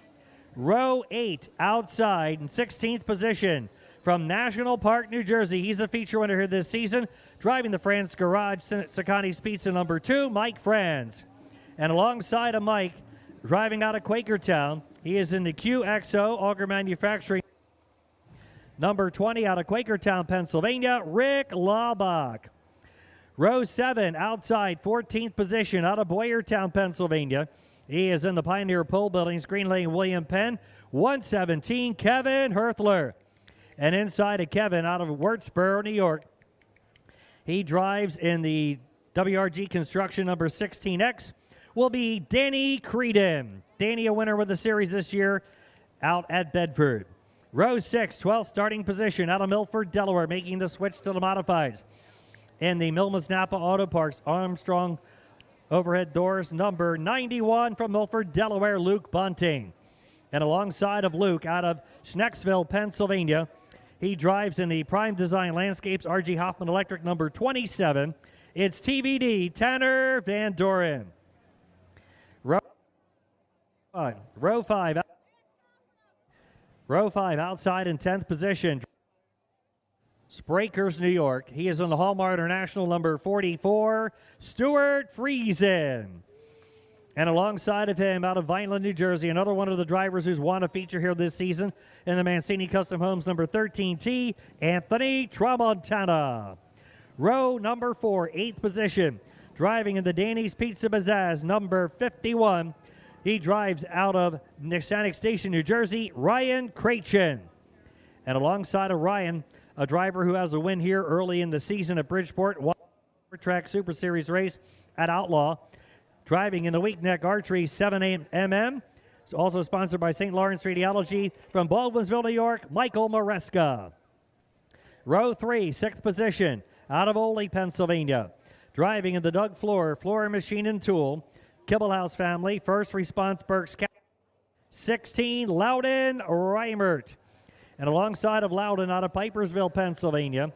Row 8, outside in 16th position, from National Park, New Jersey. He's a feature winner here this season, driving the Franz Garage Sakani's Pizza number 2, Mike Franz. And alongside of Mike, driving out of Quakertown, he is in the QXO Auger Manufacturing. Number 20 out of Quakertown, Pennsylvania, Rick Laubach. Row 7, outside 14th position, out of Boyertown, Pennsylvania. He is in the Pioneer Pole Buildings, Green Lane, William Penn, 117, Kevin Herthler. And inside of Kevin, out of Wurtsboro, New York, he drives in the WRG Construction number 16X, will be Danny Creedon. Danny, a winner with the series this year, out at Bedford. Row 6, 12th starting position, out of Milford, Delaware, making the switch to the modifieds. In the Milmas Napa Auto Parts, Armstrong overhead doors, number 91 from Milford, Delaware, Luke Bunting. And alongside of Luke, out of Schnecksville, Pennsylvania, he drives in the Prime Design Landscapes RG Hoffman Electric number 27. It's TVD, Tanner Van Doren. Row 5. Row 5, outside in 10th position. Sprakers, New York. He is on the Hallmark International number 44, Stuart Friesen. And alongside of him, out of Vineland, New Jersey, another one of the drivers who's won a feature here this season in the Mancini Custom Homes number 13T, Anthony Tramontana. Row number 4, 8th position. Driving in the Danny's Pizza Bazaaz number 51. He drives out of Neshannock Station, New Jersey, Ryan Cratchen. And alongside of Ryan, a driver who has a win here early in the season at Bridgeport, one track Super Series race at Outlaw. Driving in the Weak Neck Archery 7mm, It's also sponsored by St. Lawrence Radiology from Baldwinsville, New York, Michael Maresca. Row 3, 6th position, out of Oley, Pennsylvania. Driving in the Doug Floor Machine and Tool, Kibblehouse family, First Response Berks County. 16, Loudon Reimert. And alongside of Loudon out of Pipersville, Pennsylvania,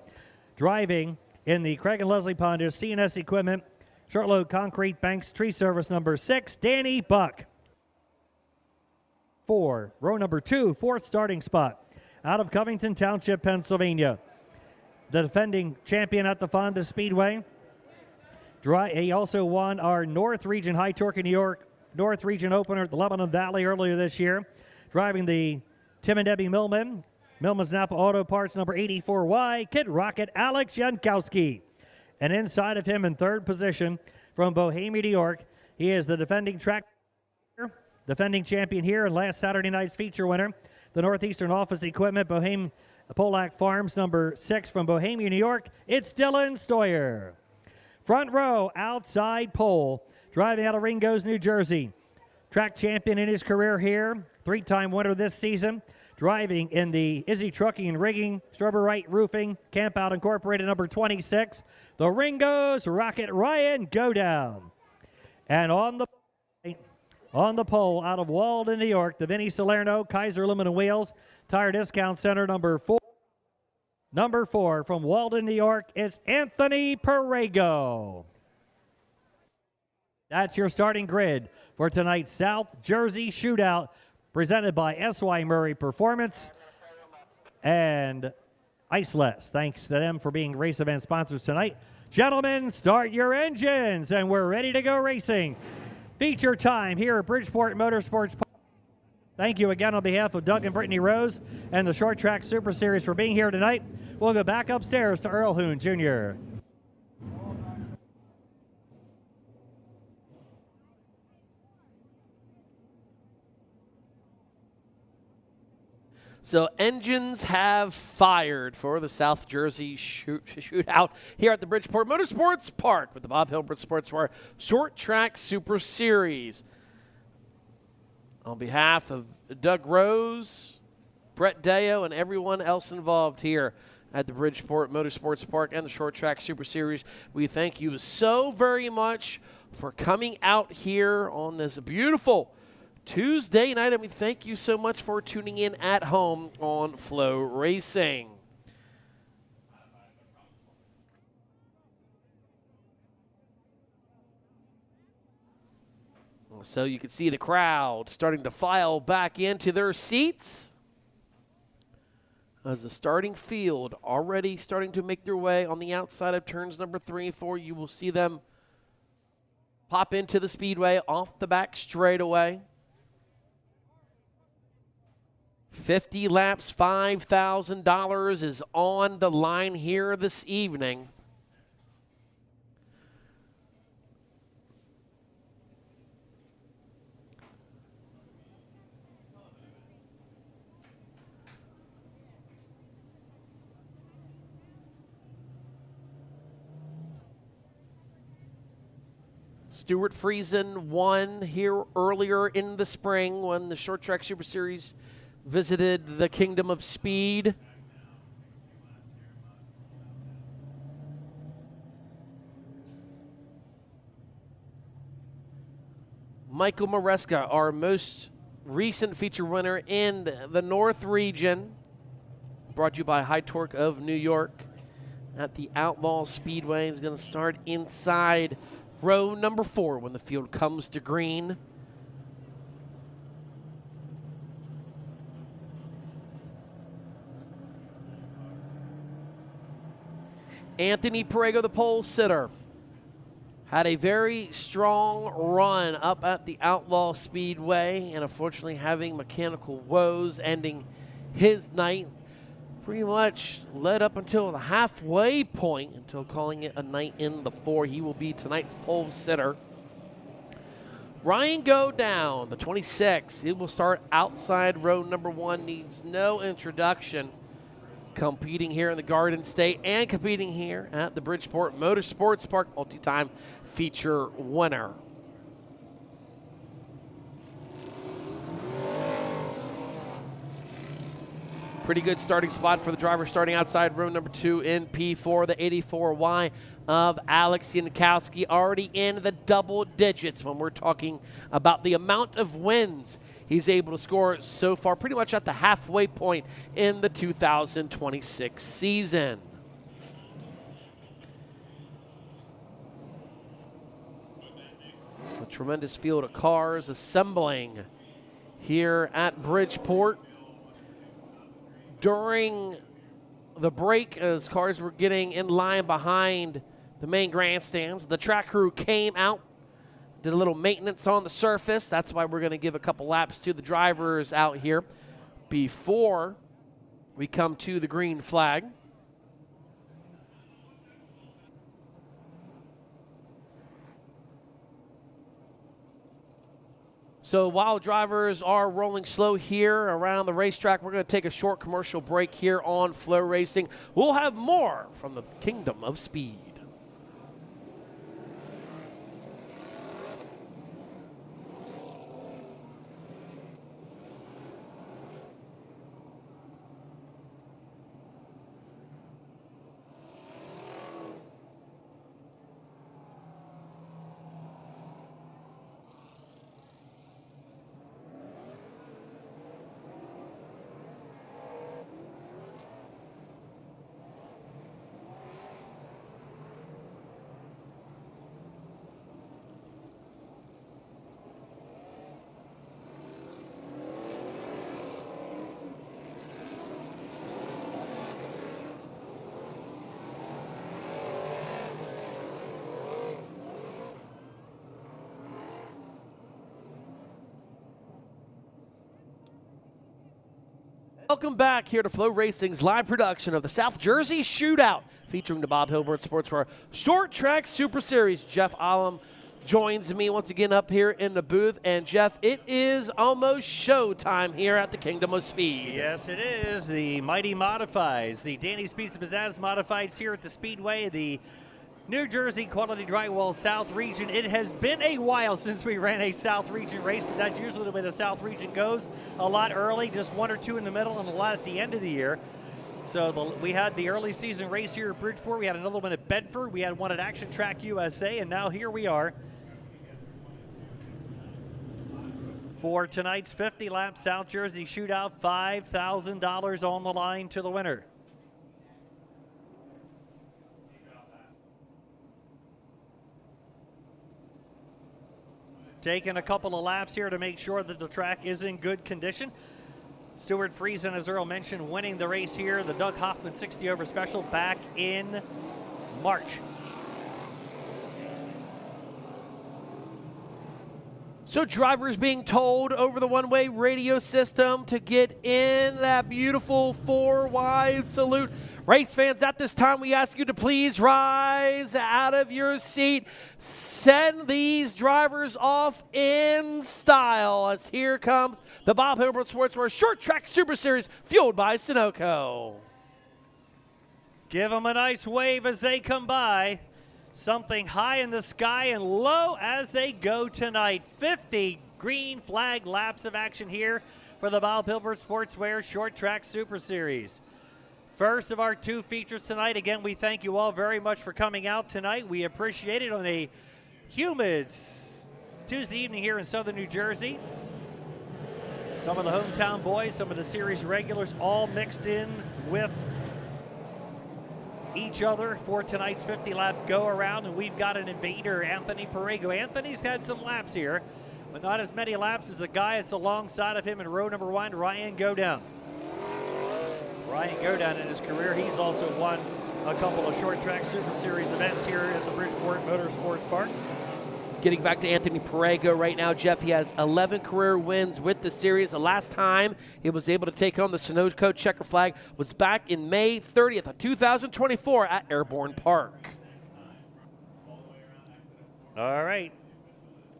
driving in the Craig and Leslie Pondius CNS Equipment, Short Load Concrete Banks Tree Service number 6, Danny Buck. 4, row number 2, 4th starting spot, out of Covington Township, Pennsylvania. The defending champion at the Fonda Speedway. He also won our North Region High Torque in New York North Region opener at the Lebanon Valley earlier this year. Driving the Tim and Debbie Millman's Napa Auto Parts number 84Y, Kid Rocket Alex Jankowski. And inside of him in 3rd position from Bohemia, New York, he is the defending champion here and last Saturday night's feature winner, the Northeastern Office Equipment Polack Farms number 6 from Bohemia, New York. It's Dylan Stoyer. Front row, outside pole, driving out of Ringo's, New Jersey. Track champion in his career here, 3-time winner this season. Driving in the Izzy Trucking and Rigging, Strawberry Roofing, Campout Incorporated number 26. The Ringo's Rocket Ryan Godown. And on the pole out of Walden, New York, the Vinnie Salerno Kaiser Aluminum Wheels Tire Discount Center number 4. Number 4 from Walden, New York is Anthony Perego. That's your starting grid for tonight's South Jersey Shootout, presented by S.Y. Murray Performance and Iceless. Thanks to them for being race event sponsors tonight. Gentlemen, start your engines, and we're ready to go racing. Feature time here at Bridgeport Motorsports. Thank you again on behalf of Doug and Brittany Rose and the Short Track Super Series for being here tonight. We'll go back upstairs to Earl Hoon Jr. So engines have fired for the South Jersey shootout here at the Bridgeport Motorsports Park with the Bob Hilbert Sportswear Short Track Super Series. On behalf of Doug Rose, Brett Deo, and everyone else involved here at the Bridgeport Motorsports Park and the Short Track Super Series, we thank you so very much for coming out here on this beautiful Tuesday night, and we thank you so much for tuning in at home on FloRacing. So you can see the crowd starting to file back into their seats as the starting field already starting to make their way on the outside of turns number 3 and 4. You will see them pop into the speedway off the back straightaway. 50 laps, $5,000 is on the line here this evening. Stuart Friesen won here earlier in the spring when the Short Track Super Series visited the Kingdom of Speed. Michael Maresca, our most recent feature winner in the North Region, brought to you by High Torque of New York at the Outlaw Speedway. Is going to start inside row number 4 when the field comes to green. Anthony Perego, the pole sitter, had a very strong run up at the Outlaw Speedway, and unfortunately having mechanical woes ending his night. Pretty much led up until the halfway point, until calling it a night in the 4. He will be tonight's pole sitter. Ryan Godown, the 26. He will start outside row number 1. Needs no introduction. Competing here in the Garden State and competing here at the Bridgeport Motorsports Park, multi-time feature winner. Pretty good starting spot for the driver starting outside row number 2 in P4, the 84Y of Alex Yankowski, already in the double digits when we're talking about the amount of wins he's able to score so far, pretty much at the halfway point in the 2026 season. A tremendous field of cars assembling here at Bridgeport. During the break, as cars were getting in line behind the main grandstands, the track crew came out, did a little maintenance on the surface. That's why we're going to give a couple laps to the drivers out here before we come to the green flag. So while drivers are rolling slow here around the racetrack, we're going to take a short commercial break here on FloRacing. We'll have more from the Kingdom of Speed. Welcome back here to FloRacing's live production of the South Jersey Shootout, featuring the Bob Hilbert Sportswear Short Track Super Series. Jeff Olam joins me once again up here in the booth. And Jeff, it is almost showtime here at the Kingdom of Speed. Yes, it is. The Mighty Modifieds, the Danny Speeds and Pizzazz Modifieds here at the Speedway, the New Jersey Quality Drywall South Region. It has been a while since we ran a South Region race, but that's usually the way the South Region goes. A lot early, just 1 or 2 in the middle, and a lot at the end of the year. So we had the early season race here at Bridgeport. We had another one at Bedford. We had one at Action Track USA, and now here we are for tonight's 50-lap South Jersey Shootout. $5,000 on the line to the winner. Taking a couple of laps here to make sure that the track is in good condition. Stuart Friesen, as Earl mentioned, winning the race here, the Doug Hoffman 60 over special back in March. So drivers being told over the one-way radio system to get in that beautiful 4-wide salute. Race fans, at this time, we ask you to please rise out of your seat. Send these drivers off in style, as here comes the Bob Hilbert Sportswear Short Track Super Series, fueled by Sunoco. Give them a nice wave as they come by. Something high in the sky and low as they go tonight. 50 green flag laps of action here for the Bob Hilbert Sportswear Short Track Super Series. First of our 2 features tonight. Again, we thank you all very much for coming out tonight. We appreciate it on a humid Tuesday evening here in southern New Jersey. Some of the hometown boys, some of the series regulars all mixed in with each other for tonight's 50-lap go-around, and we've got an invader, Anthony Perego. Anthony's had some laps here, but not as many laps as the guy that's alongside of him in row number 1, Ryan Godown. Ryan Godown in his career, he's also won a couple of Short Track Super Series events here at the Bridgeport Motorsports Park. Getting back to Anthony Perego right now, Jeff, he has 11 career wins with the series. The last time he was able to take on the Sunoco checker flag was back in May 30th of 2024 at Airborne Park. All right,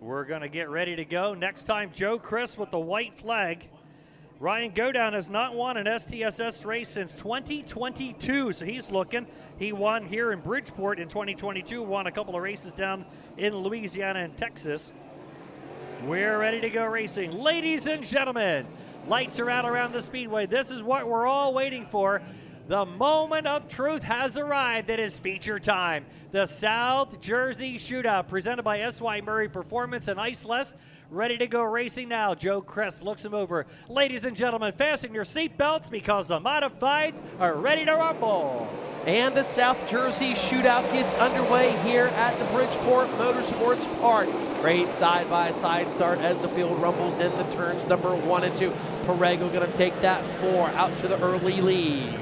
we're going to get ready to go. Next time, Joe Chris with the white flag. Ryan Godown has not won an STSS race since 2022, so he's looking. He won here in Bridgeport in 2022, won a couple of races down in Louisiana and Texas. We're ready to go racing. Ladies and gentlemen, Lights are out around the speedway. This is what we're all waiting for. The moment of truth has arrived. It is feature time. The South Jersey Shootout presented by S.Y. Murray Performance and Iceless. Ready to go racing now. Joe Crest looks him over. Ladies and gentlemen, fasten your seatbelts because the modifieds are ready to rumble. And the South Jersey Shootout gets underway here at the Bridgeport Motorsports Park. Great side-by-side start as the field rumbles in the turns number 1 and 2. Perego going to take that 4 out to the early lead.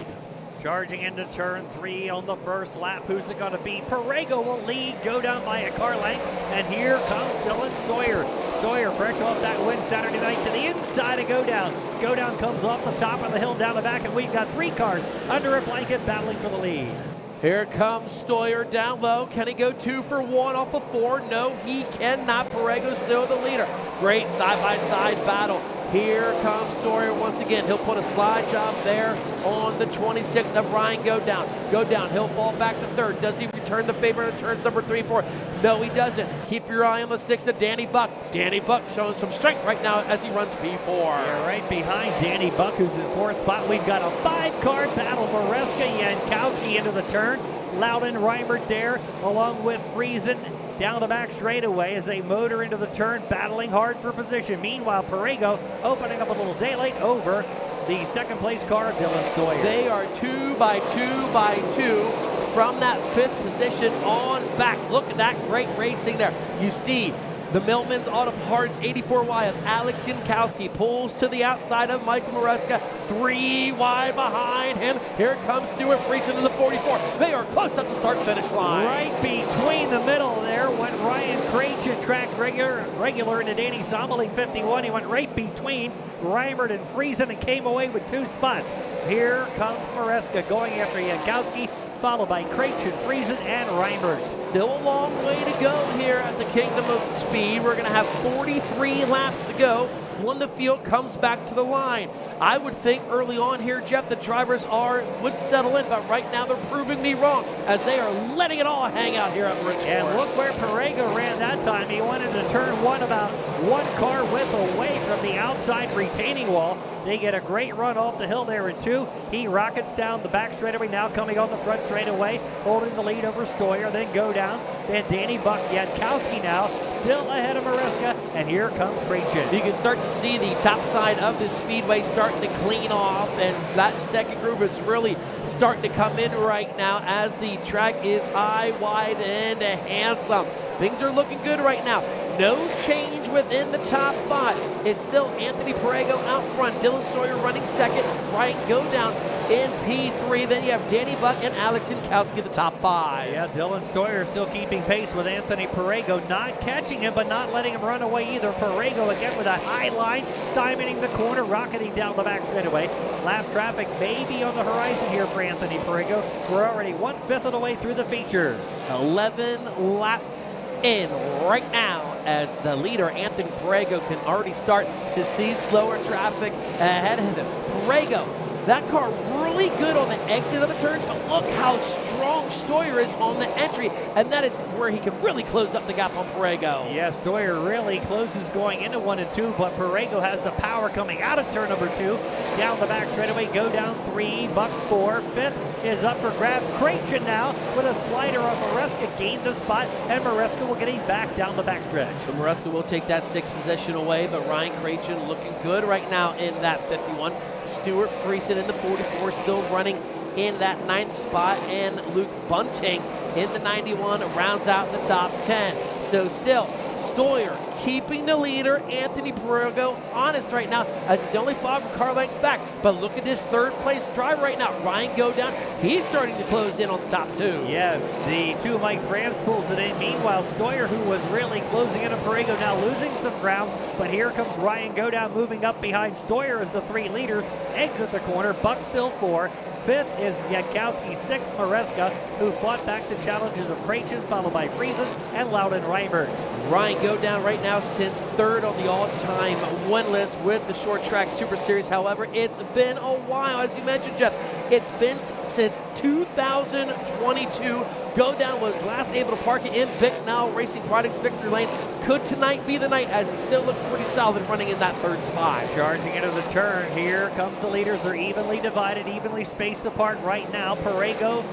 Charging into turn 3 on the first lap. Who's it going to be? Perego will lead, go down by a car length, and here comes Dylan Stoyer. Stoyer fresh off that win Saturday night to the inside of Go Down. Go Down comes off the top of the hill down the back, and we've got 3 cars under a blanket battling for the lead. Here comes Stoyer down low. Can he go 2 for 1 off of 4? No, he cannot. Perego still the leader. Great side-by-side battle. Here comes Stoyer once again. He'll put a slide job there on the 26 of Ryan Go Down. Go Down, he'll fall back to 3rd. Does he return the favor in turns number 3, 4? No, he doesn't. Keep your eye on the 6 of Danny Buck. Danny Buck showing some strength right now as he runs P4. Yeah, right behind Danny Buck, who's in 4th spot. We've got a 5-car battle. Maresca, Yankowski into the turn. Loudon, Reimert there, along with Friesen down the back straightaway as they motor into the turn, battling hard for position. Meanwhile, Perego opening up a little daylight over the 2nd place car of Dylan Stoyer. They are 2 by 2 by 2 from that 5th position on back. Look at that great racing there. You see the Millman's Auto Parts 84Y of Alex Yankowski pulls to the outside of Michael Maresca, 3 wide behind him. Here comes Stuart Friesen in the 44. They are close up the start-finish line. Right between the middle there went Ryan Krejci, track regular into Danny Sommerling 51. He went right between Reimert and Friesen and came away with 2 spots. Here comes Maresca going after Yankowski, followed by Krejci, Friesen, and Reimert. Still a long way to go here at the Kingdom of Speed. We're going to have 43 laps to go when the field comes back to the line. I would think early on here, Jeff, the drivers would settle in, but right now they're proving me wrong as they are letting it all hang out here at Bridgeport. And look where Perego ran that time. He went into turn 1 about 1 car width away from the outside retaining wall. They get a great run off the hill there in 2. He rockets down the back straightaway, now coming on the front straightaway, holding the lead over Stoyer, then Go Down, then Danny Buck. Yankowski now still ahead of Maresca, and here comes Krejci. You can start to see the top side of the speedway starting to clean off, and that second groove is really starting to come in right now as the track is high, wide, and handsome. Things are looking good right now. No change within the top 5. It's still Anthony Perego out front, Dylan Stoyer running 2nd, Ryan Go Down in P3. Then you have Danny Buck and Alex Yankowski, the top 5. Yeah, Dylan Stoyer still keeping pace with Anthony Perego, not catching him, but not letting him run away either. Perego again with a high line, diamonding the corner, rocketing down the back straightaway. Lap traffic may be on the horizon here for Anthony Perego. We're already 1/5 of the way through the feature. 11 laps in right now as the leader, Anthony Perego, can already start to see slower traffic ahead of him. Perego, that car really good on the exit of the turns, but look how strong Stoyer is on the entry, and that is where he can really close up the gap on Perego. Yeah, Stoyer really closes going into 1 and 2, but Perego has the power coming out of turn number 2. Down the back straightaway, Go Down 3, Buck 4, 5th is up for grabs. Krejci now with a slider on Maresca, gained the spot, and Maresca will get him back down the backstretch. So Maresca will take that 6th position away, but Ryan Krejci looking good right now in that 51. Stuart Friesen in the 44 still running in that 9th spot, and Luke Bunting in the 91 rounds out the top 10. So still, Stoyer keeping the leader. Anthony Perego honest right now as he's only 5 car lengths back. But look at this 3rd place driver right now, Ryan Go Down. He's starting to close in on the top 2. Yeah, the 2 Mike France pulls it in. Meanwhile, Stoyer, who was really closing in on Perego, now losing some ground. But here comes Ryan Go Down moving up behind Stoyer as the 3 leaders exit the corner. Buck still 4. 5th is Yankowski, 6th Maresca, who fought back the challenges of Krejci, followed by Friesen and Loudon Reimert. Ryan Go Down right now since 3rd on the all-time win list with the Short Track Super Series. However, it's been a while, as you mentioned, Jeff. It's been since 2022. Go Down was last able to park it in Bicknell Racing Products victory lane. Could tonight be the night, as he still looks pretty solid running in that third spot? Charging into the turn. Here comes the leaders. They're evenly divided, evenly spaced apart right now. Perego,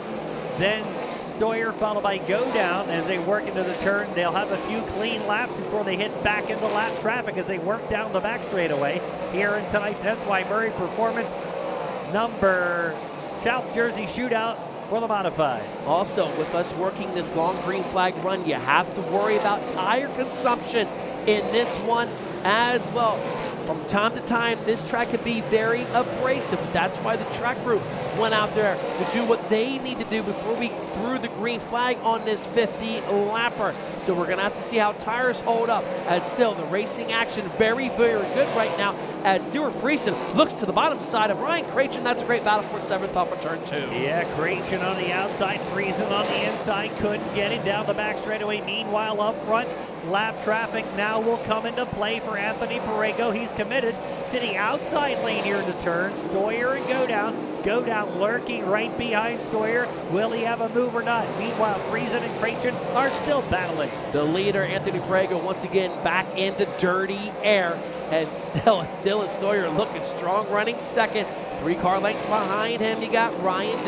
then Stoyer, followed by Go Down as they work into the turn. They'll have a few clean laps before they hit back into lap traffic as they work down the back straightaway here in tonight's S.Y. Murray Performance number South Jersey Shootout for the modifieds. Also, with us working this long green flag run, you have to worry about tire consumption in this one as well. From time to time, this track can be very abrasive. That's why the track crew went out there to do what they need to do before we threw the green flag on this 50-lapper. So we're going to have to see how tires hold up, as still the racing action very, very good right now, as Stuart Friesen looks to the bottom side of Ryan Cratchen. That's a great battle for 7th off of turn 2. Yeah, Cratchen on the outside, Friesen on the inside, couldn't get him down the back straightaway. Meanwhile, up front, lap traffic now will come into play for Anthony Perego. He's committed to the outside lane here in the turn. Stoyer and Go Down. Go Down lurking right behind Stoyer. Will he have a move or not? Meanwhile, Friesen and Cratchen are still battling. The leader, Anthony Perego, once again back into dirty air. And still, Dylan Stoyer looking strong, running second. 3 car lengths behind him, you got Ryan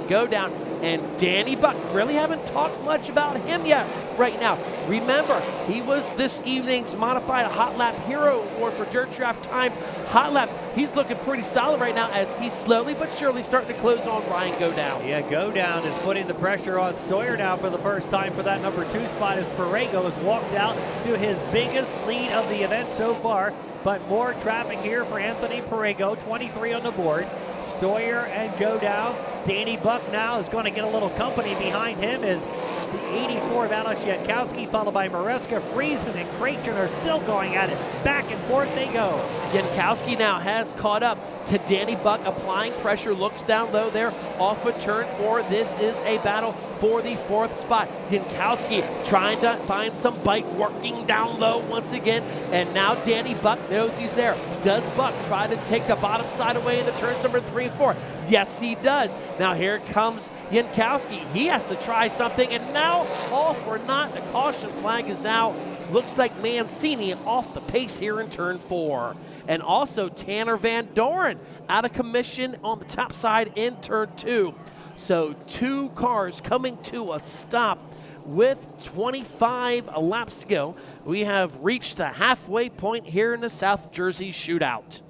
Go Down and Danny Buck. Really haven't talked much about him yet right now. Remember, he was this evening's modified Hot Lap Hero Award for Dirt Draft Time Hot Lap. He's looking pretty solid right now, as he's slowly but surely starting to close on Ryan Go Down. Yeah, Go Down is putting the pressure on Stoyer now for the first time for that number 2 spot, as Perego has walked out to his biggest lead of the event so far. But more traffic here for Anthony Perego, 23 on the board. Stoyer and Go Down. Danny Buck now is going to get a little company behind him as the 84 of Alex Yankowski, followed by Maresca, Friesen, and Cratchen are still going at it. Back and forth they go. Yankowski now has caught up to Danny Buck, applying pressure, looks down low there off of turn 4. This is a battle for the 4th spot. Yankowski trying to find some bite, working down low once again, and now Danny Buck knows he's there. Does Buck try to take the bottom side away in the turns number 3 and 4? Yes, he does. Now here comes Yankowski. He has to try something, and now all for naught. The caution flag is out. Looks like Mancini off the pace here in turn 4. And also Tanner Van Doren out of commission on the top side in turn 2. So 2 cars coming to a stop with 25 laps to go. We have reached the halfway point here in the South Jersey Shootout.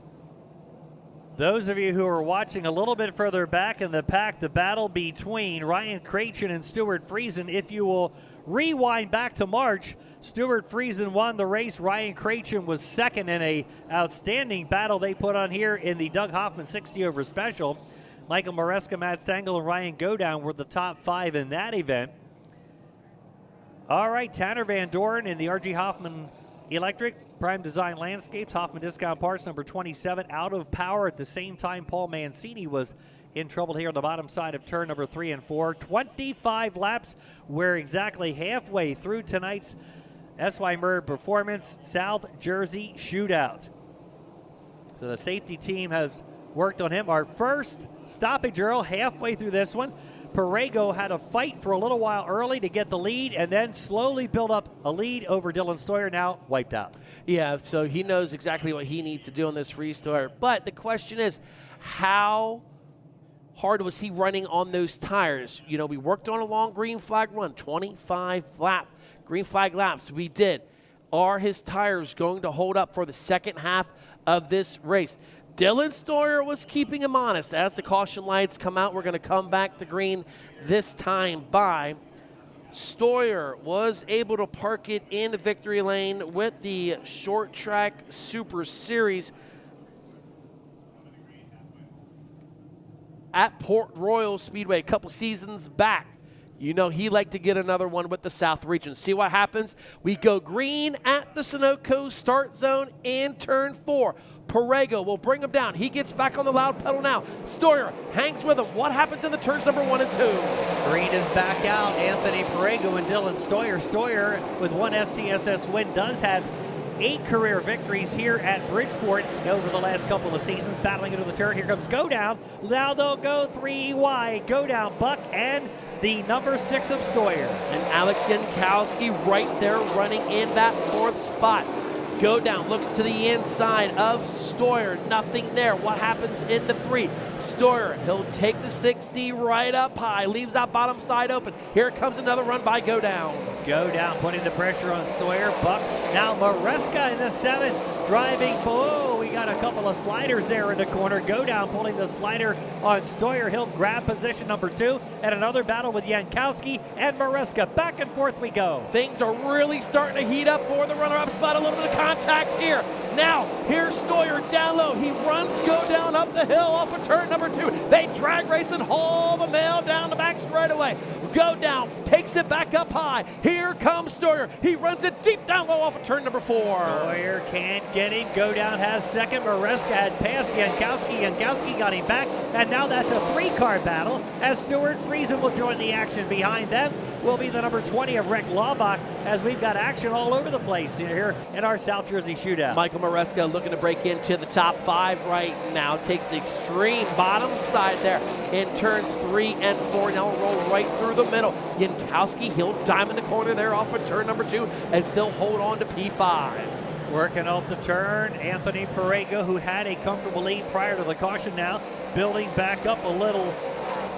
Those of you who are watching a little bit further back in the pack, the battle between Ryan Cratchen and Stuart Friesen. If you will rewind back to March, Stuart Friesen won the race. Ryan Cratchen was second in a outstanding battle they put on here in the Doug Hoffman 60 over special. Michael Maresca, Matt Stengel, and Ryan Go Down were the top 5 in that event. All right, Tanner Van Doren in the R.G. Hoffman Electric Prime Design Landscapes, Hoffman Discount Parts, number 27, out of power. At the same time, Paul Mancini was in trouble here on the bottom side of turn number 3 and 4. 25 laps. We're exactly halfway through tonight's S.Y. Murray Performance South Jersey Shootout. So the safety team has worked on him. Our first stoppage, Earl, halfway through this one. Perego had a fight for a little while early to get the lead and then slowly build up a lead over Dylan Stoyer, now wiped out. Yeah, so he knows exactly what he needs to do on this restart. But the question is, how hard was he running on those tires? You know, we worked on a long green flag run, 25 green flag laps. We did. Are his tires going to hold up for the second half of this race? Dylan Stoyer was keeping him honest. As the caution lights come out, we're going to come back to green this time by. Stoyer was able to park it in the victory lane with the Short Track Super Series at Port Royal Speedway a couple seasons back. You know he liked to get another one with the South Region. See what happens? We go green at the Sunoco start zone in turn 4. Perego will bring him down. He gets back on the loud pedal now. Stoyer hangs with him. What happens in the turns number 1 and 2? Green is back out. Anthony Perego and Dylan Stoyer. Stoyer, with one STSS win, does have 8 career victories here at Bridgeport over the last couple of seasons, battling into the turn. Here comes Go Down. Now they'll go 3 wide. Go Down, Buck, and the number 6 of Stoyer. And Alex Jankowski right there running in that 4th spot. Go Down looks to the inside of Stoyer. Nothing there. What happens in the 3? Stoyer, he'll take the 60 right up high. Leaves that bottom side open. Here comes another run by Go Down. Go Down putting the pressure on Stoyer. Buck, now Maresca in the 7. Driving, oh, we got a couple of sliders there in the corner. Go Down pulling the slider on Stoyer. He'll grab position number 2. And another battle with Jankowski and Maresca. Back and forth we go. Things are really starting to heat up for the runner-up spot. A little bit of contact here. Now, here's Stoyer down low. He runs Go Down up the hill off of turn number 2. They drag race and haul the mail down the back straightaway. Go Down takes it back up high. Here comes Stoyer. He runs it deep down low off of turn number 4. Stoyer can't get him. Go Down has second. Maresca had passed Jankowski. Jankowski got him back. And now that's a 3-car battle as Stuart Friesen will join the action. Behind them will be the number 20 of Rick Laubach as we've got action all over the place here in our South Jersey shootout. Michael Maresca looking to break into the top 5 right now. Takes the extreme bottom side there in turns 3 and 4. Now we'll roll right through the middle. Jankowski, he'll diamond the corner there off of turn number 2 and still hold on to P5. Working off the turn, Anthony Perego, who had a comfortable lead prior to the caution, now building back up a little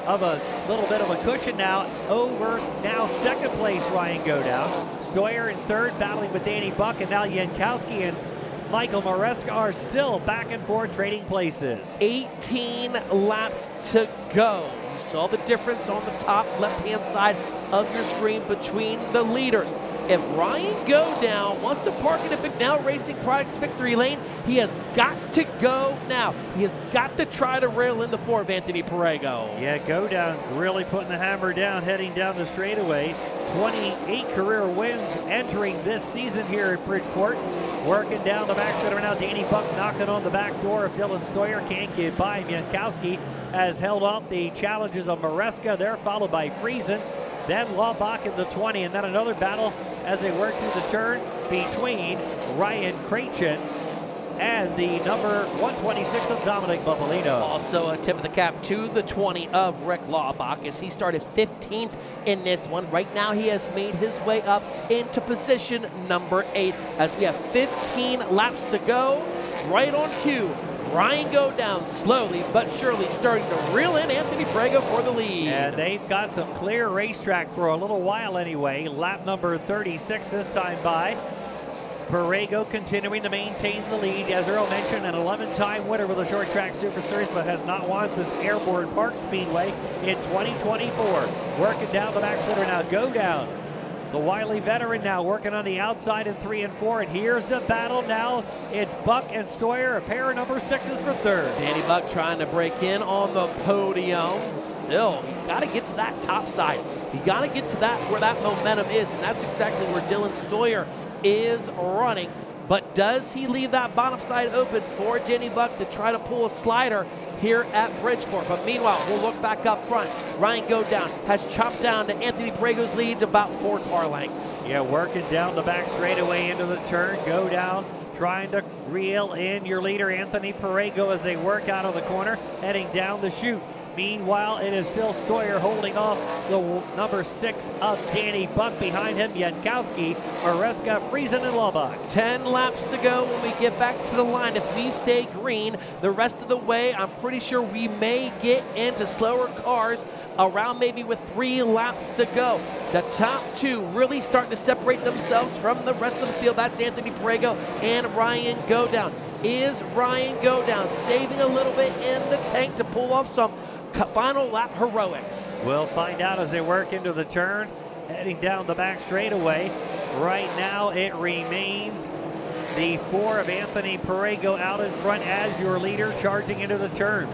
bit of a cushion now over now second place Ryan Go Down. Stoyer in 3rd battling with Danny Buck, and now Jankowski and Michael Maresca are still back and forth trading places. 18 laps to go. You saw the difference on the top left-hand side of your screen between the leaders. If Ryan Go Down wants to park in a McNeil Racing Products victory lane, he has got to go now. He has got to try to rail in the 4 of Anthony Perego. Yeah, Go Down really putting the hammer down, heading down the straightaway. 28 career wins entering this season here at Bridgeport. Working down the back straight now, Danny Buck knocking on the back door of Dylan Stoyer. Can't get by. Jankowski has held off the challenges of Maresca there, followed by Friesen. Then Laubach in the 20, and then another battle as they work through the turn between Ryan Krachin and the number 126 of Dominic Buffalino. Also a tip of the cap to the 20 of Rick Laubach as he started 15th in this one. Right now he has made his way up into position number 8 as we have 15 laps to go. Right on cue, Ryan Go Down slowly but surely starting to reel in Anthony Perego for the lead. And they've got some clear racetrack for a little while anyway. Lap number 36 this time by. Perego continuing to maintain the lead. As Earl mentioned, an 11-time winner with a short track Super Series, but has not won since Airborne Park Speedway in 2024. Working down the back straight now, Go Down. The wily veteran now working on the outside in 3 and 4, and here's the battle now. It's Buck and Stoyer, a pair of number 6s for 3rd. Danny Buck trying to break in on the podium. Still, you got to get to that top side. You got to get to that where that momentum is, and that's exactly where Dylan Stoyer is running. But does he leave that bottom side open for Danny Buck to try to pull a slider here at Bridgeport? But meanwhile, we'll look back up front. Ryan Go Down has chopped down to Anthony Perego's lead to about 4 car lengths. Yeah, working down the back straightaway into the turn. Go Down trying to reel in your leader, Anthony Perego, as they work out of the corner, heading down the chute. Meanwhile, it is still Stoyer holding off the number 6 of Danny Buck. Behind him, Jankowski, Maresca, Friesen, and Laubach. 10 laps to go when we get back to the line. If we stay green the rest of the way, I'm pretty sure we may get into slower cars around maybe with 3 laps to go. The top 2 really starting to separate themselves from the rest of the field. That's Anthony Perego and Ryan Go Down. Is Ryan Go Down saving a little bit in the tank to pull off some final lap heroics? We'll find out as they work into the turn, heading down the back straightaway. Right now it remains the 4 of Anthony Perego out in front as your leader, charging into the turn.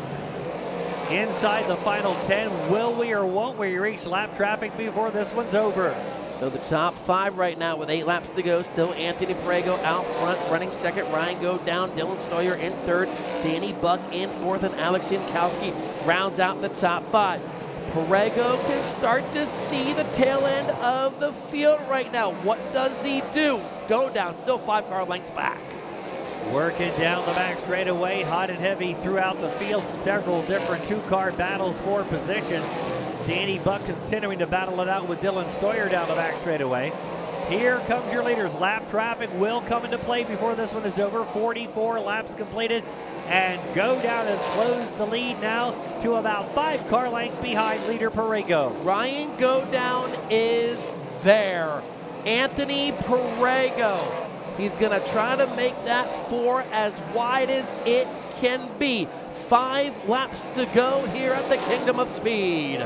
Inside the final 10, will we or won't we reach lap traffic before this one's over? So the top 5 right now with 8 laps to go. Still Anthony Perego out front, running 2nd. Ryan Go Down, Dylan Stoyer in 3rd. Danny Buck in 4th, and Alex Jankowski rounds out the top 5. Perego can start to see the tail end of the field right now. What does he do? Go Down, still 5 car lengths back. Working down the back straightaway, hot and heavy throughout the field. Several different two-car battles for position. Danny Buck continuing to battle it out with Dylan Stoyer down the back straightaway. Here comes your leaders. Lap traffic will come into play before this one is over. 44 laps completed, and Go Down has closed the lead now to about 5 car length behind leader Perego. Ryan Go Down is there. Anthony Perego. He's going to try to make that 4 as wide as it can be. 5 laps to go here at the Kingdom of Speed.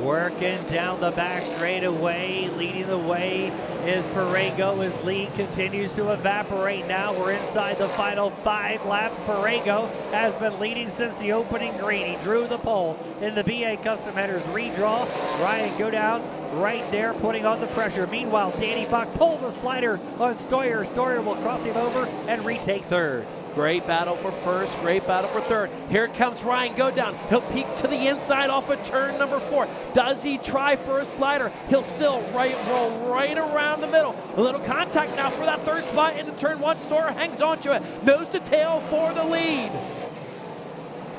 Working down the back straightaway, leading the way is Perego. His lead continues to evaporate now. We're inside the final 5 laps. Perego has been leading since the opening green. He drew the pole in the BA Custom Headers redraw. Ryan Go Down right there putting on the pressure. Meanwhile, Danny Buck pulls a slider on Stoyer. Stoyer will cross him over and retake third. Great battle for first, great battle for third. Here comes Ryan Go Down. He'll peek to the inside off of turn number 4. Does he try for a slider? He'll still roll right around the middle. A little contact now for that third spot into turn 1. Stoyer hangs on to it. Nose to tail for the lead.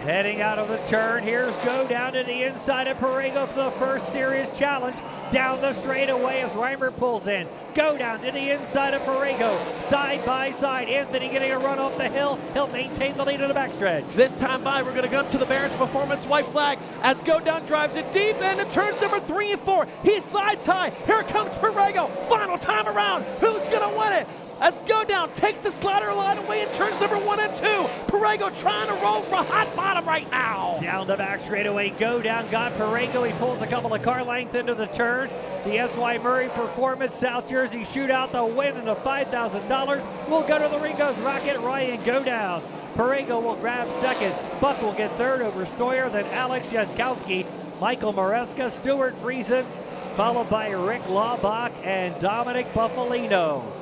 Heading out of the turn, here's Go Down to the inside of Perego for the first serious challenge. Down the straightaway as Reimer pulls in. Go Down to the inside of Perego. Side by side, Anthony getting a run off the hill. He'll maintain the lead in the backstretch. This time by, we're going to come to the Barron's Performance white flag as Go Down drives it deep into turns number 3 and 4. He slides high. Here comes Perego. Final time around. Who's going to win it? As Go Down takes the slider line away in turns number 1 and 2. Perego trying to roll for hot bottom right now. Down the back straightaway, Go Down got Perego. He pulls a couple of car length into the turn. The S.Y. Murray Performance South Jersey Shootout, the win and the $5,000 will go to the Ringo's Rocket. Ryan Go Down. Perego will grab second. Buck will get third over Stoyer, then Alex Jankowski, Michael Maresca, Stuart Friesen, followed by Rick Laubach and Dominic Buffalino.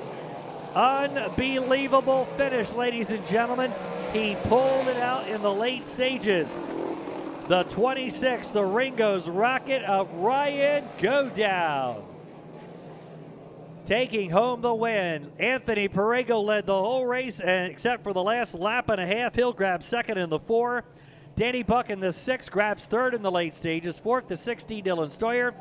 Unbelievable finish, ladies and gentlemen. He pulled it out in the late stages. The 26th, the Ringo's Rocket of Ryan Go Down. Taking home the win. Anthony Perego led the whole race, and except for the last lap and a half, he'll grab second in the 4. Danny Buck in the 6 grabs third in the late stages. 4th, the 60, Dylan Stoyer.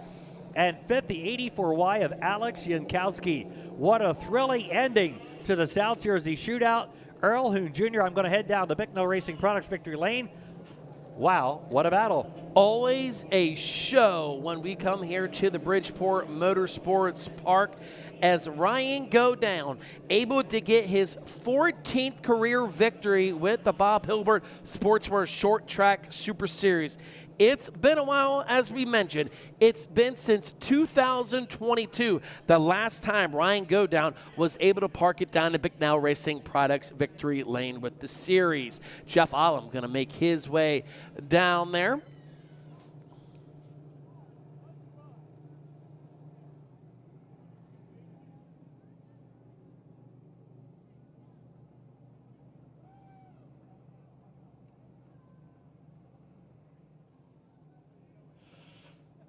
And 5th, the 84Y of Alex Jankowski. What a thrilling ending to the South Jersey Shootout. Earl Hoon Jr., I'm going to head down to Bicknell Racing Products Victory Lane. Wow, what a battle. Always a show when we come here to the Bridgeport Motorsports Park as Ryan Go Down able to get his 14th career victory with the Bob Hilbert Sportswear Short Track Super Series. It's been a while, as we mentioned. It's been since 2022, the last time Ryan Go Down was able to park it down to Bicknell Racing Products Victory Lane with the series. Jeff Olam going to make his way down there.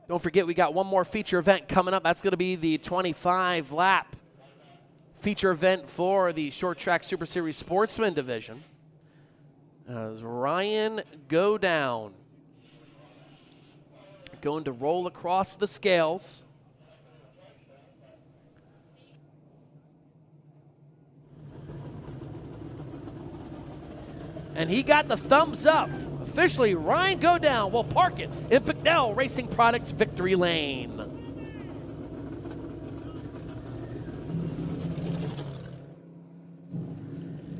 Don't forget, we got one more feature event coming up. That's going to be the 25-lap feature event for the Short Track Super Series Sportsman Division. As Ryan Go Down going to roll across the scales. And he got the thumbs up. Officially, Ryan Go Down will park it in Bicknell Racing Products Victory Lane.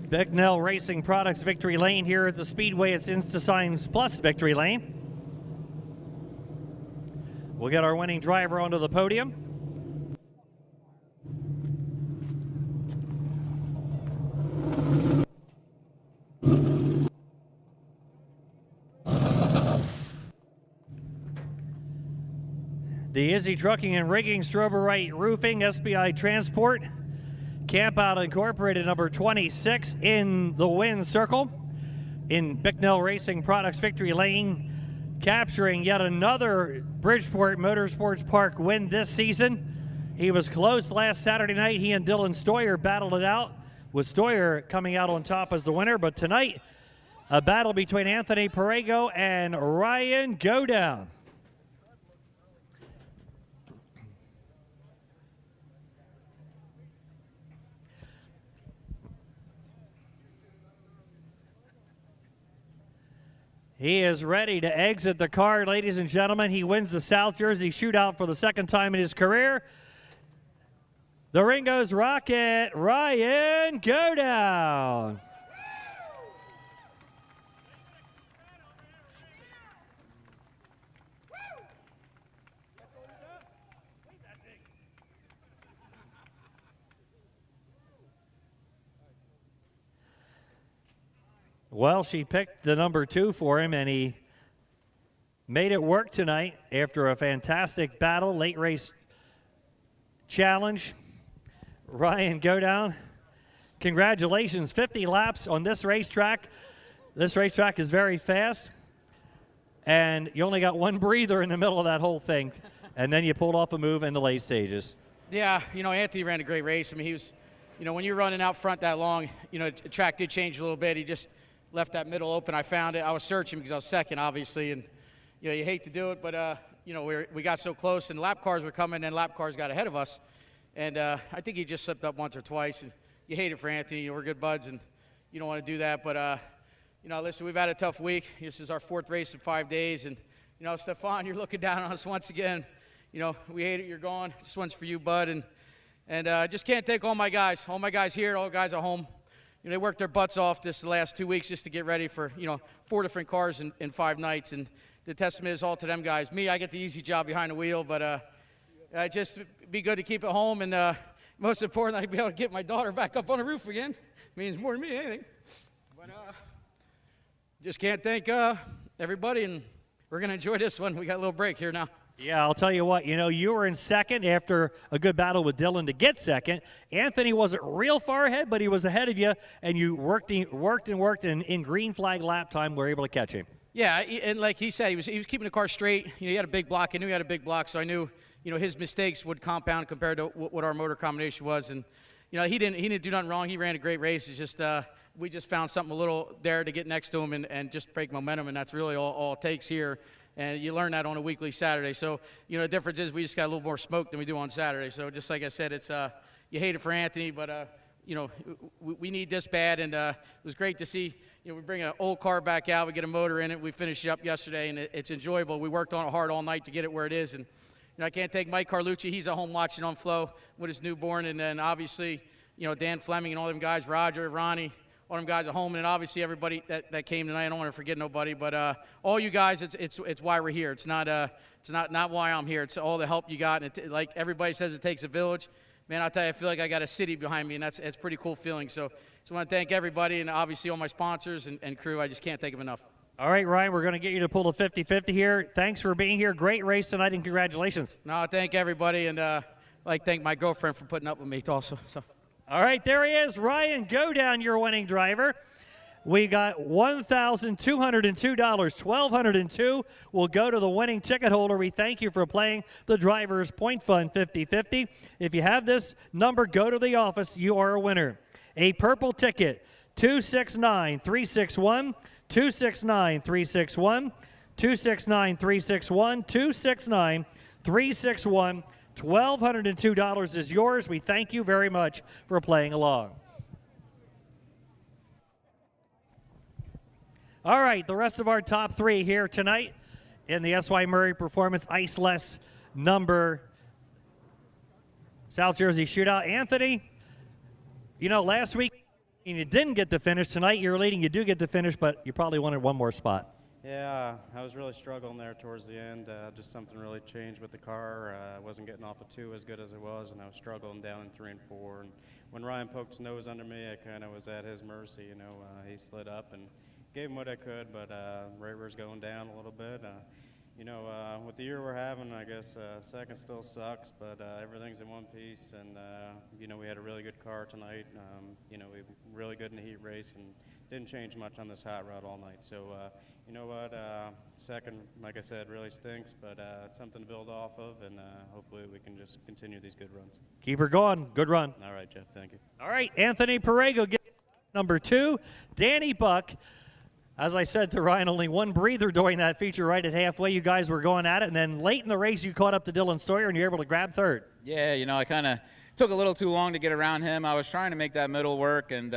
Bicknell Racing Products Victory Lane here at the Speedway. It's InstaSigns Plus Victory Lane. We'll get our winning driver onto the podium. The Izzy Trucking and Rigging, Stroberite Roofing, SBI Transport, Camp Out Incorporated, number 26 in the win circle in Bicknell Racing Products Victory Lane, capturing yet another Bridgeport Motorsports Park win this season. He was close last Saturday night. He and Dylan Stoyer battled it out, with Stoyer coming out on top as the winner. But tonight, a battle between Anthony Perego and Ryan Godown. He is ready to exit the car, ladies and gentlemen. He wins the South Jersey Shootout for the second time in his career. The Ringo's Rocket, Ryan Godown. Well, she picked the number 2 for him, and he made it work tonight after a fantastic battle, late race challenge. Ryan Godown, congratulations, 50 laps on this racetrack. This racetrack is very fast, and you only got one breather in the middle of that whole thing, and then you pulled off a move in the late stages. Yeah, Anthony ran a great race. I mean, he was, when you're running out front that long, the track did change a little bit. He just left that middle open. I found it. I was searching because I was second, obviously, and you hate to do it, but we got so close, and lap cars were coming, and lap cars got ahead of us, and I think he just slipped up once or twice, and you hate it for Anthony. We're good buds, and you don't want to do that, but listen, we've had a tough week. This is our 4th race in 5 days, and Stefan, you're looking down on us once again. We hate it. You're gone. This one's for you, bud, and just can't thank all my guys here, all guys at home. They worked their butts off the last 2 weeks just to get ready for, 4 different cars in 5 nights. And the testament is all to them guys. Me, I get the easy job behind the wheel, but just be good to keep it home. And most importantly, be able to get my daughter back up on the roof again. Means more to me than anything. But just can't thank everybody, and we're going to enjoy this one. We got a little break here now. Yeah, I'll tell you what, you were in second after a good battle with Dylan to get second. Anthony wasn't real far ahead, but he was ahead of you, and you worked, and in green flag lap time, were able to catch him. Yeah, and like he said, he was keeping the car straight. He had a big block. I knew he had a big block, so I knew, his mistakes would compound compared to what our motor combination was. And, he didn't do nothing wrong. He ran a great race. It's just we just found something a little there to get next to him and just break momentum, and that's really all it takes here. And you learn that on a weekly Saturday. So, the difference is we just got a little more smoke than we do on Saturday. So just like I said, it's you hate it for Anthony, but, we need this bad. And it was great to see, we bring an old car back out. We get a motor in it. We finished it up yesterday, and it's enjoyable. We worked on it hard all night to get it where it is. And, I can't thank Mike Carlucci. He's at home watching on Flow with his newborn. And then, obviously, Dan Fleming and all them guys, Roger, Ronnie, all them guys at home, and obviously everybody that came tonight. I don't want to forget nobody, but all you guys, it's why we're here. It's not why I'm here. It's all the help you got, and like everybody says, it takes a village. Man, I'll tell you, I feel like I got a city behind me, and it's a pretty cool feeling. So I want to thank everybody, and obviously all my sponsors and crew. I just can't thank them enough. All right, Ryan, we're going to get you to pull the 50-50 here. Thanks for being here. Great race tonight, and congratulations. No, thank everybody, and thank my girlfriend for putting up with me also. So. All right, there he is, Ryan Godown, your winning driver. We got $1,202, $1,202 will go to the winning ticket holder. We thank you for playing the Drivers Point Fund 50-50. If you have this number, go to the office. You are a winner. A purple ticket, 269-361, 269-361, 269-361, 269-361. $1,202 is yours. We thank you very much for playing along. All right, the rest of our top 3 here tonight in the S.Y. Murray Performance Iceless number South Jersey Shootout. Anthony, last week you didn't get the finish. Tonight you're leading. You do get the finish, but you probably wanted one more spot. Yeah, I was really struggling there towards the end. Just something really changed with the car. I wasn't getting off of 2 as good as it was, and I was struggling down in 3 and 4. And when Ryan poked his nose under me, I kind of was at his mercy. He slid up and gave him what I could, but Raver's going down a little bit. With the year we're having, I guess second still sucks, but everything's in one piece. And we had a really good car tonight. We were really good in the heat race, and didn't change much on this hot rod all night. So you know what, second, like I said, really stinks, but it's something to build off of, and hopefully we can just continue these good runs. Keep her going. Good run. All right, Jeff, thank you. All right, Anthony Perego gets number 2. Danny Buck, as I said to Ryan, only one breather during that feature right at halfway. You guys were going at it, and then late in the race you caught up to Dylan Stoyer, and you're able to grab third. Yeah, you know, I kind of took a little too long to get around him. I was trying to make that middle work, and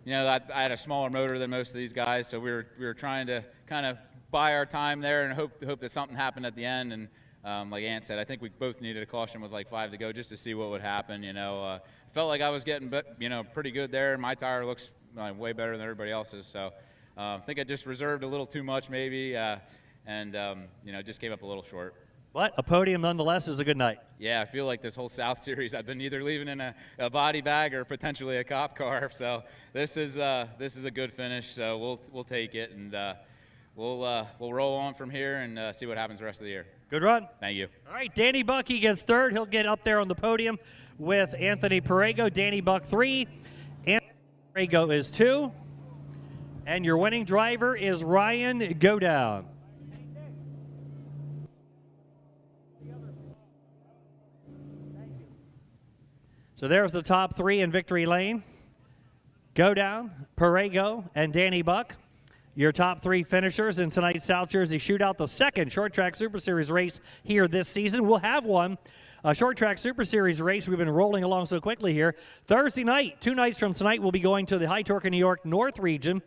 you know, I had a smaller motor than most of these guys, so we were trying to kind of buy our time there and hope that something happened at the end. And like Ant said, I think we both needed a caution with like 5 to go just to see what would happen. You know, felt like I was getting pretty good there. My tire looks way better than everybody else's, so I think I just reserved a little too much maybe, and you know, just came up a little short. But a podium nonetheless is a good night. Yeah, I feel like this whole South Series I've been either leaving in a body bag or potentially a cop car. So this is a good finish. So we'll take it, and we'll roll on from here and see what happens the rest of the year. Good run. Thank you. All right, Danny Buck, he gets third. He'll get up there on the podium with Anthony Perego. Danny Buck 3. Anthony Perego is 2. And your winning driver is Ryan Godown. So there's the top 3 in victory lane. Godown, Perego, and Danny Buck. Your top 3 finishers in tonight's South Jersey Shootout, the second Short Track Super Series race here this season. We'll have one, a Short Track Super Series race. We've been rolling along so quickly here. Thursday night, 2 nights from tonight, we'll be going to the High Torque New York North region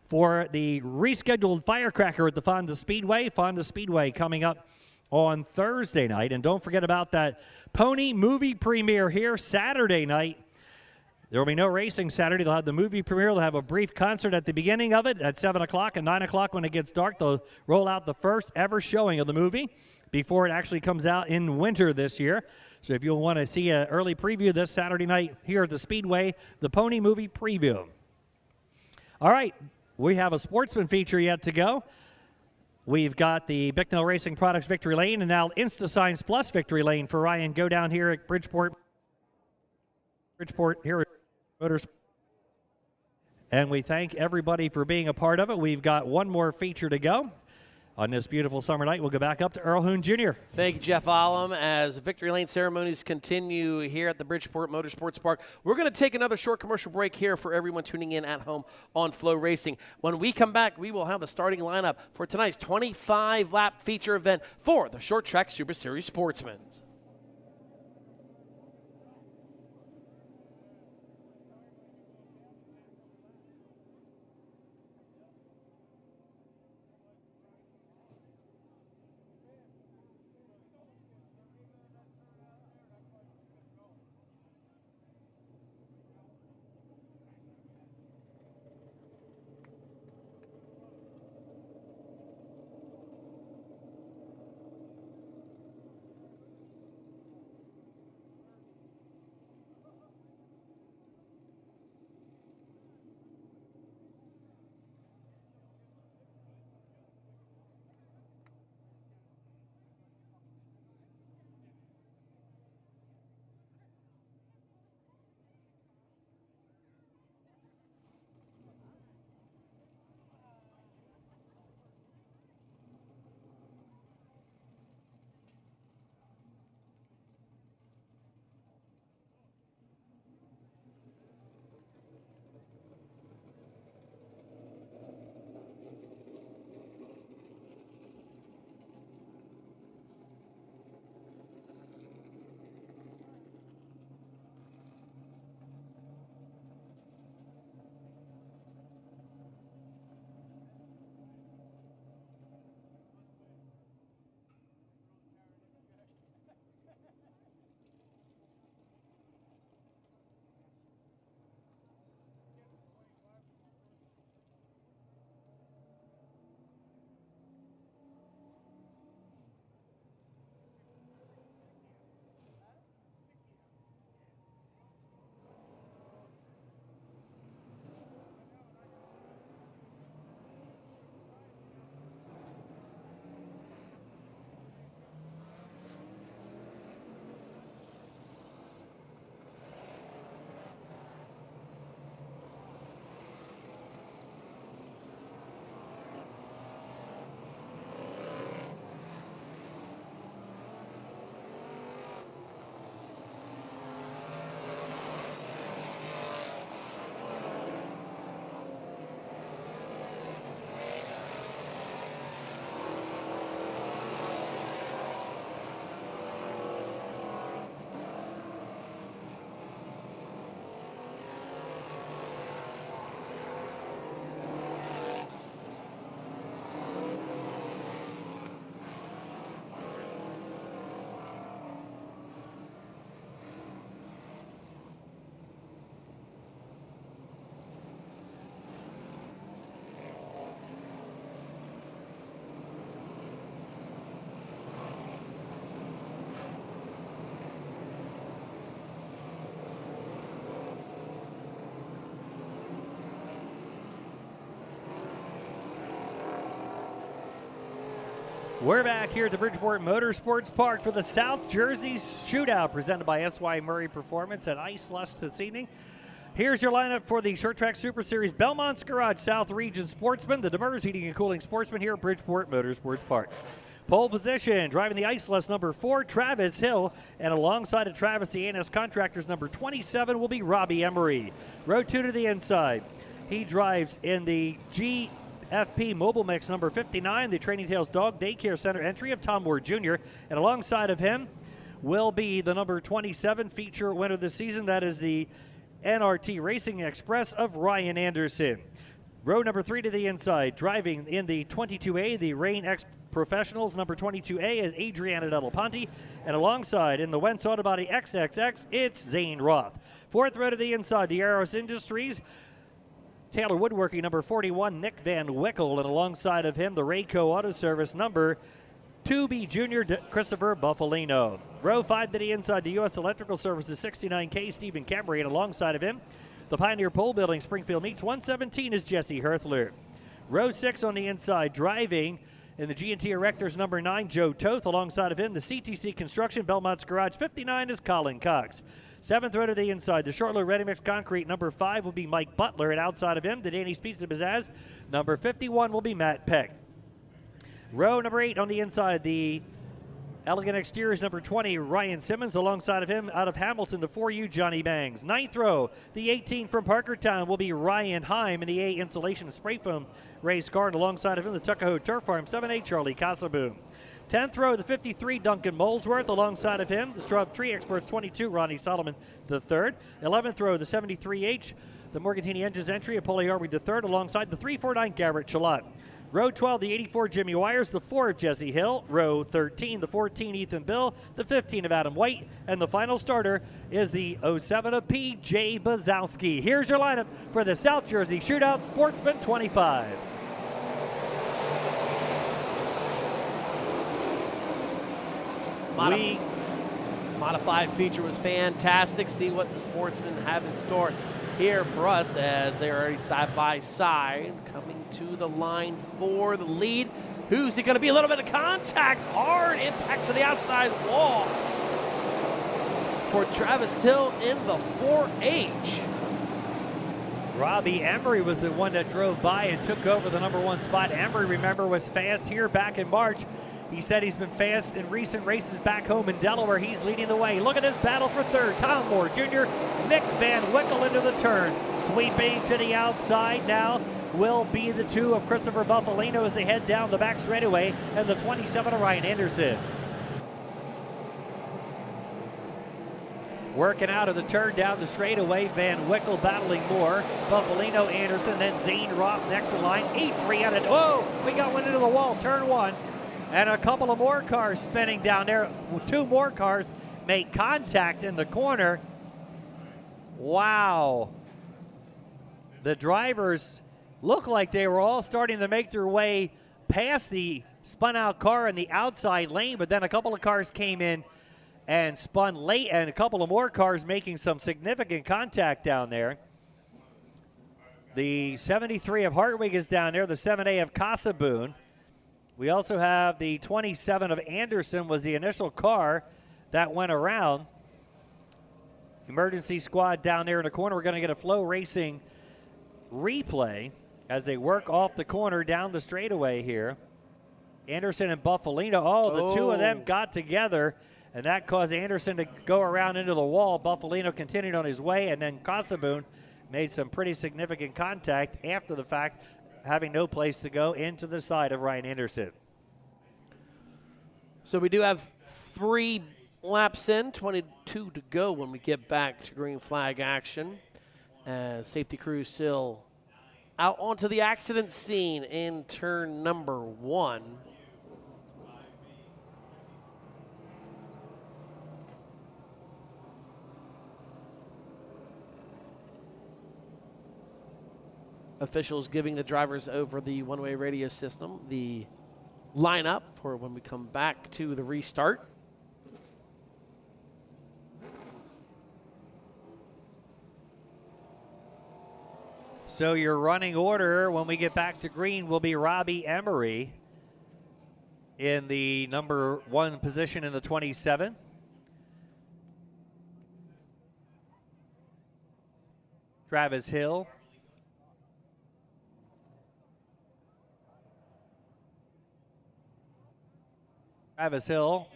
for the rescheduled Firecracker at the Fonda Speedway. Fonda Speedway coming up on Thursday night. And don't forget about that Pony movie premiere here Saturday night. There will be no racing Saturday. They'll have the movie premiere. They'll have a brief concert at the beginning of it at 7 o'clock and 9 o'clock when it gets dark. They'll roll out the first ever showing of the movie before it actually comes out in winter this year. So if you'll want to see an early preview this Saturday night here at the Speedway, the Pony movie preview. All right, we have a sportsman feature yet to go. We've got the Bicknell Racing Products Victory Lane and now InstaSigns Plus Victory Lane for Ryan Godown here at Bridgeport here at Motorsports. And we thank everybody for being a part of it. We've got one more feature to go. On this beautiful summer night, we'll go back up to Earl Hoon Jr. Thank you, Jeff Olam. As Victory Lane ceremonies continue here at the Bridgeport Motorsports Park, we're going to take another short commercial break here for everyone tuning in at home on FloRacing. When we come back, we will have the starting lineup for tonight's 25-lap feature event for the Short Track Super Series Sportsmen. We're back here at the Bridgeport Motorsports Park for the South Jersey Shootout presented by S.Y. Murray Performance at Ice Lust this evening. Here's your lineup for the Short Track Super Series Belmont's Garage South Region Sportsman, the Demers Heating and Cooling Sportsman here at Bridgeport Motorsports Park. Pole position, driving the Ice Lust, number 4, Travis Hill, and alongside of Travis, the ANS Contractors, number 27 will be Robbie Emery. Row 2 to the inside. He drives in the GFP Mobile Mix, number 59, the Training Tales Dog Daycare Center entry of Tom Ward Jr., and alongside of him will be the number 27 feature winner this season. That is the NRT Racing Express of Ryan Anderson. Row number 3 to the inside, driving in the 22A, the Rain X Professionals, number 22A is Adriana Delaponte, and alongside in the Wentz Autobody XXX, it's Zane Roth. 4th row to the inside, the Aros Industries, Taylor Woodworking, number 41, Nick Van Wickle, and alongside of him, the Rayco Auto Service, number 2B Junior Christopher Buffalino. Row 5 to the inside, the U.S. Electrical Services 69K, Stephen Camry, and alongside of him, the Pioneer Pole Building Springfield Meets 117 is Jesse Herthler. Row 6 on the inside, driving in the G&T Erectors, number 9, Joe Toth. Alongside of him, the CTC Construction Belmont's Garage 59 is Colin Cox. 7th row to the inside, the Short Load Ready Mix Concrete, number 5 will be Mike Butler, and outside of him, the Danny Pizza Pizzazz, number 51 will be Matt Peck. Row number 8 on the inside, the Elegant Exteriors, number 20, Ryan Simmons. Alongside of him, out of Hamilton, the 4U, Johnny Bangs. 9th row, the 18 from Parkertown will be Ryan Heim, and the A Insulation and Spray Foam, Ray Scarn. Alongside of him, the Tuckahoe Turf Farm, 7A, Charlie Casaboom. 10th row, the 53, Duncan Molesworth. Alongside of him, the Straub Tree Experts, 22, Ronnie Solomon III. 11th row, the 73H, the Morgantini Engines entry of Paulie Harvey III. Alongside the 349, Garrett Chalot. Row 12, the 84, Jimmy Wires, the 4 of Jesse Hill. Row 13, the 14, Ethan Bill, the 15 of Adam White, and the final starter is the 07 of P.J. Bazowski. Here's your lineup for the South Jersey Shootout Sportsman 25. Modified feature was fantastic. See what the sportsmen have in store here for us as they're already side by side coming to the line for the lead. Who's it going to be? A little bit of contact, hard impact to the outside wall for Travis Hill in the 4H. Robbie Emery was the one that drove by and took over the number 1 spot. Emery, remember, was fast here back in March. He said he's been fast in recent races back home in Delaware. He's leading the way. Look at this battle for 3rd. Tom Moore Jr., Nick Van Wickle into the turn. Sweeping to the outside now will be the 2 of Christopher Buffalino as they head down the back straightaway, and the 27 of Ryan Anderson. Working out of the turn down the straightaway, Van Wickle battling Moore, Buffalino, Anderson, then Zane Roth next in line. Adriana, oh, we got one into the wall, turn 1. And a couple of more cars spinning down there. 2 more cars make contact in the corner. Wow. The drivers look like they were all starting to make their way past the spun out car in the outside lane, but then a couple of cars came in and spun late, and a couple of more cars making some significant contact down there. The 73 of Hartwig is down there, the 7A of Casaboon. We also have the 27 of Anderson was the initial car that went around. Emergency squad down there in the corner. We're going to get a FloRacing replay as they work off the corner down the straightaway here. Anderson and Buffalino, the 2 of them got together, and that caused Anderson to go around into the wall. Buffalino continued on his way, and then Casaboon made some pretty significant contact after the fact, having no place to go into the side of Ryan Anderson. So we do have 3 laps in, 22 to go when we get back to green flag action. Safety crew still out onto the accident scene in turn number 1. Officials giving the drivers over the one-way radio system the lineup for when we come back to the restart. So your running order when we get back to green will be Robbie Emery. in the number 1 position in the 27. Travis Hill. Travis Hill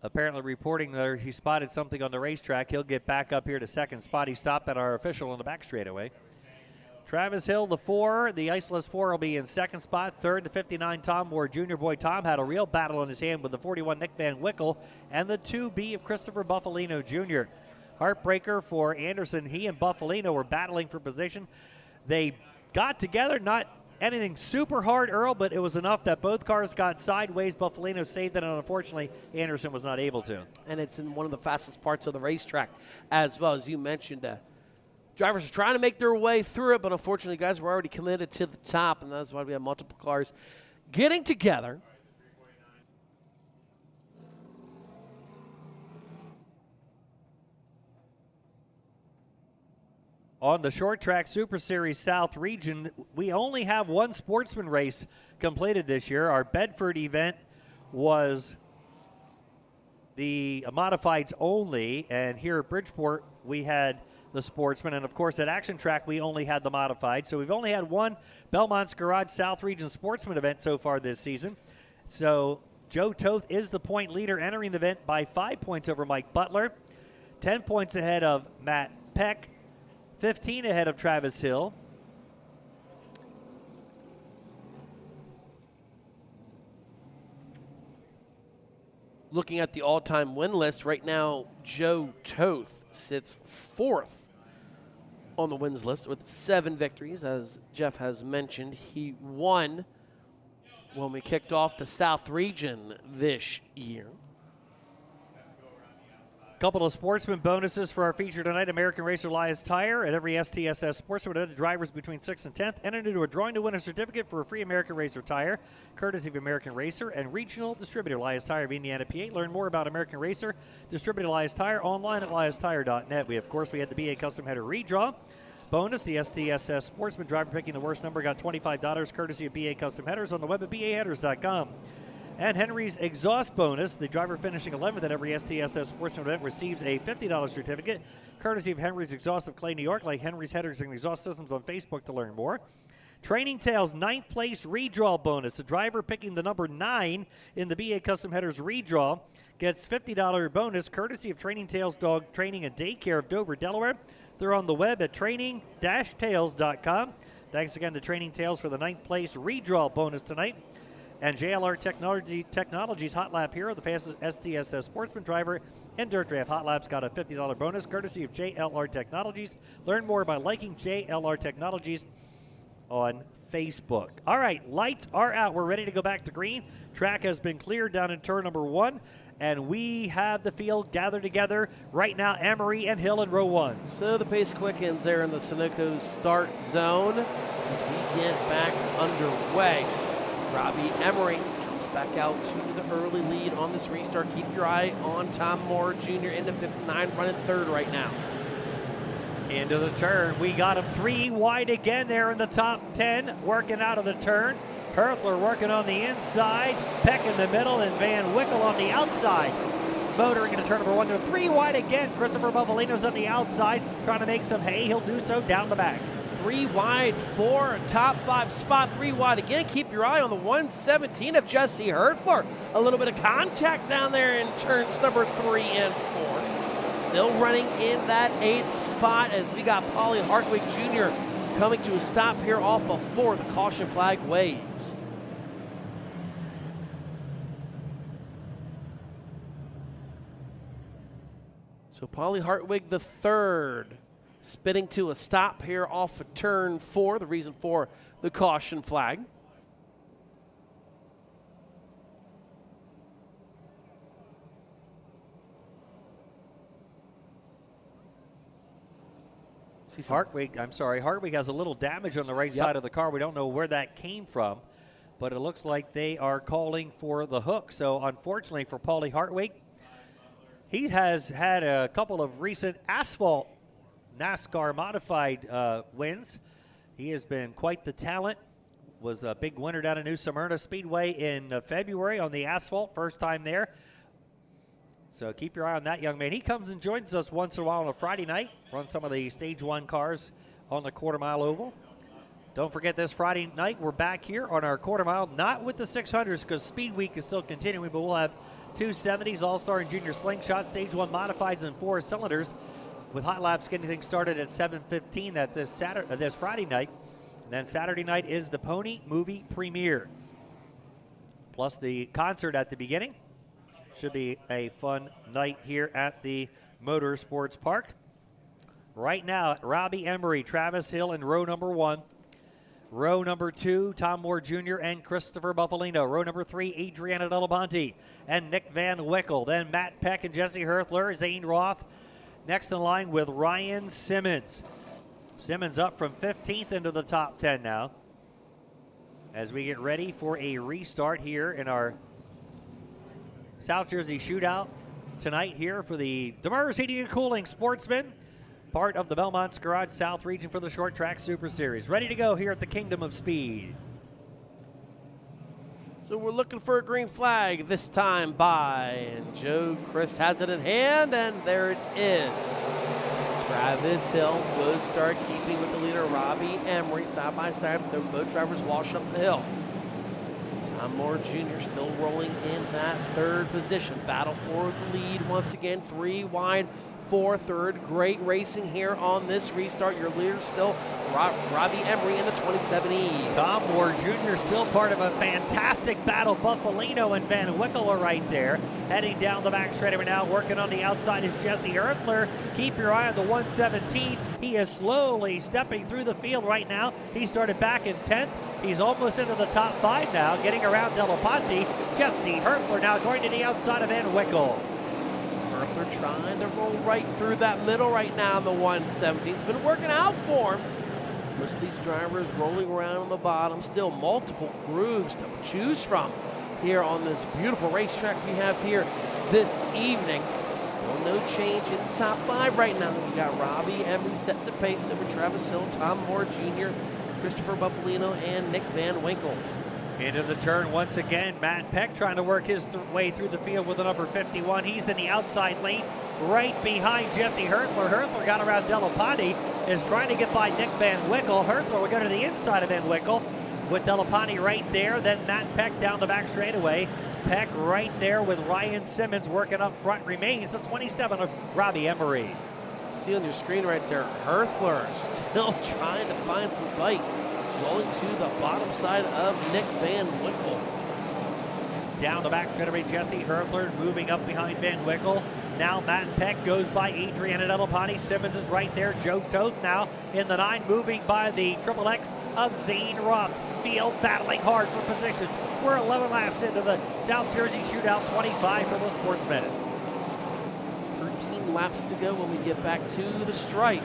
apparently reporting that he spotted something on the racetrack. He'll get back up here to second spot. He stopped at our official on the back straightaway. Travis Hill, the 4. The Iceless 4 will be in second spot. Third, the 59 Tom Moore Jr. Boy Tom had a real battle in his hand with the 41 Nick Van Wickle and the 2B of Christopher Buffalino Jr. Heartbreaker for Anderson. He and Buffalino were battling for position. They got together, not anything super hard, Earl, but it was enough that both cars got sideways. Buffalino saved it, and unfortunately, Anderson was not able to. And it's in one of the fastest parts of the racetrack as well. As you mentioned, drivers are trying to make their way through it, but unfortunately, guys were already committed to the top, and that's why we have multiple cars getting together. On the Short Track Super Series South region, we only have one sportsman race completed this year. Our Bedford event was the modifieds only, and here at Bridgeport, we had the sportsman, and of course at Action Track, we only had the modified. So we've only had one Belmont's Garage South region sportsman event so far this season. So Joe Toth is the point leader, entering the event by 5 points over Mike Butler, 10 points ahead of Matt Peck, 15 ahead of Travis Hill. Looking at the all-time win list right now, Joe Toth sits 4th on the wins list with 7 victories. As Jeff has mentioned, he won when we kicked off the South region this year. Couple of sportsman bonuses for our feature tonight. American Racer Elias Tire at every STSS sportsman event. Drivers between 6th and 10th entered into a drawing to win a certificate for a free American Racer tire, courtesy of American Racer and regional distributor Elias Tire of Indiana, PA. Learn more about American Racer, distributor Elias Tire, online at eliastire.net. We had the BA Custom Header redraw. Bonus, the STSS sportsman driver picking the worst number got $25, courtesy of BA Custom Headers on the web at baheaders.com. And Henry's exhaust bonus, the driver finishing 11th at every STSS sportsman event receives a $50 certificate, courtesy of Henry's Exhaust of Clay, New York. Like Henry's Headers and Exhaust Systems on Facebook to learn more. Training Tales 9th place redraw bonus. The driver picking the number 9 in the BA Custom Headers redraw gets $50 bonus, courtesy of Training Tales Dog Training and Daycare of Dover, Delaware. They're on the web at training-tales.com. Thanks again to Training Tales for the 9th place redraw bonus tonight. And JLR Technologies Hot Lap Hero, the fastest STSS sportsman driver in Dirt Draft Hot Laps, got a $50 bonus, courtesy of JLR Technologies. Learn more by liking JLR Technologies on Facebook. All right, lights are out. We're ready to go back to green. Track has been cleared down in turn number 1, and we have the field gathered together right now. Emery and Hill in row 1. So the pace quickens there in the Sunoco start zone as we get back underway. Robbie Emery jumps back out to the early lead on this restart. Keep your eye on Tom Moore Jr. into 59, running 3rd right now. Into the turn. We got him 3 wide again there in the top 10, working out of the turn. Herthler working on the inside, Peck in the middle, and Van Wickle on the outside. Motoring into turn number 1 to 3 wide again. Christopher Buffalino's on the outside, trying to make some hay. He'll do so down the back. 3 wide for a top 5 spot. 3 wide again. Keep your eye on the 117 of Jesse Herthler. A little bit of contact down there in turns number 3 and 4. Still running in that 8th spot as we got Paulie Hartwig Jr. coming to a stop here off of 4. The caution flag waves. So Paulie Hartwig the 3rd. Spinning to a stop here off of turn 4, the reason for the caution flag. Hartwig has a little damage on the right side of the car. We don't know where that came from, but it looks like they are calling for the hook. So unfortunately for Paulie Hartwig, he has had a couple of recent asphalt NASCAR modified wins. He has been quite the talent was a big winner down at New Smyrna Speedway in February on the asphalt, first time there. So keep your eye on that young man. He comes and joins us once in a while on a Friday night, runs some of the Stage 1 cars on the quarter-mile oval. Don't forget this Friday night, we're back here on our quarter-mile, not with the 600s because Speed Week is still continuing, but we'll have 270s, All-Star and Junior Slingshot, Stage 1 modifieds and 4 cylinders, with hot laps getting things started at 7:15. That's this Friday night. And then Saturday night is the Pony Movie Premiere, plus the concert at the beginning. Should be a fun night here at the Motorsports Park. Right now, Robbie Emery, Travis Hill in row number 1. Row number 2, Tom Moore Jr. and Christopher Buffalino. Row number 3, Adriana Delaponte and Nick Van Wickel. Then Matt Peck and Jesse Herthler, Zane Roth next in line with Ryan Simmons. Simmons up from 15th into the top 10 now as we get ready for a restart here in our South Jersey Shootout tonight here for the Demers Heating and Cooling Sportsman, part of the Belmont's Garage South region for the Short Track Super Series. Ready to go here at the Kingdom of Speed. So we're looking for a green flag this time by, and Joe Chris has it in hand, and there it is. Travis Hill would start keeping with the leader, Robbie Emery, side by side. Both drivers wash up the hill. Tom Moore Jr. still rolling in that third position. Battle for the lead once again, 3 wide, 4 third. Great racing here on this restart. Your leader still Robbie Emery in the 27E. Tom Moore Jr. still part of a fantastic battle. Buffalino and Van Wickel are right there. Heading down the back straightaway now. Working on the outside is Jesse Herthler. Keep your eye on the 117. He is slowly stepping through the field right now. He started back in 10th. He's almost into the top 5 now. Getting around Delaponte. Jesse Herthler now going to the outside of Van Wickel. Herthler trying to roll right through that middle right now in the 117. It's been working out for him. Most of these drivers rolling around on the bottom. Still multiple grooves to choose from here on this beautiful racetrack we have here this evening. Still no change in the top 5 right now. You got Robbie Emery setting the pace over Travis Hill, Tom Moore Jr., Christopher Buffalino, and Nick Van Winkle. Into the turn once again. Matt Peck trying to work his way through the field with the number 51. He's in the outside lane right behind Jesse Herthler. Herthler got around Delaponte, is trying to get by Nick Van Wickle. Herthler will go to the inside of Van Wickle with Delaponte right there. Then Matt Peck down the back straightaway. Peck right there with Ryan Simmons working up front. Remains the 27 of Robbie Emery. See on your screen right there, Herthler still trying to find some bite. Going to the bottom side of Nick Van Wickle. Down the back straightaway, Jesse Herthler moving up behind Van Wickle. Now Matt Peck goes by Adriana Delaponte. Simmons is right there. Joe Toth now in the 9, moving by the Triple X of Zane Rupp. Field battling hard for positions. We're 11 laps into the South Jersey Shootout, 25 for the Sportsmen. 13 laps to go when we get back to the stripe.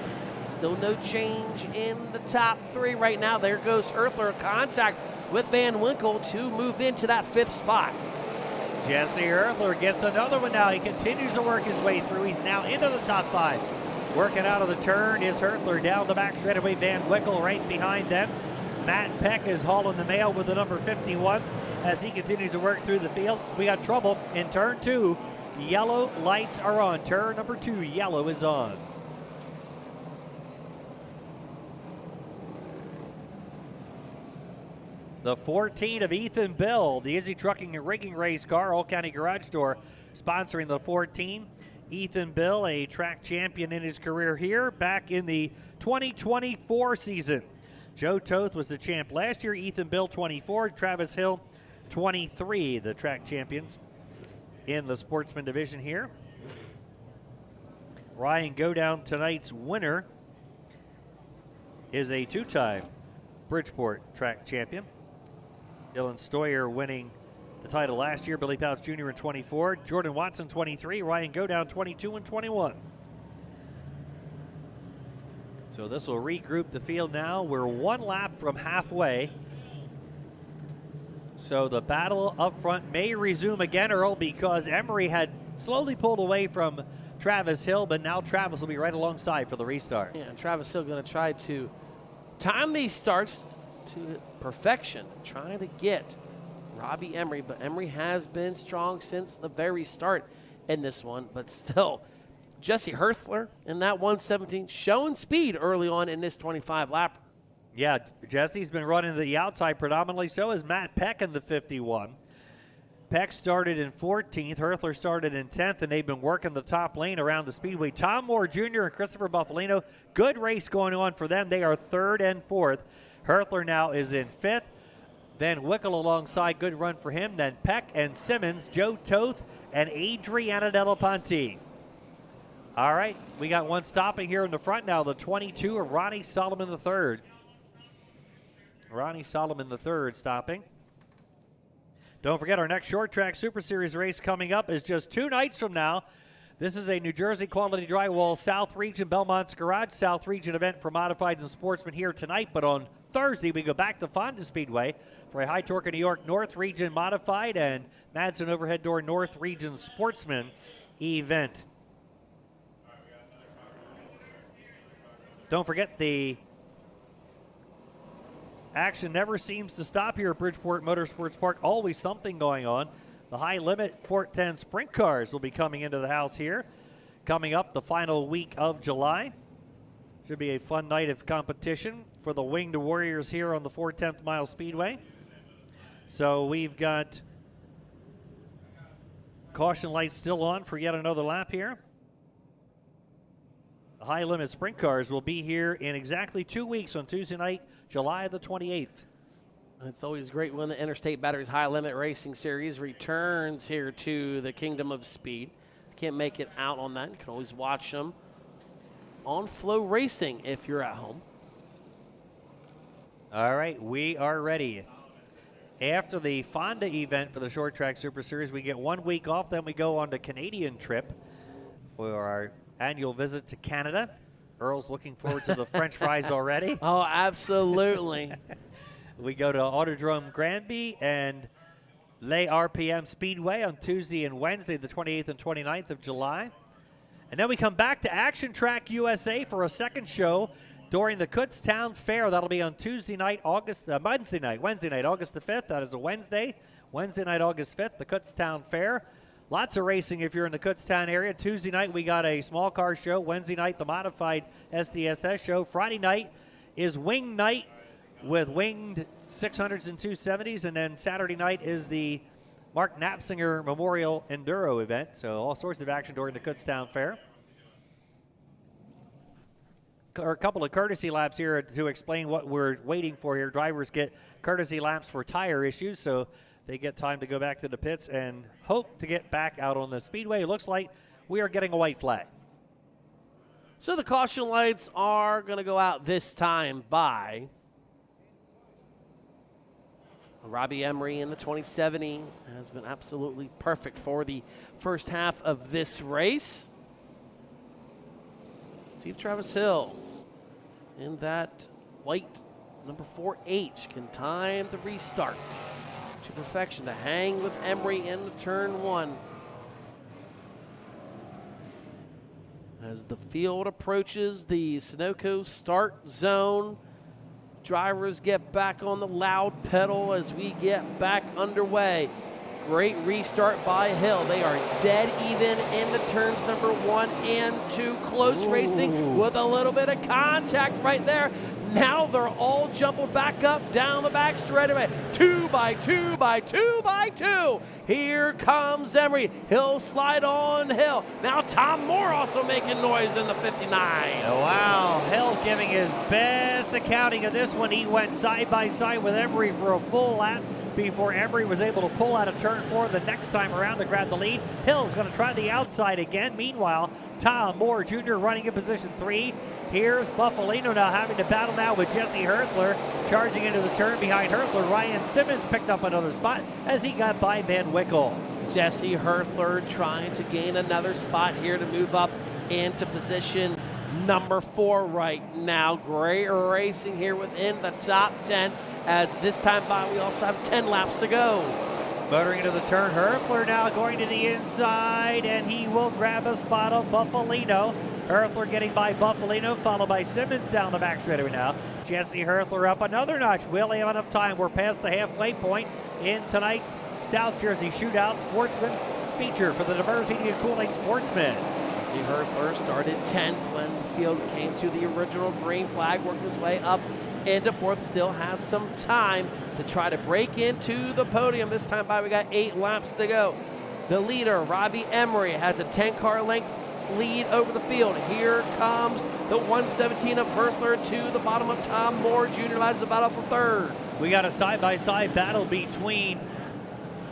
Still no change in the top 3 right now. There goes Herthler, contact with Van Winkle to move into that 5th spot. Jesse Herthler gets another one now. He continues to work his way through. He's now into the top 5. Working out of the turn is Herthler. Down the back straightaway, Van Wickle right behind them. Matt Peck is hauling the mail with the number 51 as he continues to work through the field. We got trouble in turn 2. Yellow lights are on. Turn number 2, yellow is on. The 14 of Ethan Bill, the Izzy Trucking and Rigging race car, All County Garage Door, sponsoring the 14. Ethan Bill, a track champion in his career here back in the 2024 season. Joe Toth was the champ last year. Ethan Bill, 24. Travis Hill, 23, the track champions in the Sportsman division here. Ryan Godown, tonight's winner, is a 2-time Bridgeport track champion. Dylan Stoyer winning the title last year. Billy Pouch Jr. in 24. Jordan Watson, 23. Ryan Godown, 22 and 21. So this will regroup the field now. We're 1 lap from halfway. So the battle up front may resume again, Earl, because Emery had slowly pulled away from Travis Hill, but now Travis will be right alongside for the restart. Yeah, Travis Hill going to try to time these starts to perfection, trying to get Robbie Emery, but Emery has been strong since the very start in this one, but still, Jesse Herthler in that 117 showing speed early on in this 25 lap. Yeah, Jesse's been running the outside predominantly. So is Matt Peck in the 51. Peck started in 14th. Herthler started in 10th, and they've been working the top lane around the speedway. Tom Moore Jr. and Christopher Buffalino, good race going on for them. They are 3rd and 4th. Herthler now is in 5th. Then Wickel alongside, good run for him. Then Peck and Simmons, Joe Toth, and Adriana Della Ponte. All right, we got one stopping here in the front now, the 22 of Ronnie Solomon III. Ronnie Solomon III stopping. Don't forget, our next short track Super Series race coming up is just 2 nights from now. This is a New Jersey Quality Drywall South Region Belmont's Garage South Region event for modifieds and sportsmen here tonight. But on Thursday, we go back to Fonda Speedway for a High Torque New York North Region Modified and Madison Overhead Door North Region Sportsman event. Don't forget, the action never seems to stop here at Bridgeport Motorsports Park. Always something going on. The high limit Fort 10 sprint cars will be coming into the house here. Coming up the final week of July. Should be a fun night of competition for the Winged Warriors here on the 4/10th Mile Speedway. So we've got caution lights still on for yet another lap here. The high limit sprint cars will be here in exactly 2 weeks on Tuesday night, July the 28th. It's always great when the Interstate Batteries High Limit Racing Series returns here to the Kingdom of Speed. Can't make it out on that. You can always watch them on FloRacing if you're at home. All right, we are ready. After the Fonda event for the Short Track Super Series, we get 1 week off. Then we go on the Canadian trip for our annual visit to Canada. Earl's looking forward to the French fries already. Oh, absolutely. We go to Autodrome Granby and Les RPM Speedway on Tuesday and Wednesday, the 28th and 29th of July. And then we come back to Action Track USA for a second show during the Kutztown Fair. That'll be on Wednesday night, August the 5th. That is a Wednesday. Wednesday night, August 5th, the Kutztown Fair. Lots of racing if you're in the Kutztown area. Tuesday night, we got a small car show. Wednesday night, the modified SDSS show. Friday night is Wing Night with winged 600s and 270s. And then Saturday night is the Mark Knapsinger Memorial Enduro event. So all sorts of action during the Kutztown Fair. A couple of courtesy laps here to explain what we're waiting for here. Drivers get courtesy laps for tire issues, so they get time to go back to the pits and hope to get back out on the speedway. It looks like we are getting a white flag. So the caution lights are going to go out this time by Robbie Emery in the 2070. Has been absolutely perfect for the first half of this race. See if Travis Hill in that white number 4H can time the restart to perfection to hang with Emery in turn 1. As the field approaches the Sunoco start zone, drivers get back on the loud pedal as we get back underway. Great restart by Hill. They are dead even in the turns number 1 and 2. Close racing with a little bit of contact right there. Now they're all jumbled back up down the back straightaway. 2 by 2 by 2 by 2. Here comes Emery. He'll slide on Hill. Now Tom Moore also making noise in the 59. Oh, wow. Hill giving his best accounting of this one. He went side by side with Emery for a full lap before Emery was able to pull out of turn 4 the next time around to grab the lead. Hill's going to try the outside again. Meanwhile, Tom Moore Jr. running in position 3. Here's Buffalino now having to battle now with Jesse Herthler. Charging into the turn behind Herthler. Ryan Simmons picked up another spot as he got by Van Wickel. Jesse Herthler trying to gain another spot here to move up into position number 4 right now. Great racing here within the top 10. As this time by, we also have 10 laps to go. Motoring into the turn, Herthler now going to the inside, and he will grab a spot of Buffalino. Herthler getting by Buffalino, followed by Simmons down the back straightaway now. Jesse Herthler up another notch. Will he have enough time? We're past the halfway point in tonight's South Jersey Shootout Sportsman feature for the Diverse Heating and Cooling Sportsmen. Jesse Herthler started 10th when the field came to the original green flag, worked his way up into 4th, still has some time to try to break into the podium. This time by, we got 8 laps to go. The leader, Robbie Emery, has a 10-car length lead over the field. Here comes the 117 of Herthler to the bottom of Tom Moore Jr. Lads the battle for 3rd. We got a side-by-side battle between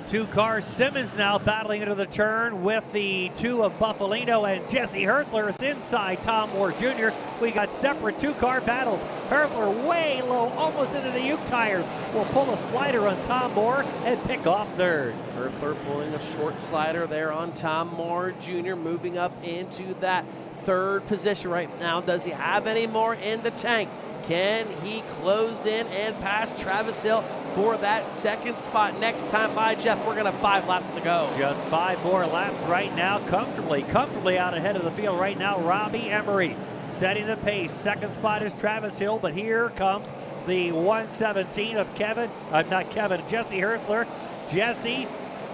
2 cars. Simmons now battling into the turn with the 2 of Buffalino, and Jesse Herthler is inside Tom Moore Jr. We got separate 2-car battles. Herthler way low, almost into the Uke tires. Will pull a slider on Tom Moore and pick off 3rd. Herthler pulling a short slider there on Tom Moore Jr., moving up into that 3rd position right now. Does he have any more in the tank? Can he close in and pass Travis Hill for that 2nd spot? Next time by, Jeff, we're going to have 5 laps to go. Just 5 more laps right now. Comfortably out ahead of the field right now. Robbie Emery setting the pace. 2nd spot is Travis Hill, but here comes the 117 of Jesse Herthler. Jesse,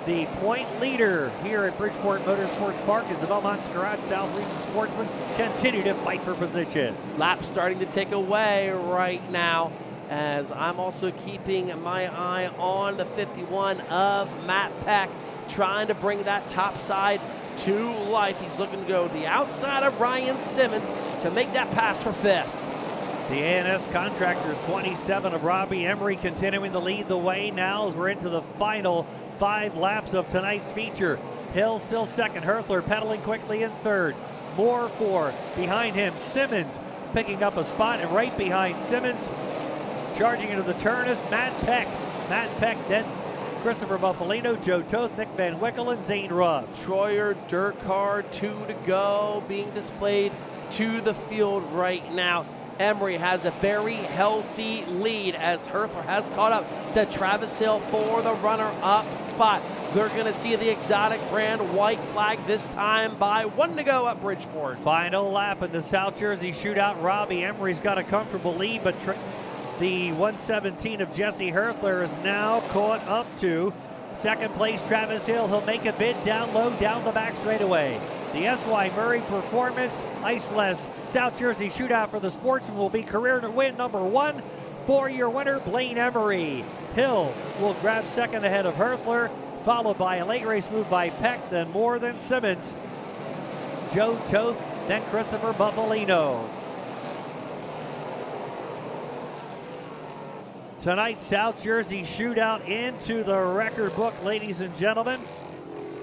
the point leader here at Bridgeport Motorsports Park, as the Belmont's Garage South Region Sportsmen continue to fight for position. Lap starting to take away right now, as I'm also keeping my eye on the 51 of Matt Peck, trying to bring that top side to life. He's looking to go the outside of Ryan Simmons to make that pass for 5th. The A&S Contractors 27 of Robbie Emery continuing to lead the way now as we're into the final 5 laps of tonight's feature. Hill still 2nd, Herthler pedaling quickly in 3rd. Moore 4, behind him Simmons picking up a spot, and right behind Simmons, charging into the turn is Matt Peck. Matt Peck, then Christopher Buffalino, Joe Toth, Nick Van Wickle, and Zane Ruff. Troyer dirt car, 2 to go, being displayed to the field right now. Emery has a very healthy lead as Herthler has caught up to Travis Hill for the runner-up spot. They're going to see the exotic brand white flag this time by 1 to go at Bridgeport. Final lap in the South Jersey Shootout. Robbie Emery's got a comfortable lead, but the 117 of Jesse Herthler is now caught up to 2nd place Travis Hill. He'll make a bid down low, down the back straightaway. The S.Y. Murray Performance Iceless South Jersey Shootout for the Sportsman will be career win number 1 for your winner, Blaine Emery. Hill will grab 2nd ahead of Herthler, followed by a late race move by Peck, then Moore, then Simmons, Joe Toth, then Christopher Buffalino. Tonight's South Jersey Shootout into the record book, ladies and gentlemen.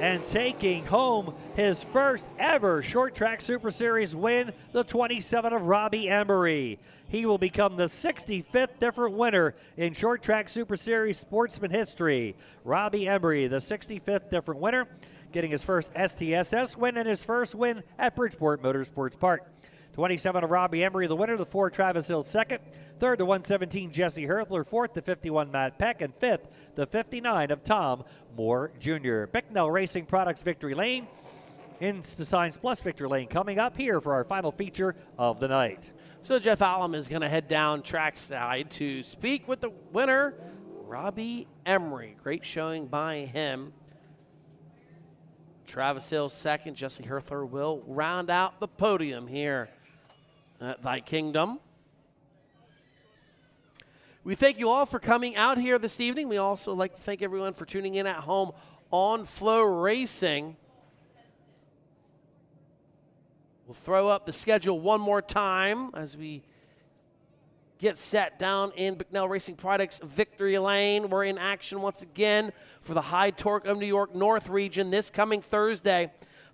And taking home his first ever Short Track Super Series win, the 27 of Robbie Emery. He will become the 65th different winner in Short Track Super Series sportsman history. Robbie Emery, the 65th different winner, getting his first STSS win and his first win at Bridgeport Motorsports Park. 27 of Robbie Emery, the winner. The 4, Travis Hill, 2nd. 3rd, the 117, Jesse Herthler. 4th, the 51, Matt Peck. And 5th, the 59 of Tom Moore Jr. Bicknell Racing Products Victory Lane. InstaSigns Plus Victory Lane coming up here for our final feature of the night. So Jeff Allen is going to head down trackside to speak with the winner, Robbie Emery. Great showing by him. Travis Hill 2nd. Jesse Herthler will round out the podium here at Thy Kingdom. We thank you all for coming out here this evening. We also like to thank everyone for tuning in at home on FloRacing. We'll throw up the schedule one more time as we get set down in Bicknell Racing Products Victory Lane. We're in action once again for the High Torque of New York North region this coming Thursday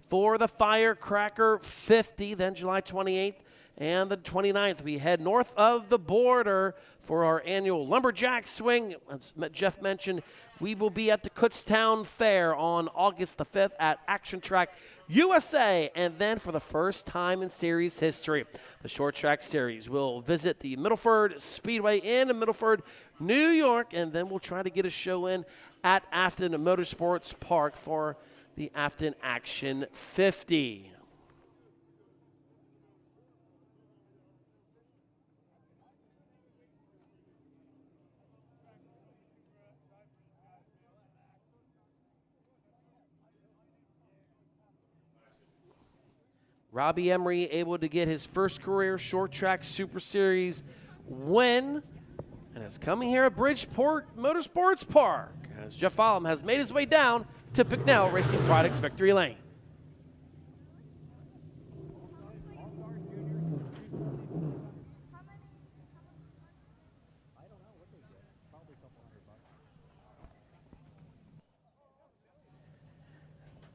for the Firecracker 50, then July 28th and the 29th. We head north of the border for our annual Lumberjack Swing. As Jeff mentioned, we will be at the Kutztown Fair on August the 5th at Action Track USA. And then for the first time in series history, the Short Track Series will visit the Middleford Speedway in Middleford, New York. And then we'll try to get a show in at Afton Motorsports Park for the Afton Action 50. Robbie Emery able to get his first career short track Super Series win, and it's coming here at Bridgeport Motorsports Park as Jeff Olam has made his way down to Bicknell Racing Products Victory Lane.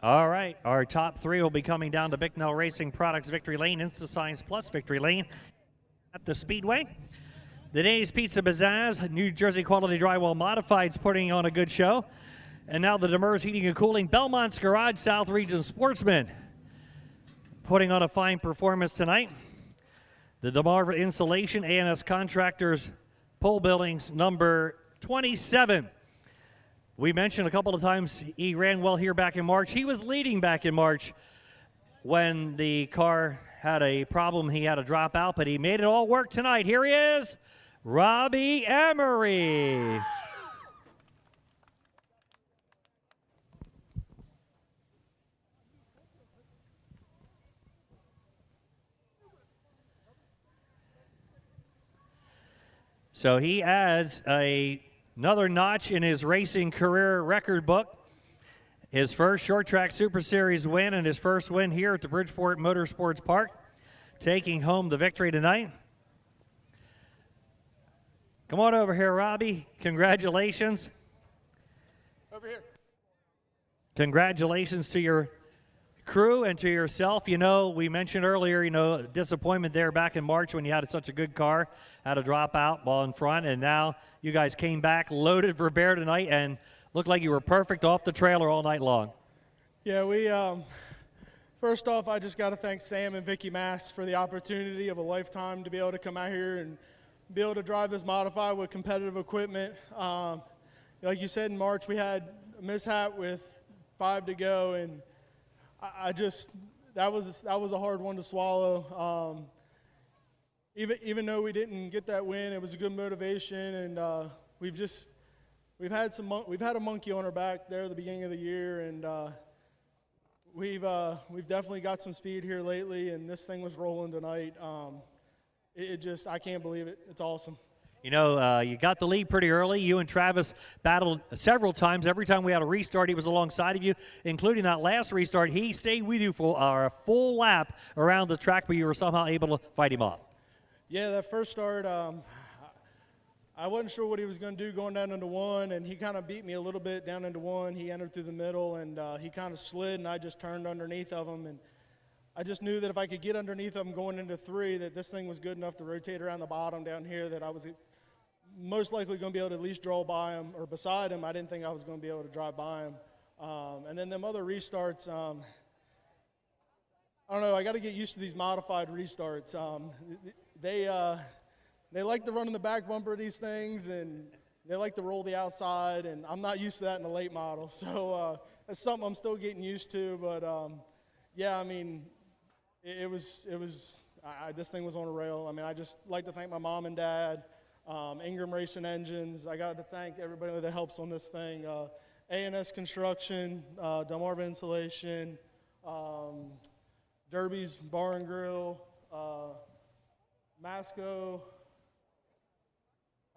All right, our top three will be coming down to Bicknell Racing Products Victory Lane, InstaScience Plus Victory Lane at the Speedway. The Days Pizza Bazaars, New Jersey Quality Drywall Modifieds putting on a good show. And now the Demers Heating and Cooling, Belmont's Garage, South Region Sportsman putting on a fine performance tonight. The DeMarva Insulation, A&S Contractors, Pole Buildings, number 27. We mentioned a couple of times he ran well here back in March. He was leading back in March when the car had a problem. He had to drop out, but he made it all work tonight. Here he is, Robbie Emery. So he adds another notch in his racing career record book. His first short track Super Series win and his first win here at the Bridgeport Motorsports Park, taking home the victory tonight. Come on over here, Robbie. Congratulations. Over here. Congratulations to your crew and to yourself. You know, we mentioned earlier, you know, disappointment there back in March when you had such a good car, had a dropout ball in front, and now you guys came back loaded for bear tonight and looked like you were perfect off the trailer all night long. Yeah, we first off, I just got to thank Sam and Vicky Mass for the opportunity of a lifetime to be able to come out here and be able to drive this modified with competitive equipment. Like you said, in March we had a mishap with 5 to go, and I just that was a hard one to swallow. Even though we didn't get that win, it was a good motivation, and we've had a monkey on our back there at the beginning of the year, and we've definitely got some speed here lately, and this thing was rolling tonight. I can't believe it. It's awesome. You know, you got the lead pretty early. You and Travis battled several times. Every time we had a restart, he was alongside of you, including that last restart. He stayed with you for a full lap around the track, but you were somehow able to fight him off. Yeah, that first start, I wasn't sure what he was going to do going down into 1, and he kind of beat me a little bit down into 1. He entered through the middle, and he kind of slid, and I just turned underneath of him. And I just knew that if I could get underneath of him going into 3, that this thing was good enough to rotate around the bottom down here, that I was most likely going to be able to at least draw by him or beside him. I didn't think I was going to be able to drive by him. And then them other restarts, I don't know, I got to get used to these modified restarts. They like to run in the back bumper of these things, and they like to roll the outside, and I'm not used to that in the late model. So that's something I'm still getting used to. But yeah, I mean, this thing was on a rail. I mean, I just like to thank my mom and dad, Ingram Racing Engines. I got to thank everybody that helps on this thing. A&S Construction, Delmarva Insulation, Derby's Bar and Grill, Masco.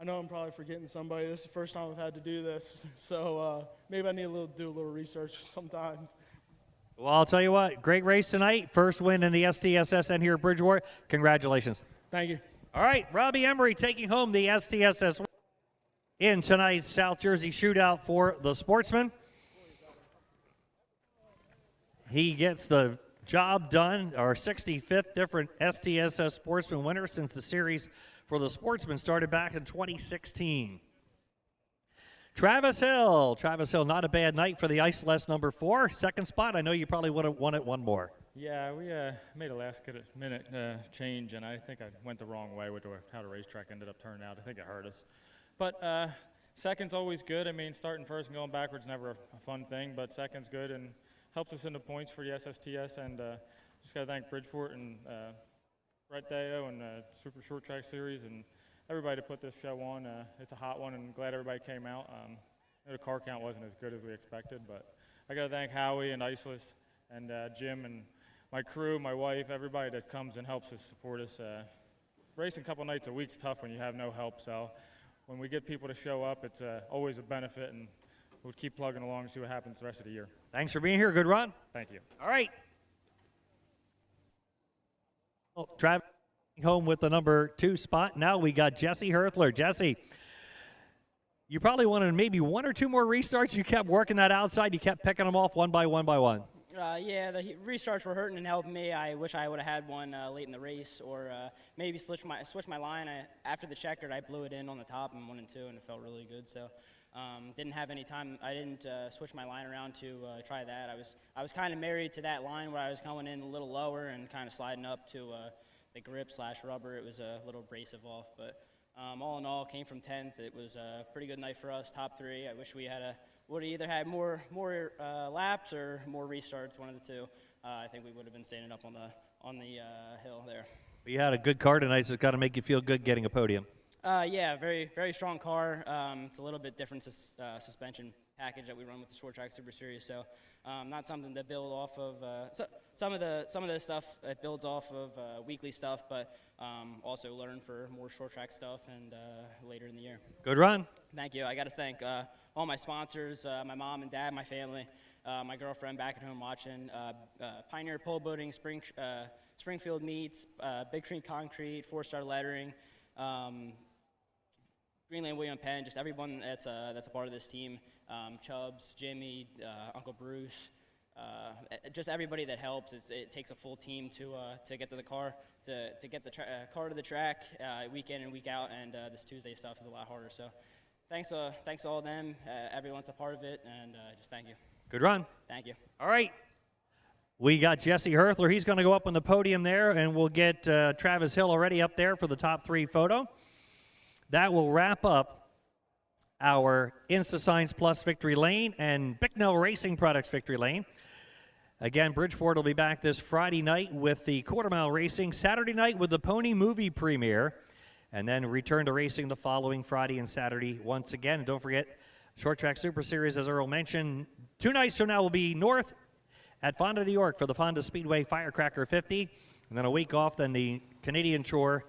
I know I'm probably forgetting somebody. This is the first time I've had to do this, so maybe I need to do a little research sometimes. Well, I'll tell you what, great race tonight. First win in the STSSN here at Bridgeport. Congratulations. Thank you. All right, Robbie Emery taking home the STSS in tonight's South Jersey Shootout for the Sportsman. He gets the job done, our 65th different STSS Sportsman winner since the series for the Sportsman started back in 2016. Travis Hill, not a bad night for the Iceless number 4. Second spot, I know you probably would have won it one more. Yeah, we made a last-minute change, and I think I went the wrong way with how the racetrack ended up turning out. I think it hurt us. But second's always good. I mean, starting first and going backwards is never a fun thing, but second's good and helps us in the points for the SSTS. And just got to thank Bridgeport and Brett Deo and Super Short Track Series and everybody to put this show on. It's a hot one, and glad everybody came out. The car count wasn't as good as we expected, but I got to thank Howie and Iceless and Jim and my crew, my wife, everybody that comes and helps us support us. Racing a couple nights a week's tough when you have no help, so when we get people to show up, it's always a benefit, and we'll keep plugging along and see what happens the rest of the year. Thanks for being here. Good run. Thank you. All right. Well, Travis home with the number 2 spot. Now we got Jesse Herthler. Jesse, you probably wanted maybe 1 or 2 more restarts. You kept working that outside. You kept picking them off one by one by one. Yeah, the restarts were hurting and helping me. I wish I would have had one late in the race, or maybe switch my line. After the checkered, I blew it in on the top in 1 and 2, and it felt really good. So didn't have any time. I didn't switch my line around to try that. I was kind of married to that line where I was coming in a little lower and kind of sliding up to the grip/rubber. It was a little abrasive off, but all in all, came from 10th. It was a pretty good night for us, top 3. I wish we would have either had more laps or more restarts, one of the two. I think we would have been standing up on the hill there. You had a good car tonight, so it's got to make you feel good getting a podium. Yeah, very, very strong car. It's a little bit different suspension package that we run with the Short Track Super Series, so not something to build off of. Some of the stuff it builds off of weekly stuff, but also learn for more short track stuff and later in the year. Good run. Thank you. I got to thank all my sponsors, my mom and dad, my family, my girlfriend back at home watching, Pioneer Pole Boating, Springfield Meats, Big Creek Concrete, 4-star lettering, Greenland William Penn, just everyone that's a part of this team, Chubbs, Jimmy, Uncle Bruce, just everybody that helps. It takes a full team to get to the car, to get the car to the track week in and week out, and this Tuesday stuff is a lot harder. So thanks to all of them. Everyone's a part of it, and just thank you. Good run. Thank you. All right. We got Jesse Herthler. He's going to go up on the podium there, and we'll get Travis Hill already up there for the top 3 photo. That will wrap up our InstaScience Plus Victory Lane and Bicknell Racing Products Victory Lane. Again, Bridgeport will be back this Friday night with the quarter-mile racing, Saturday night with the Pony movie premiere, and then return to racing the following Friday and Saturday once again. And don't forget, Short Track Super Series, as Earl mentioned, 2 nights from now will be north at Fonda, New York for the Fonda Speedway Firecracker 50, and then a week off, then the Canadian Tour,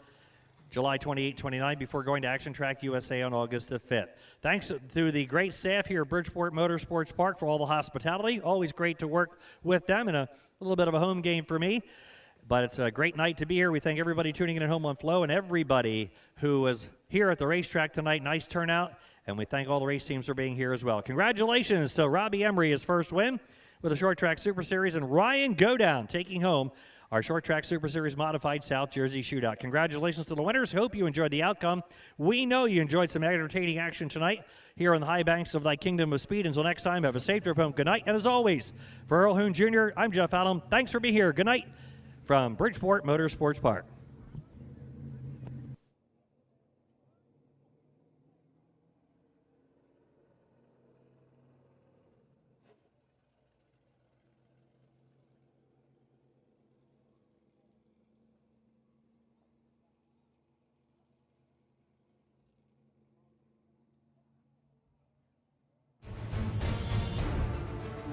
July 28-29, before going to Action Track USA on August the 5th. Thanks to the great staff here at Bridgeport Motorsports Park for all the hospitality. Always great to work with them, and a little bit of a home game for me. But it's a great night to be here. We thank everybody tuning in at home on Flow and everybody who was here at the racetrack tonight. Nice turnout, and we thank all the race teams for being here as well. Congratulations to Robbie Emery, his first win with the Short Track Super Series, and Ryan Godown taking home our Short Track Super Series Modified South Jersey Shootout. Congratulations to the winners. Hope you enjoyed the outcome. We know you enjoyed some entertaining action tonight here on the high banks of thy kingdom of speed. Until next time, have a safe trip home. Good night. And as always, for Earl Hoon Jr., I'm Jeff Allen. Thanks for being here. Good night from Bridgeport Motorsports Park.